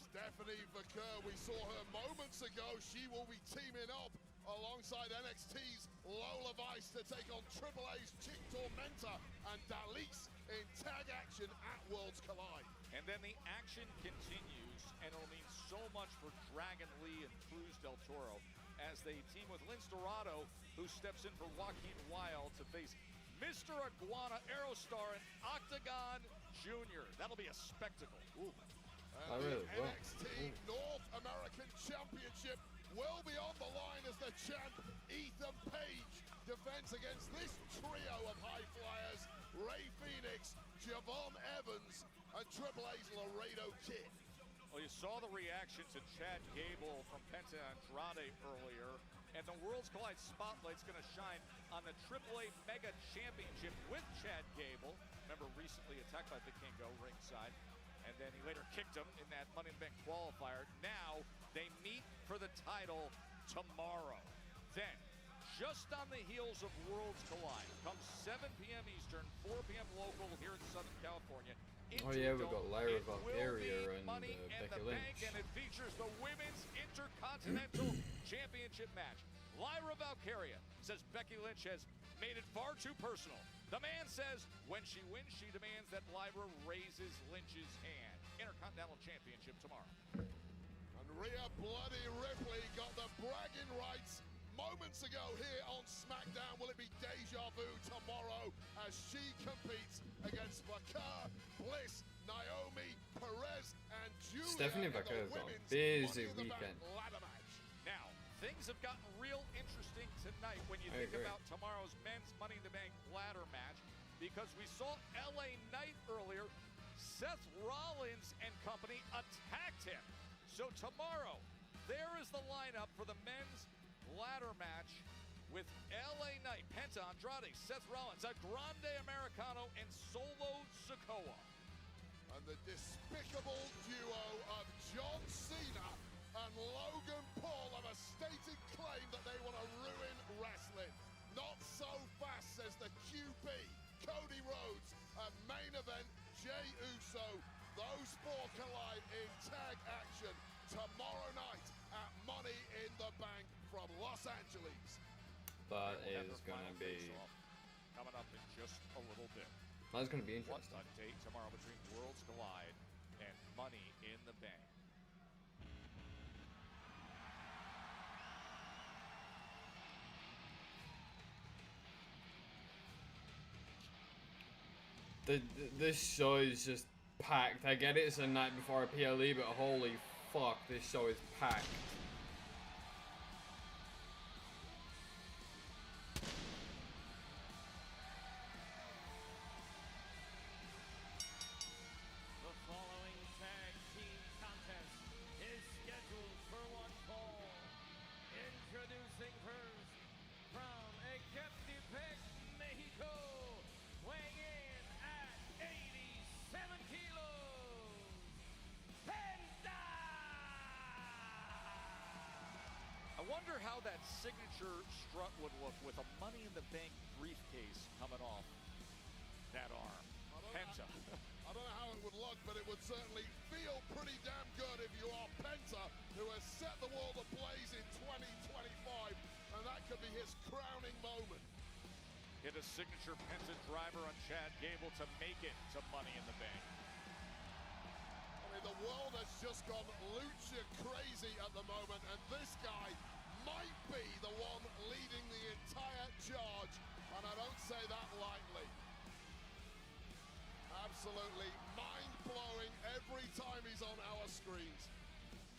Stephanie Vaquer, we saw her moments ago. She will be teaming up alongside NXT's Lola Vice to take on AAA's Chick Tormenta and Dalise in tag action at Worlds Collide. And then the action continues, and it'll mean so much for Dragon Lee and Cruz del Toro as they team with Lince Dorado, who steps in for Joaquin Wilde to face Mr. Iguana, Aerostar, and Octagon Jr. That'll be a spectacle. And the NXT North American Championship will be on the line as the champ Ethan Page defends against this trio of high flyers, Ray Phoenix, Javon Evans, and AAA's Laredo Kid. Well, you saw the reaction to Chad Gable from Penta Andrade earlier, and the Worlds Collide spotlight's going to shine on the AAA Mega Championship with Chad Gable. Remember, recently attacked by Vikingo ringside, and then he later kicked him in that Money in the Bank qualifier. Now they meet for the title tomorrow. Then, just on the heels of Worlds Collide, comes 7 p.m. Eastern, 4 p.m. local here in Southern California. Oh yeah, we've got Lyra Valkyria and Becky Lynch. And it features the Women's Intercontinental Championship match. Lyra Valkyria says Becky Lynch has made it far too personal. The man says when she wins, she demands that Lyra raises Lynch's hand. Intercontinental Championship tomorrow. And Rhea Bloody Ripley got the bragging rights moments ago here on SmackDown. Will it be deja vu tomorrow as she competes against Vaquer, Bliss, Naomi, Perez, and Julia? Stephanie Vaquer's got a busy weekend. Now, things have gotten real interesting tonight when you think about tomorrow's men's Money in the Bank ladder match, because we saw LA Knight earlier. Seth Rollins and company attacked him. So tomorrow, there is the lineup for the men's ladder match with LA Knight, Penta, Andrade, Seth Rollins, a Grande Americano, and Solo Sikoa. And the despicable duo of John Cena and Logan Paul have a stated claim that they want to ruin wrestling. Not so fast, says the QB, Cody Rhodes, and main event, Jey Uso. Those four collide in tag action tomorrow night at Money in the Bank from Los Angeles. That They will have is their gonna final be. face-off coming up in just a little bit. That's gonna be What's interesting. on date tomorrow between Worlds Collide and Money in the Bank? This show is just packed. I get it, it's a night before a PLE, but holy fuck, this show is packed. The following tag team contest is scheduled for one fall. Introducing first, from Ecatepec, Mexico, weighing in at 87 kilos, Penta! I wonder how that signature strut would look with a Money in the Bank briefcase coming off that arm. Penta. I don't know how it would look, but it would certainly feel pretty damn good if you are Penta, who has set the world ablaze in 2025, and that could be his crowning moment. Hit a signature Penta driver on Chad Gable to make it to Money in the Bank. I mean, the world has just gone lucha crazy at the moment, and this guy might be the one leading the entire charge, and I don't say that lightly. Absolutely mind-blowing every time he's on our screens.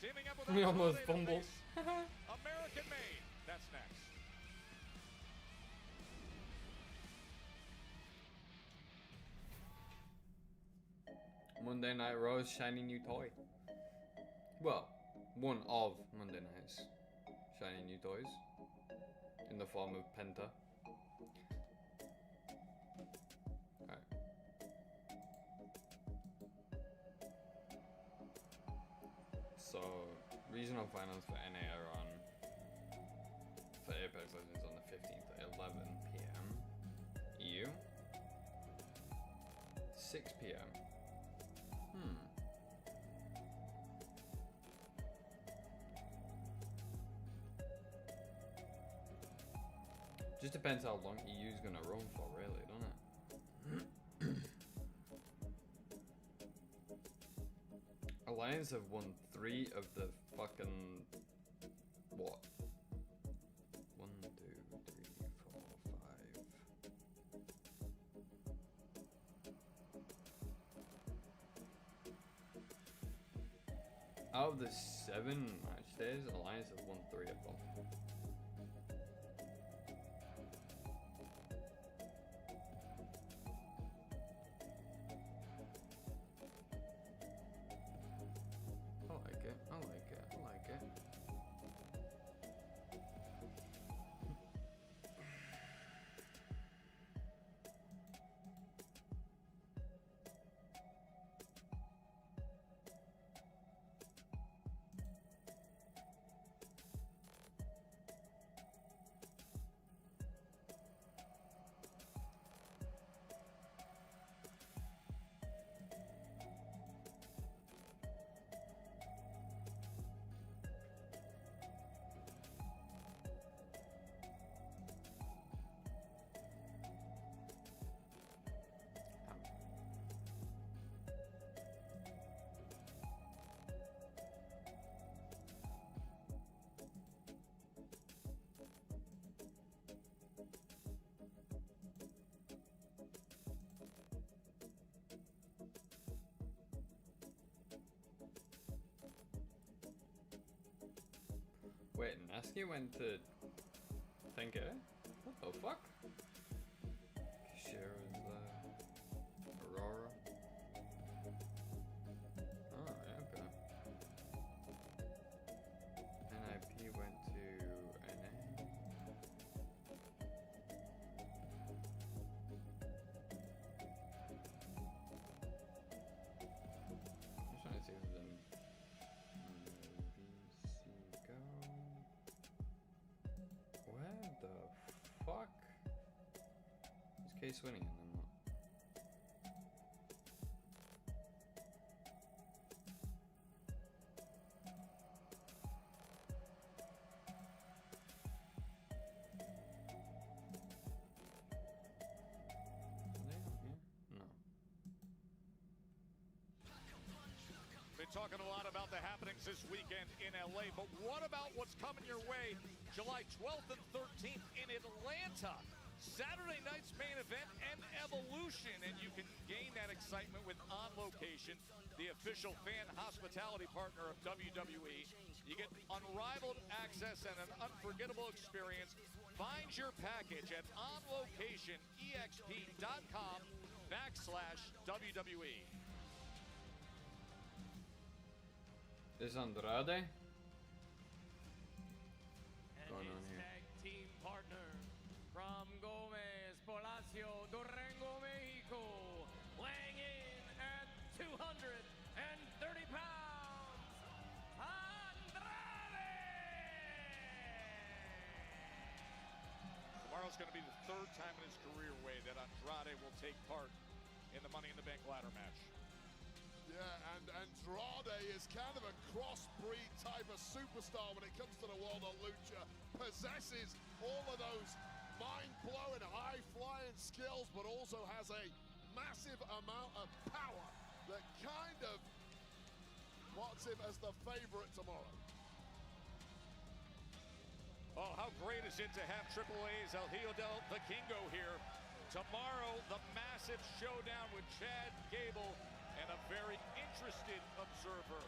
Teaming up with We almost Andrade fumbled. to face American Made. That's next. Monday Night Raw's shiny new toy. Well, one of Monday Night's shiny new toys. In the form of Penta. Alright. So, regional finals for NA are on, for Apex Legends on the 15th at 11 PM. EU? 6 PM. Just depends how long EU's gonna run for, really, doesn't it? Alliance have won 3 of the fucking what? 1, 2, 3, 4, 5. Out of the 7 match days, Alliance have won 3 of them. I like it, I like it, I like it. Wait, Nasky went to Think it? What the fuck? Share is Aurora. Oh, yeah, okay. NIP went to NA. I'm just trying to see if there's any BC go. Where the fuck is Case winning and then what? talking a lot about the happenings this weekend in LA, but what about what's coming your way July 12th and 13th in Atlanta? Saturday night's main event and Evolution, and you can gain that excitement with On Location, the official fan hospitality partner of WWE. You get unrivaled access and an unforgettable experience. Find your package at onlocation.com/WWE. Is Andrade? And Going on his here. tag team partner from Gomez, Palacio, Durango, Mexico, weighing in at 230 pounds, Andrade! Tomorrow's going to be the third time in his career, Wade, that Andrade will take part in the Money in the Bank ladder match. Yeah, and Andrade is kind of a crossbreed type of superstar when it comes to the world of lucha. Possesses all of those mind-blowing, high-flying skills, but also has a massive amount of power that kind of spots him as the favorite tomorrow. Oh, how great is it to have Triple A's El Hijo del Vikingo here. Tomorrow, the massive showdown with Chad Gable and a very interested observer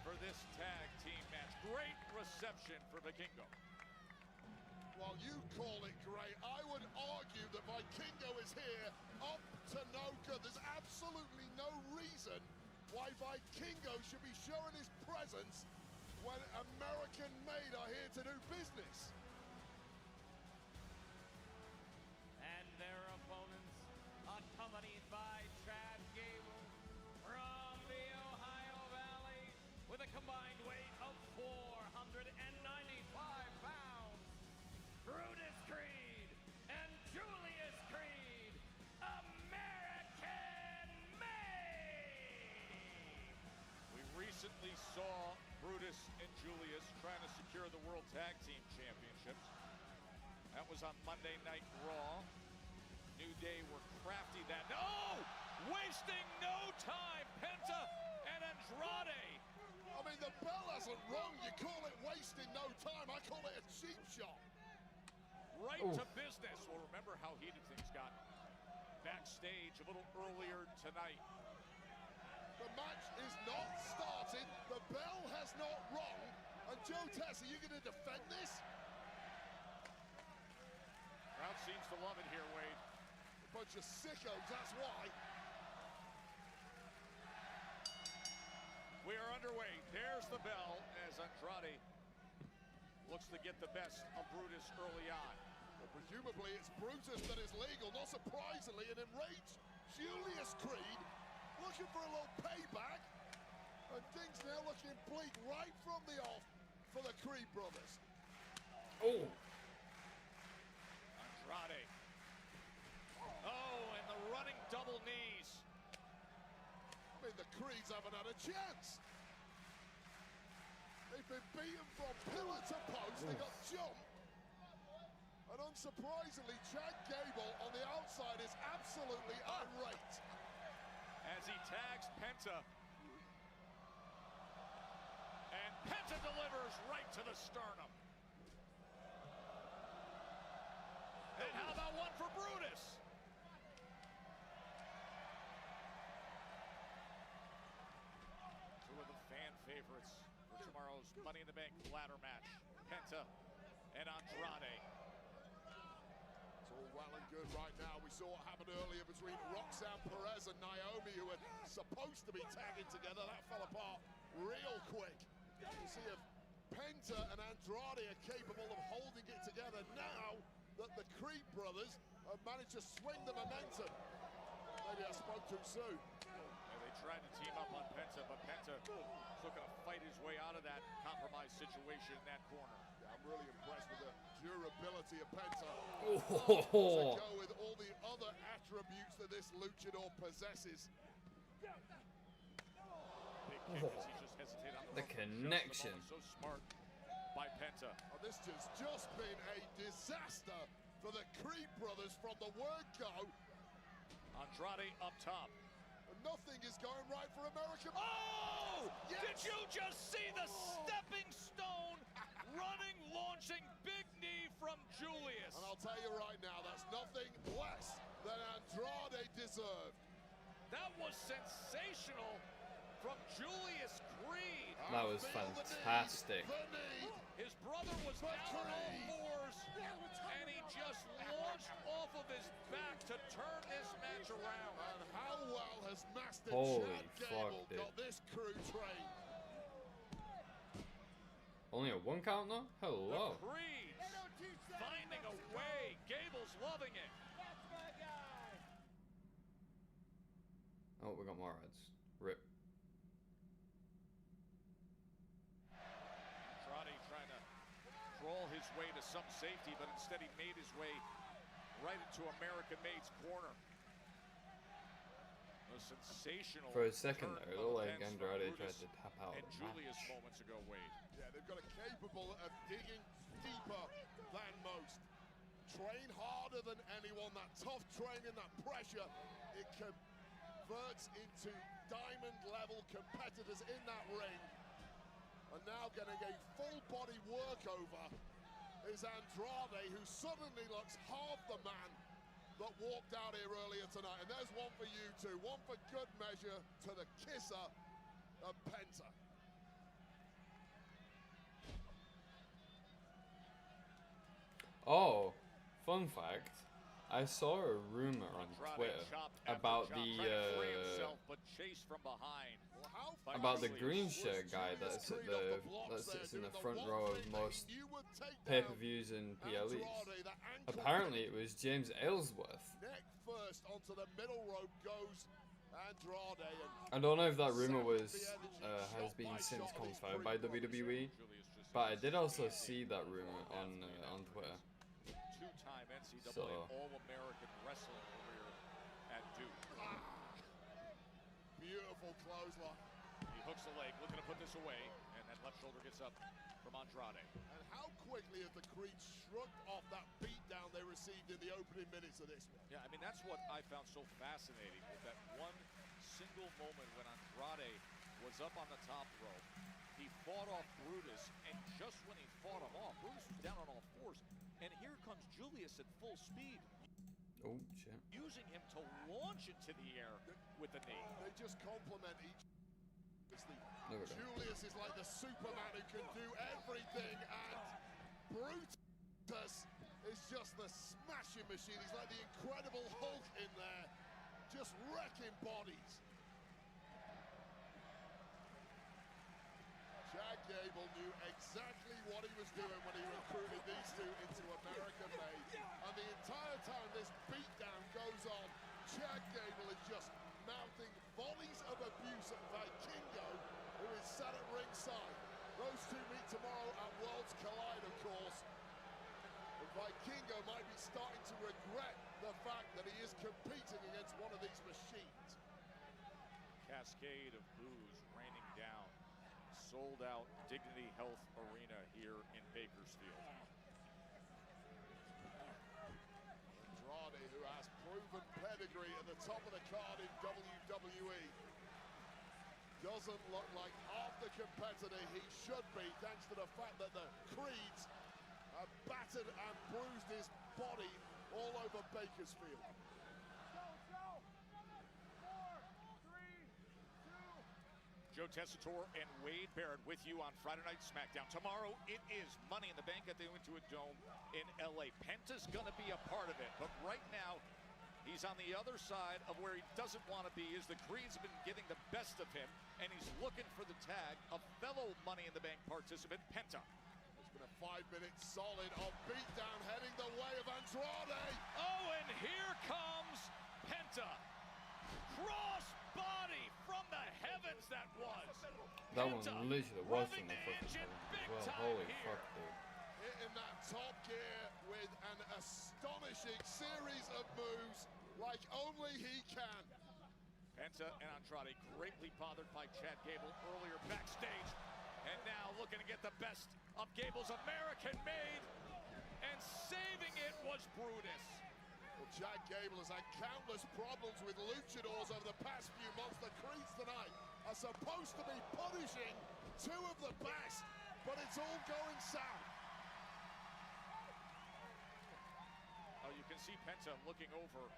for this tag team match. Great reception for Vikingo. While you call it great, I would argue that Vikingo is here up to no good. There's absolutely no reason why Vikingo should be showing his presence when American-made are here to do business. And their opponents, accompanied by Chad Gable from the Ohio Valley, with a combined weight of 495 pounds, Brutus Creed and Julius Creed, American-made! We recently saw Brutus and Julius trying to secure the World Tag Team Championships. That was on Monday Night Raw. New Day were crafty that. No! Wasting no time. Penta and Andrade. I mean, the bell hasn't rung. You call it wasting no time. I call it a cheap shot. Right to business. Well, remember how heated things got backstage a little earlier tonight. The match is not started. The bell has not rung. And Joe Tess, are you going to defend this? Crowd seems to love it here, Wade. A bunch of sickos, that's why. We are underway. There's the bell as Andrade looks to get the best of Brutus early on. Well, presumably it's Brutus that is legal, not surprisingly, an enraged Julius Creed looking for a little payback. And things now looking bleak right from the off for the Creed brothers. Oh. Andrade. Oh, and the running double knees. I mean, the Creeds haven't had a chance. They've been beaten from pillar to post. They got jumped. And unsurprisingly, Chad Gable on the outside is absolutely irate. As he tags Penta. And Penta delivers right to the sternum. And how about one for Brutus? Two of the fan favorites for tomorrow's Money in the Bank ladder match. Penta and Andrade. It's all well and good right now. We saw what happened earlier between Roxanne Perez and Naomi, who were supposed to be tagging together. That fell apart real quick. We'll see if Penta and Andrade are capable of holding it together now that the Creed brothers have managed to swing the momentum. Maybe I spoke too soon. And they tried to team up on Penta, but Penta is looking to fight his way out of that compromised situation in that corner. Yeah, I'm really impressed with the durability of Penta. Oh. To go with all the other attributes that this luchador possesses. Big kick as he just hesitated on The connection. So smart by Penta. Oh, this has just been a disaster for the Creed brothers from the word go. Andrade up top. Nothing is going right for American. Oh! Yes! Did you just see the stepping stone running, launching big knee from Julius? And I'll tell you right now, that's nothing less than Andrade deserved. That was sensational from Julius Creed. That was fantastic. His brother was down on all fours, and he just launched off of his back to turn this match around. And how well has Master Holy Chad fuck, Gable dude. got this crew trained? Only a 1 count though? Hello. The Creeds finding a way. Gable's loving it. Oh, we got more ads. Rip. Andrade trying to crawl his way to some safety, but instead he made his way right into American Made's corner. A sensational For a second turn there, it of looked like events from Andrade Brutus tried to tap out and of the Julius match. moments ago, Wade. Yeah, they've got a capable of digging deeper than most. Train harder than anyone. That tough training, that pressure, it converts into diamond-level competitors in that ring. And now getting a full-body workover is Andrade, who suddenly looks half the man that walked out here earlier tonight. And there's one for you two, one for good measure to the kisser of Penta. Oh, fun fact. I saw a rumor on Twitter about the green shirt guy that sits in the front row of most pay-per-views and PLEs. Apparently, it was James Aylesworth. Neck first onto the middle rope goes Andrade. I don't know if that rumor has been since confirmed by WWE, but I did also see that rumor on Twitter. Two-time NCAA So. All-American wrestling career at Duke. Beautiful clothesline. He hooks the leg, looking to put this away, and that left shoulder gets up from Andrade. And how quickly have the Creeds shrugged off that beatdown they received in the opening minutes of this one? Yeah, I mean, that's what I found so fascinating, with that one single moment when Andrade was up on the top rope. He fought off Brutus, and just when he fought him off, Brutus was down on all fours. And here comes Julius at full speed. Oh, shit. Using him to launch into the air with the knee. They just complement each. There we go. Julius is like the Superman who can do everything, and Brutus is just the smashing machine. He's like the Incredible Hulk in there, just wrecking bodies. Chad Gable knew exactly what he was doing when he recruited these two into American Made. And the entire time this beatdown goes on, Chad Gable is just mounting volleys of abuse at Vikingo, who is sat at ringside. Those two meet tomorrow at Worlds Collide, of course. But Vikingo might be starting to regret the fact that he is competing against one of these machines. Cascade of boos raining down. Sold out Dignity Health Arena here in Bakersfield. Andrade, who has proven pedigree at the top of the card in WWE, doesn't look like half the competitor he should be, thanks to the fact that the Creeds have battered and bruised his body all over Bakersfield. Joe Tessitore and Wade Barrett with you on Friday Night Smackdown. Tomorrow, it is Money in the Bank at the Intuit Dome in LA. Penta's going to be a part of it, but right now, he's on the other side of where he doesn't want to be, as the Creeds have been getting the best of him, and he's looking for the tag of fellow Money in the Bank participant, Penta. It's been a 5-minute solid of beatdown heading the way of Andrade. Oh, and here comes Penta. Cross body from the heavens that was. That one literally was from the fucking heavens as well. Holy fuck, dude. Hitting that top gear with an astonishing series of moves like only he can. Penta and Andrade greatly bothered by Chad Gable earlier backstage. And now looking to get the best of Gable's American Made. And saving it was Brutus. Well, Jack Gable has had countless problems with luchadors over the past few months. The Creeds tonight are supposed to be punishing two of the best, but it's all going south. Oh, you can see Penta looking over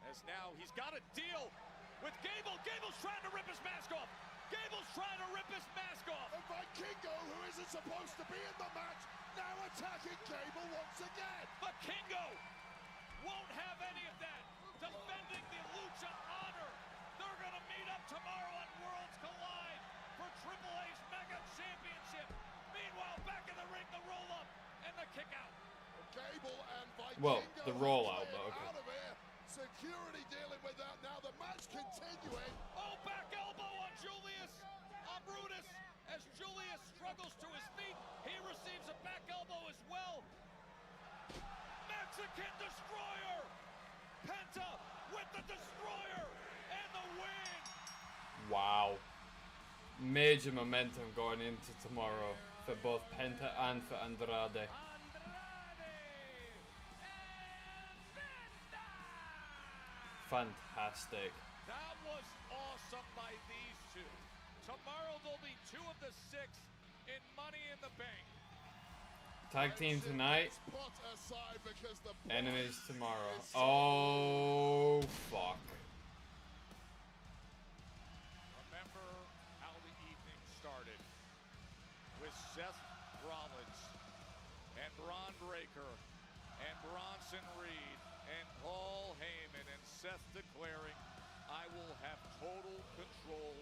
as now he's got a deal with Gable. Gable's trying to rip his mask off. Gable's trying to rip his mask off. And Vikingo, who isn't supposed to be in the match, now attacking Gable once again. Vikingo won't have any of that. Defending the Lucha Honor. They're going to meet up tomorrow on Worlds Collide for Triple A's Mega Championship. Meanwhile, back in the ring, the roll-up and the kick-out. Gable and Vikingo Well, the rollout, but okay. out of here. Security dealing with that now. The match continuing. Oh, back elbow on Julius, on Brutus, as Julius struggles to his feet. He receives a back elbow as well. Mexican Destroyer. Penta with the Destroyer and the win. Wow. Major momentum going into tomorrow for both Penta and for Andrade. Fantastic. That was awesome by these two. Tomorrow there'll be 2 of the 6 in Money in the Bank. Tag team tonight. Put aside because the Enemies tomorrow. Oh, fuck. Remember how the evening started with Seth Rollins and Braun Breaker and Bronson Reed and Paul Heyman and Seth declaring, I will have total control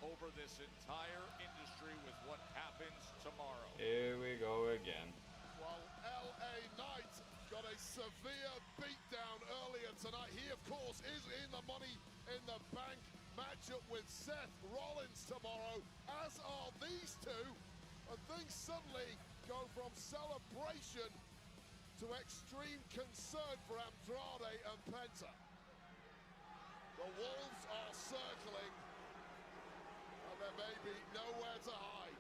over this entire industry with what happens tomorrow. Here we go again. While LA Knight got a severe beatdown earlier tonight. He, of course, is in the Money in the Bank matchup with Seth Rollins tomorrow, as are these two. And things suddenly go from celebration to extreme concern for Andrade and Penta. The Wolves are circling, and there may be nowhere to hide.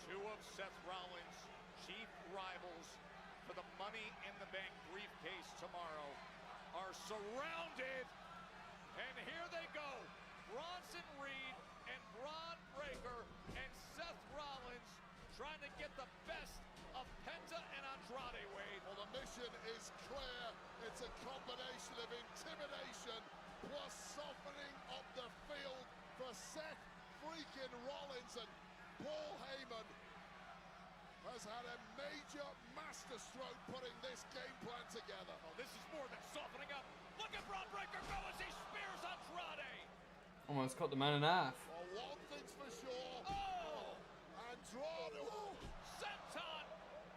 2 of Seth Rollins' chief rivals for the Money in the Bank briefcase tomorrow are surrounded, and here they go. Bronson Reed and Braun Breaker and Seth Rollins trying to get the best of Penta and Andrade, Wade. Well, the mission is clear. It's a combination of intimidation plus softening of the field for Seth freaking Rollins, and Paul Heyman has had a major masterstroke putting this game plan together. Oh, this is more than softening up. Look at Braun Breaker go as he spears Andrade. Almost cut the man in half. Well, one thing's for sure. Oh! Andrade. Senton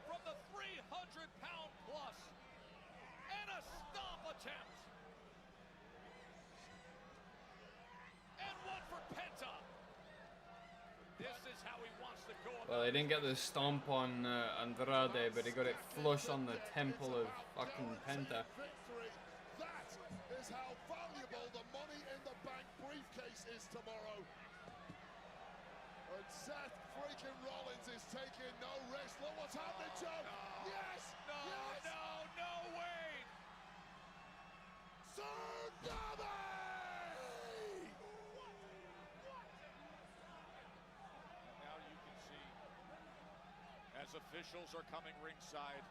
from the 300-pound plus. And a stomp attempt. And one for Penta. This is how he wants to go. Well, he didn't get the stomp on Andrade, but he got it flush on the temple of fucking Penta. Victory. That is how valuable the Money in the Bank briefcase is tomorrow. And Seth freaking Rollins is taking no risk. Look what's happening, Joe. Yes! No, yes! no, Wade! Tsunami! Now you can see as officials are coming ringside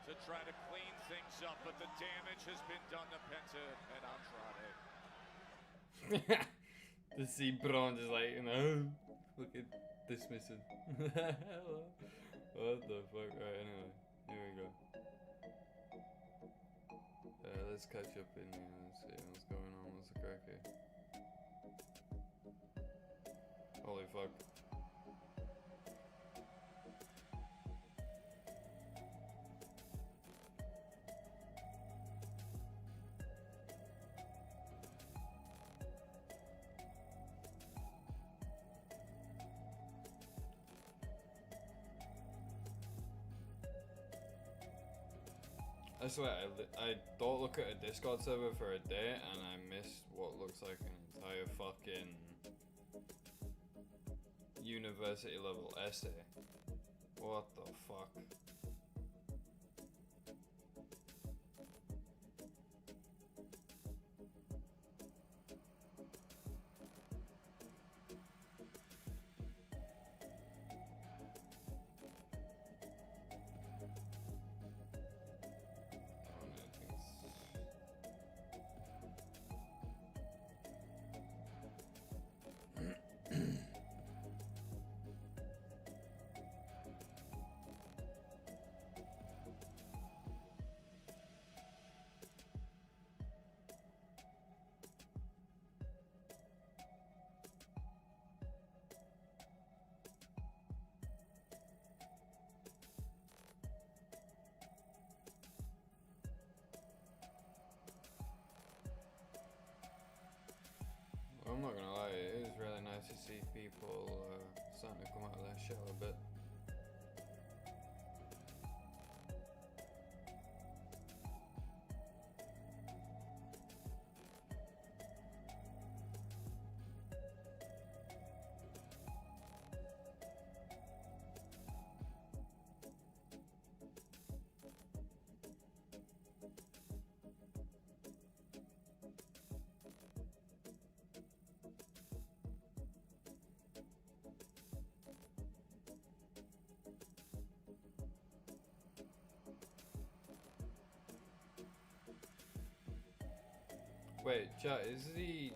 to try to clean things up, but the damage has been done to Penta and Andrade. To see Braun just like, you know, fucking dismissing. What the fuck? Right, anyway, here we go. Let's catch up in here and see what's going on. What's the crack here? Holy fuck. I swear, I don't look at a Discord server for a day and I miss what looks like an entire fucking university level essay. What the fuck? I'm not gonna lie, it is really nice to see people starting to come out of their shell a bit. Wait, chat, is the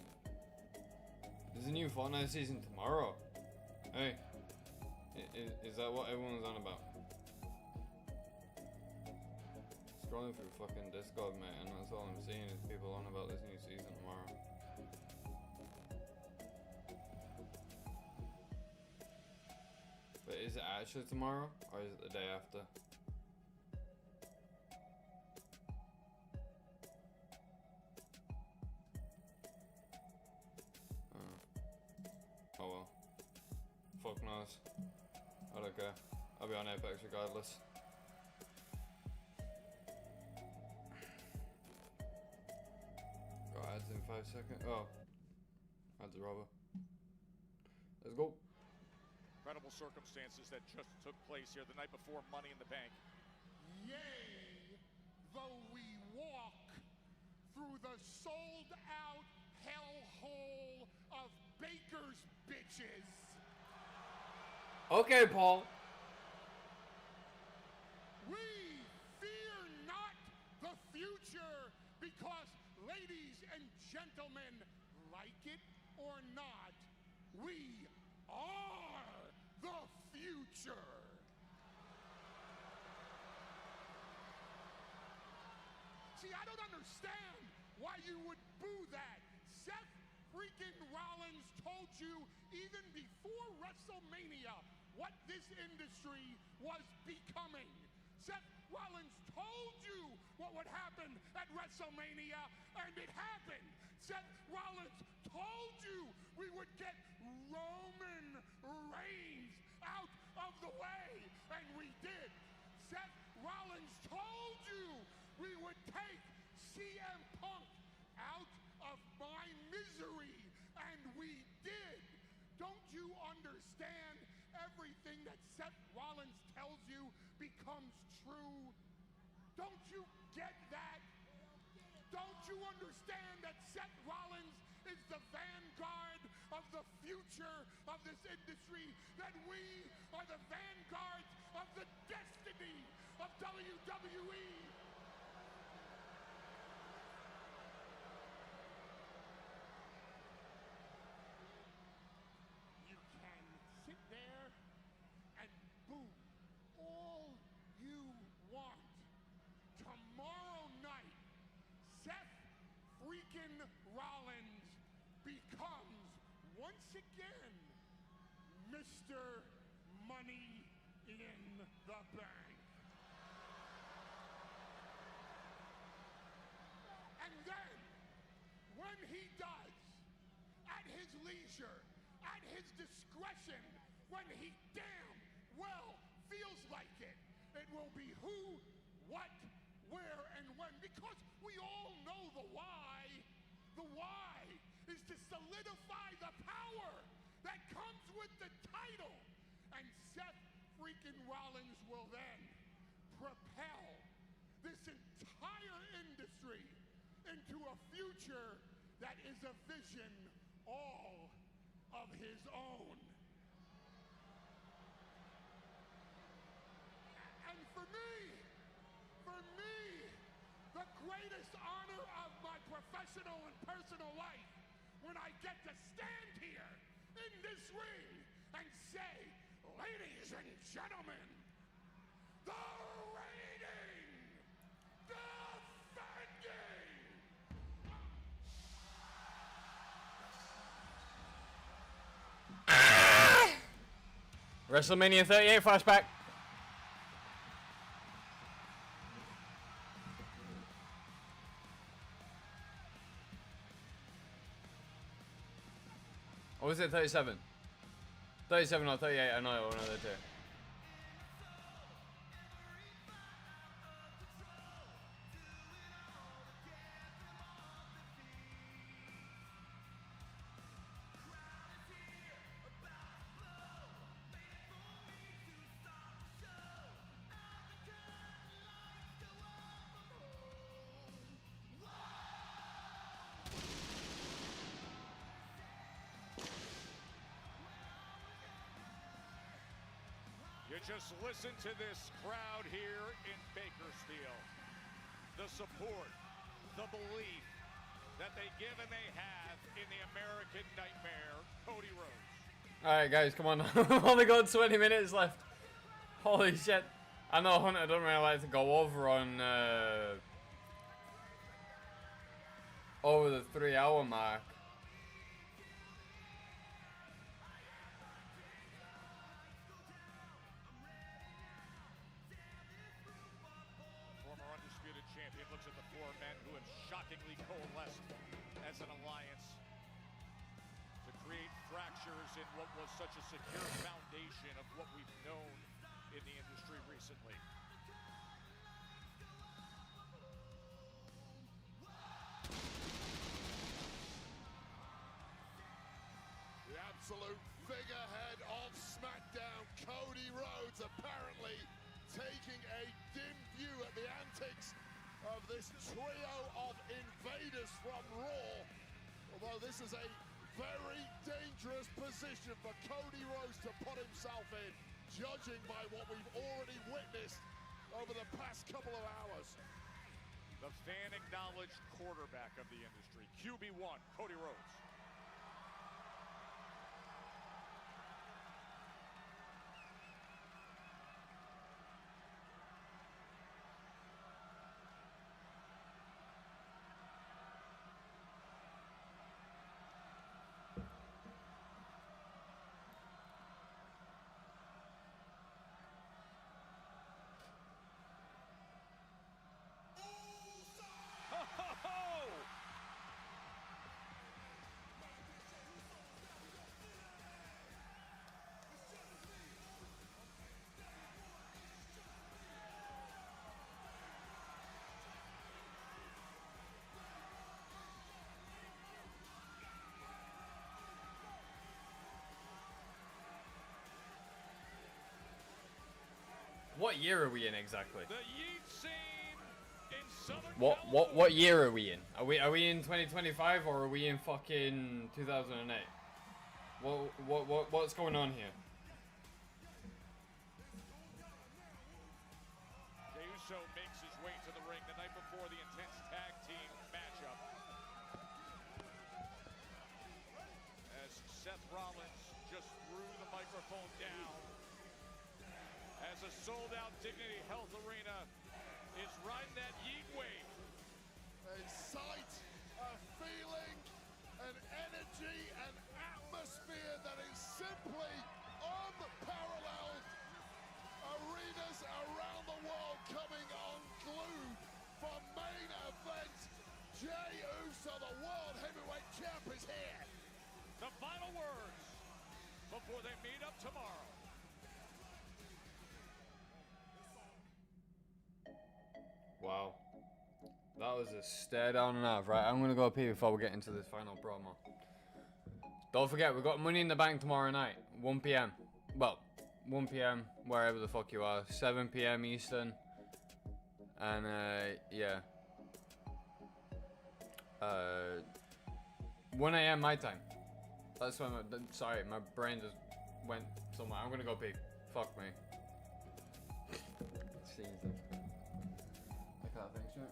new Fortnite season tomorrow? Hey, is that what everyone's on about? Scrolling through fucking Discord, mate, and that's all I'm seeing is people on about this new season tomorrow. But is it actually tomorrow, or is it the day after? Oh well. Fuck knows. I don't care. I'll be on Apex regardless. Got ads in 5 seconds. Oh. Ads a robber. Let's go. Incredible circumstances that just took place here the night before Money in the Bank. Yea, though we walk through the sold-out hellhole of Baker's bitches. Okay, Paul. We fear not the future because, ladies and gentlemen, like it or not, we are the future. See, I don't understand why you would boo that. Seth freaking Rollins told you even before WrestleMania what this industry was becoming. Seth Rollins told you what would happen at WrestleMania, and it happened. Seth Rollins told you we would get Roman Reigns out of the way, and we did. Seth Rollins told you we would take CM Punk out of my misery, and we did. Don't you understand? Everything that Seth Rollins tells you becomes true. Don't you get that? Don't you understand that Seth Rollins is the vanguard of the future of this industry? That we are the vanguards of the destiny of WWE? You can sit there and boo all you want. Tomorrow night, Seth freaking Rollins becomes once again Mr. Money in the Bank. And then, when he does, at his leisure, at his discretion, when he damn well feels like it, it will be who, what, where, and when, because we all know the why. The why is to solidify the power that comes with the title. And Seth freaking Rollins will then propel this entire industry into a future that is a vision all of his own. And for me, the greatest honor of my professional and personal life, when I get to stand here in this ring and say, ladies and gentlemen, the reigning, defending, WrestleMania 38 flashback. Or was it 37? 37 or 38, I know, one of the two. You just listen to this crowd here in Bakersfield. The support, the belief that they give and they have in the American Nightmare, Cody Rhodes. Alright guys, come on. We've only got 20 minutes left. Holy shit. I know Hunter don't really like to go over on over the 3-hour mark. Former undisputed champion looks at the four men who have shockingly coalesced as an alliance to create fractures in what was such a secure foundation of what we've known in the industry recently. The absolute figurehead of Smackdown, Cody Rhodes, apparently taking a dim view at the antics of this trio of invaders from Raw. Although this is a very dangerous position for Cody Rhodes to put himself in, judging by what we've already witnessed over the past couple of hours. The fan-acknowledged quarterback of the industry, QB1, Cody Rhodes. What year are we in exactly? The Yeet scene in Southern What year are we in? Are we in 2025 or are we in fucking 2008? What's going on here? Jey Uso makes his way to the ring the night before the intense tag team matchup. As Seth Rollins just threw the microphone down. As a sold-out Dignity Health Arena is riding that Yeet wave. A sight, a feeling, an energy, an atmosphere that is simply unparalleled. Arenas around the world coming unglued for main event. Jey Uso, the World Heavyweight Champ, is here. The final words before they meet up tomorrow. Wow. That was a stare down and half. Right, I'm going to go pee before we get into this final promo. Don't forget, we've got Money in the Bank tomorrow night, 1 p.m. Well, 1 p.m. wherever the fuck you are, 7 p.m. Eastern. And, yeah. 1 a.m. my time. That's when, sorry, my brain just went somewhere. I'm going to go pee. Fuck me. Jesus. I can't think straight.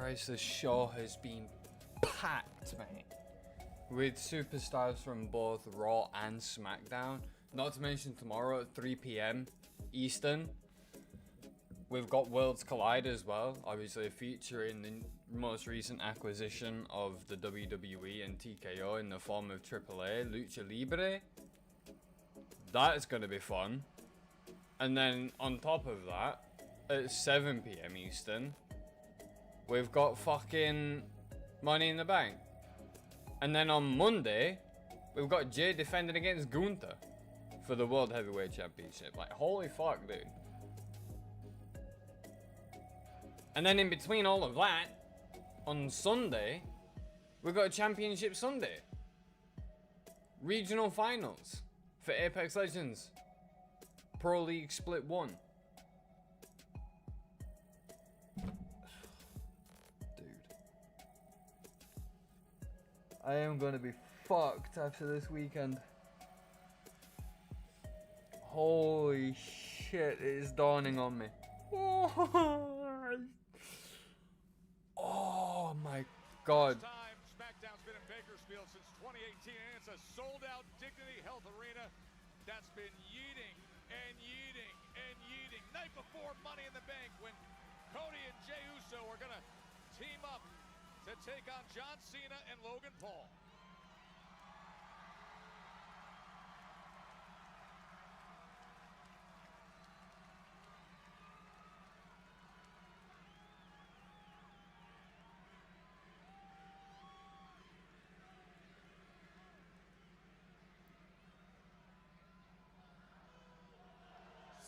Christ, the show has been packed, mate. With superstars from both Raw and SmackDown. Not to mention tomorrow at 3 PM Eastern. We've got Worlds Collide as well. Obviously featuring the most recent acquisition of the WWE and TKO in the form of AAA, Lucha Libre. That's going to be fun. And then on top of that, at 7 PM Eastern, we've got fucking Money in the Bank. And then on Monday, we've got Jay defending against Gunther for the World Heavyweight Championship. Like, holy fuck, dude. And then in between all of that, on Sunday, we've got a Championship Sunday. Regional finals for Apex Legends Pro League Split 1. I am gonna be fucked after this weekend. Holy shit, it is dawning on me. Oh my god. SmackDown's been in Bakersfield since 2018, and it's a sold-out Dignity Health Arena that's been yeeting and yeeting and yeeting. Night before Money in the Bank, when Cody and Jey Uso are gonna team up to take on John Cena and Logan Paul.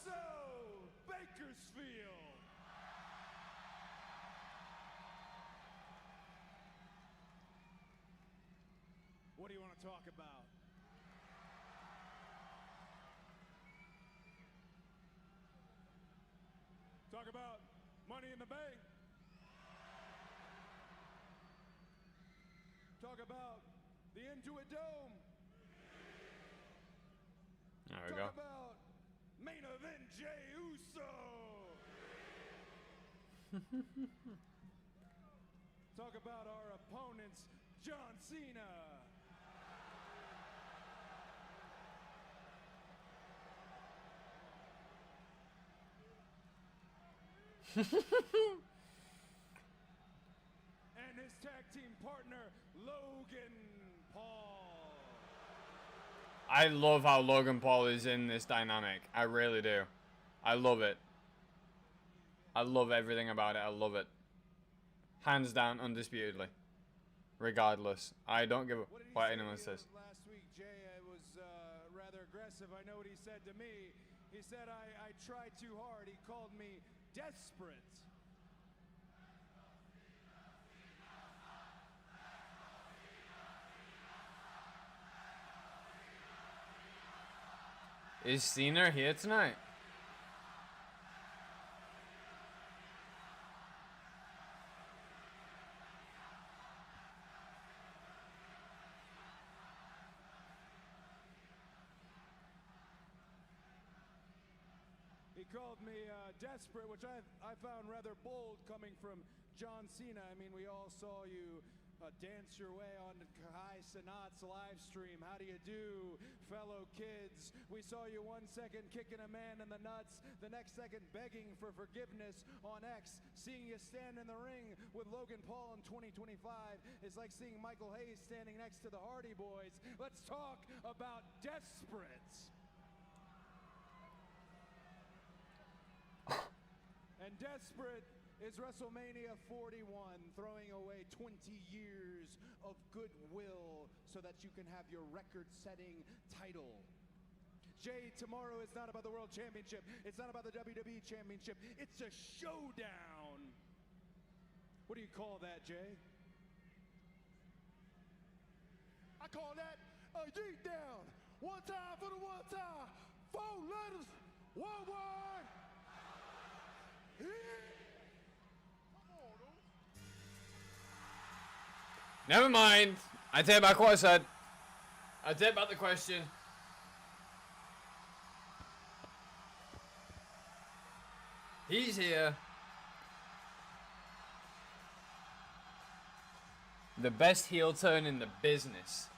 So, Bakersfield. What do you want to talk about? Talk about Money in the Bank. Talk about the Intuit Dome. There we go. Talk about main event Jey Uso. Talk about our opponents, John Cena. And his tag team partner, Logan Paul. I love how Logan Paul is in this dynamic. I really do. I love it. I love everything about it. I love it. Hands down, undisputedly. Regardless. I don't give a what anyone says. Last week, Jay was rather aggressive. I know what he said to me. He said I tried too hard. He called me desperate. Is Cena here tonight? He called me desperate, which I found rather bold coming from John Cena. I mean, we all saw you dance your way on Kai Cenat's live stream. How do you do, fellow kids? We saw you 1 second kicking a man in the nuts, the next second begging for forgiveness on X. Seeing you stand in the ring with Logan Paul in 2025 is like seeing Michael Hayes standing next to the Hardy Boys. Let's talk about desperate. And desperate is WrestleMania 41, throwing away 20 years of goodwill so that you can have your record-setting title. Jay, tomorrow is not about the World Championship. It's not about the WWE Championship. It's a showdown. What do you call that, Jay? I call that a yeet down. One time for the one time. 4 letters, one word. Never mind. I take back what I said. I take back the question. He's here. The best heel turn in the business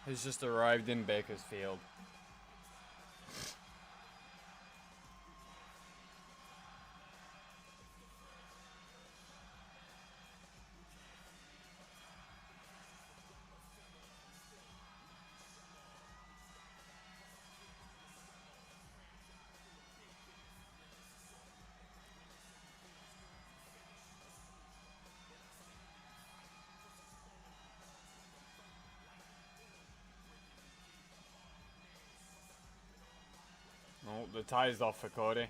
has just arrived in Bakersfield. Oh, the tie's off for Cody.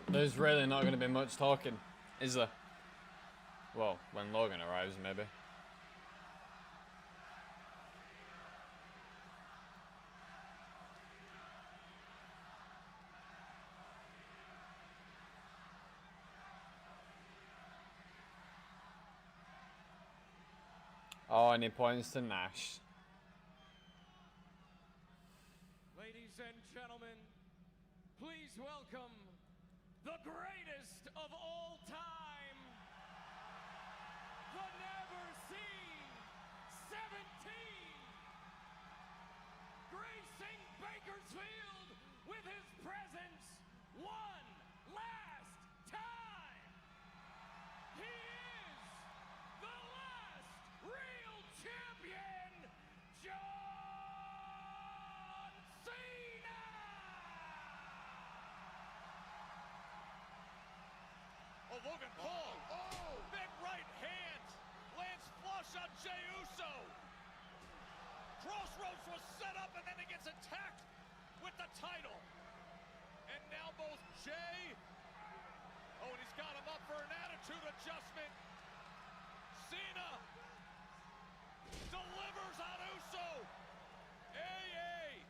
There's really not going to be much talking, is there? Well, when Logan arrives, maybe. Oh, and he points to Nash. Ladies and gentlemen, please welcome the greatest of all time, the never seen 17, gracing Bakersfield with his presence one last time. He is the last real champion, John Cena! Oh, Logan Paul. Oh! Big right hand. Lands flush on Jey Uso. Crossroads was set up and then he gets attacked with the title. And now both Jey. Oh, and he's got him up for an attitude adjustment. Cena delivers on Uso. Hey.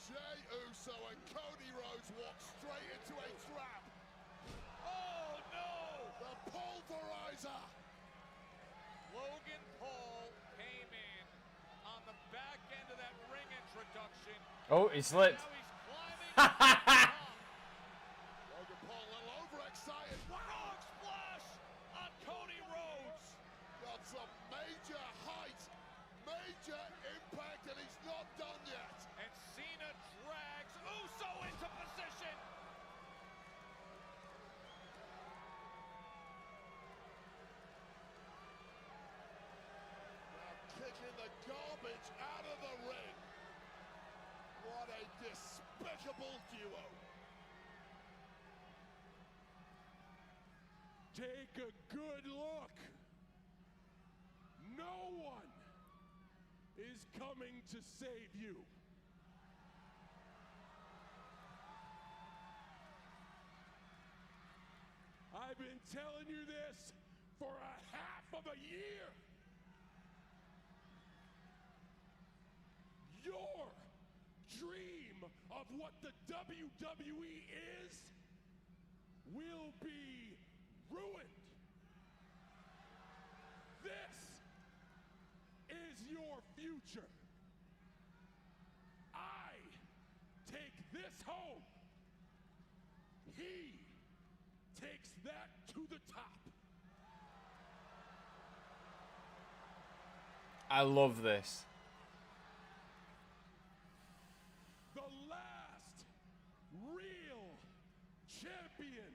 Jey Uso and Cody Rhodes walk straight into a trap. Oh, no! The pulverizer! Logan Paul came in on the back end of that ring introduction. Oh, he slipped. Now he's climbing to the top. Logan Paul a little overexcited. Frog splash on Cody Rhodes. Got some major height, major impact, and he's not done yet. And Cena drags Uso into position. Kicking the garbage out of the ring. What a despicable duo. Take a good look. No one is coming to save you. I've been telling you this for a half of a year. Your dream of what the WWE is will be ruined. This is your future. I take this home. He takes that to the top. I love this. The last real champion.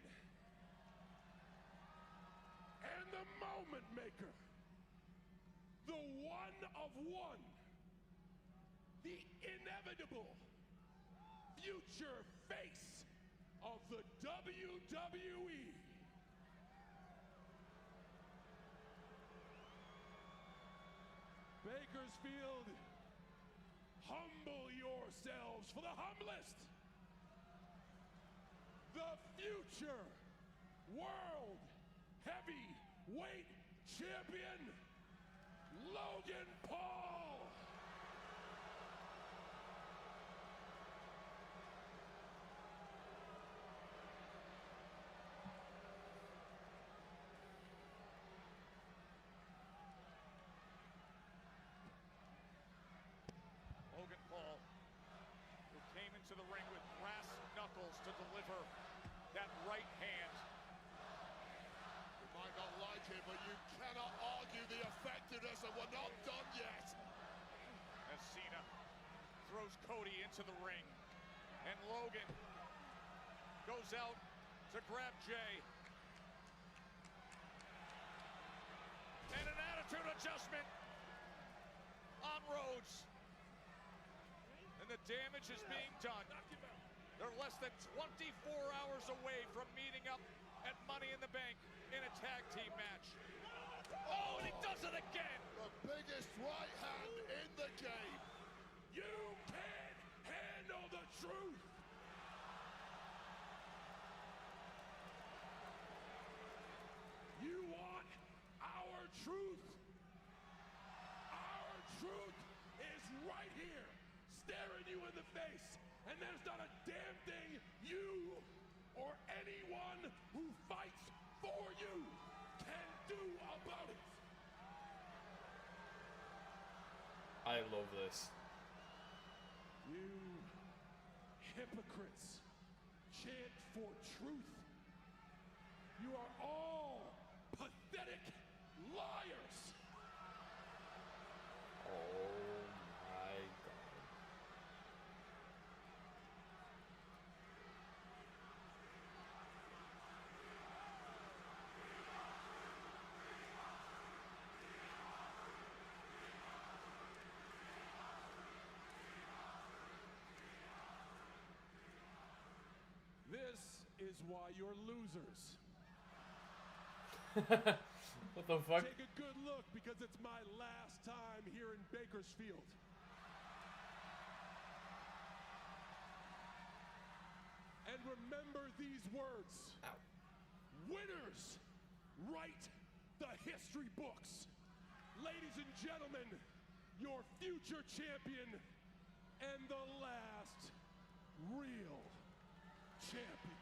moment maker, the one of one, the inevitable future face of the WWE. Bakersfield, humble yourselves for the humblest. The future World Heavyweight Champion, Logan Paul. Logan Paul, who came into the ring with brass knuckles to deliver that right hand. You might not like it, but you cannot argue the effectiveness, and we're not done yet. As Cena throws Cody into the ring, and Logan goes out to grab Jay. And an attitude adjustment on Rhodes. And the damage is being done. They're less than 24 hours away from meeting up at Money in the Bank in a tag team match. Oh, and he does it again! The biggest right hand in the game. You can't handle the truth. You want our truth? Our truth is right here, staring you in the face. And there's not a damn thing you or anyone who fights for you can do about it. I love this. You hypocrites chant for truth. You are all pathetic liars. Oh my god. This is why you're losers. What the fuck? Take a good look, because it's my last time here in Bakersfield. And remember these words. Ow. Winners write the history books. Ladies and gentlemen, your future champion and the last real champion.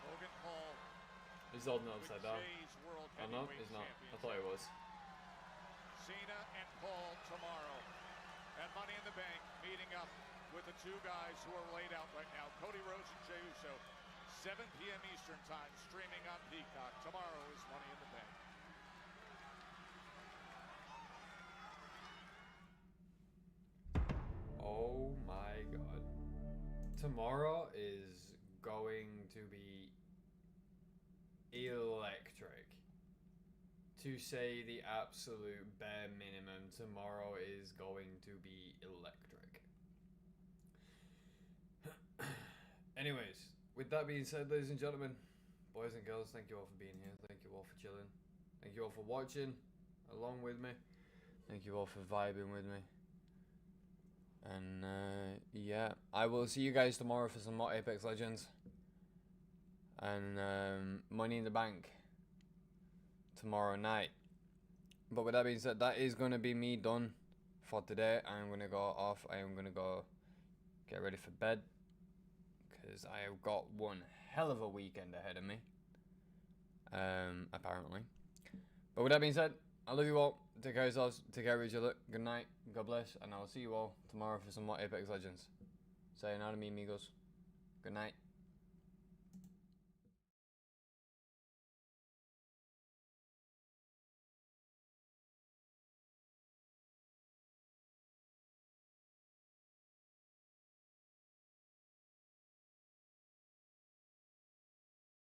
Logan Paul. He's holding it upside down. Jay's World Oh no, Heavyweight he's not. I Championship. thought he was. Cena and Paul tomorrow at Money in the Bank, meeting up with the two guys who are laid out right now, Cody Rhodes and Jey Uso. 7 p.m. Eastern Time, streaming on Peacock. Tomorrow is Money in the Bank. Oh my god. Tomorrow is going to be electric. To say the absolute bare minimum, tomorrow is going to be electric. Anyways, with that being said, ladies and gentlemen, boys and girls, thank you all for being here. Thank you all for chilling. Thank you all for watching along with me. Thank you all for vibing with me. And yeah, I will see you guys tomorrow for some more Apex Legends. And Money in the Bank tomorrow night. But with that being said, that is going to be me done for today. I'm going to go off. I am going to go get ready for bed, because I have got one hell of a weekend ahead of me, apparently. But with that being said, I love you all. Take care of yourselves. Take care of each other. Good night. God bless. And I'll see you all tomorrow for some more Apex Legends. Sayonara, mi amigos. Good night.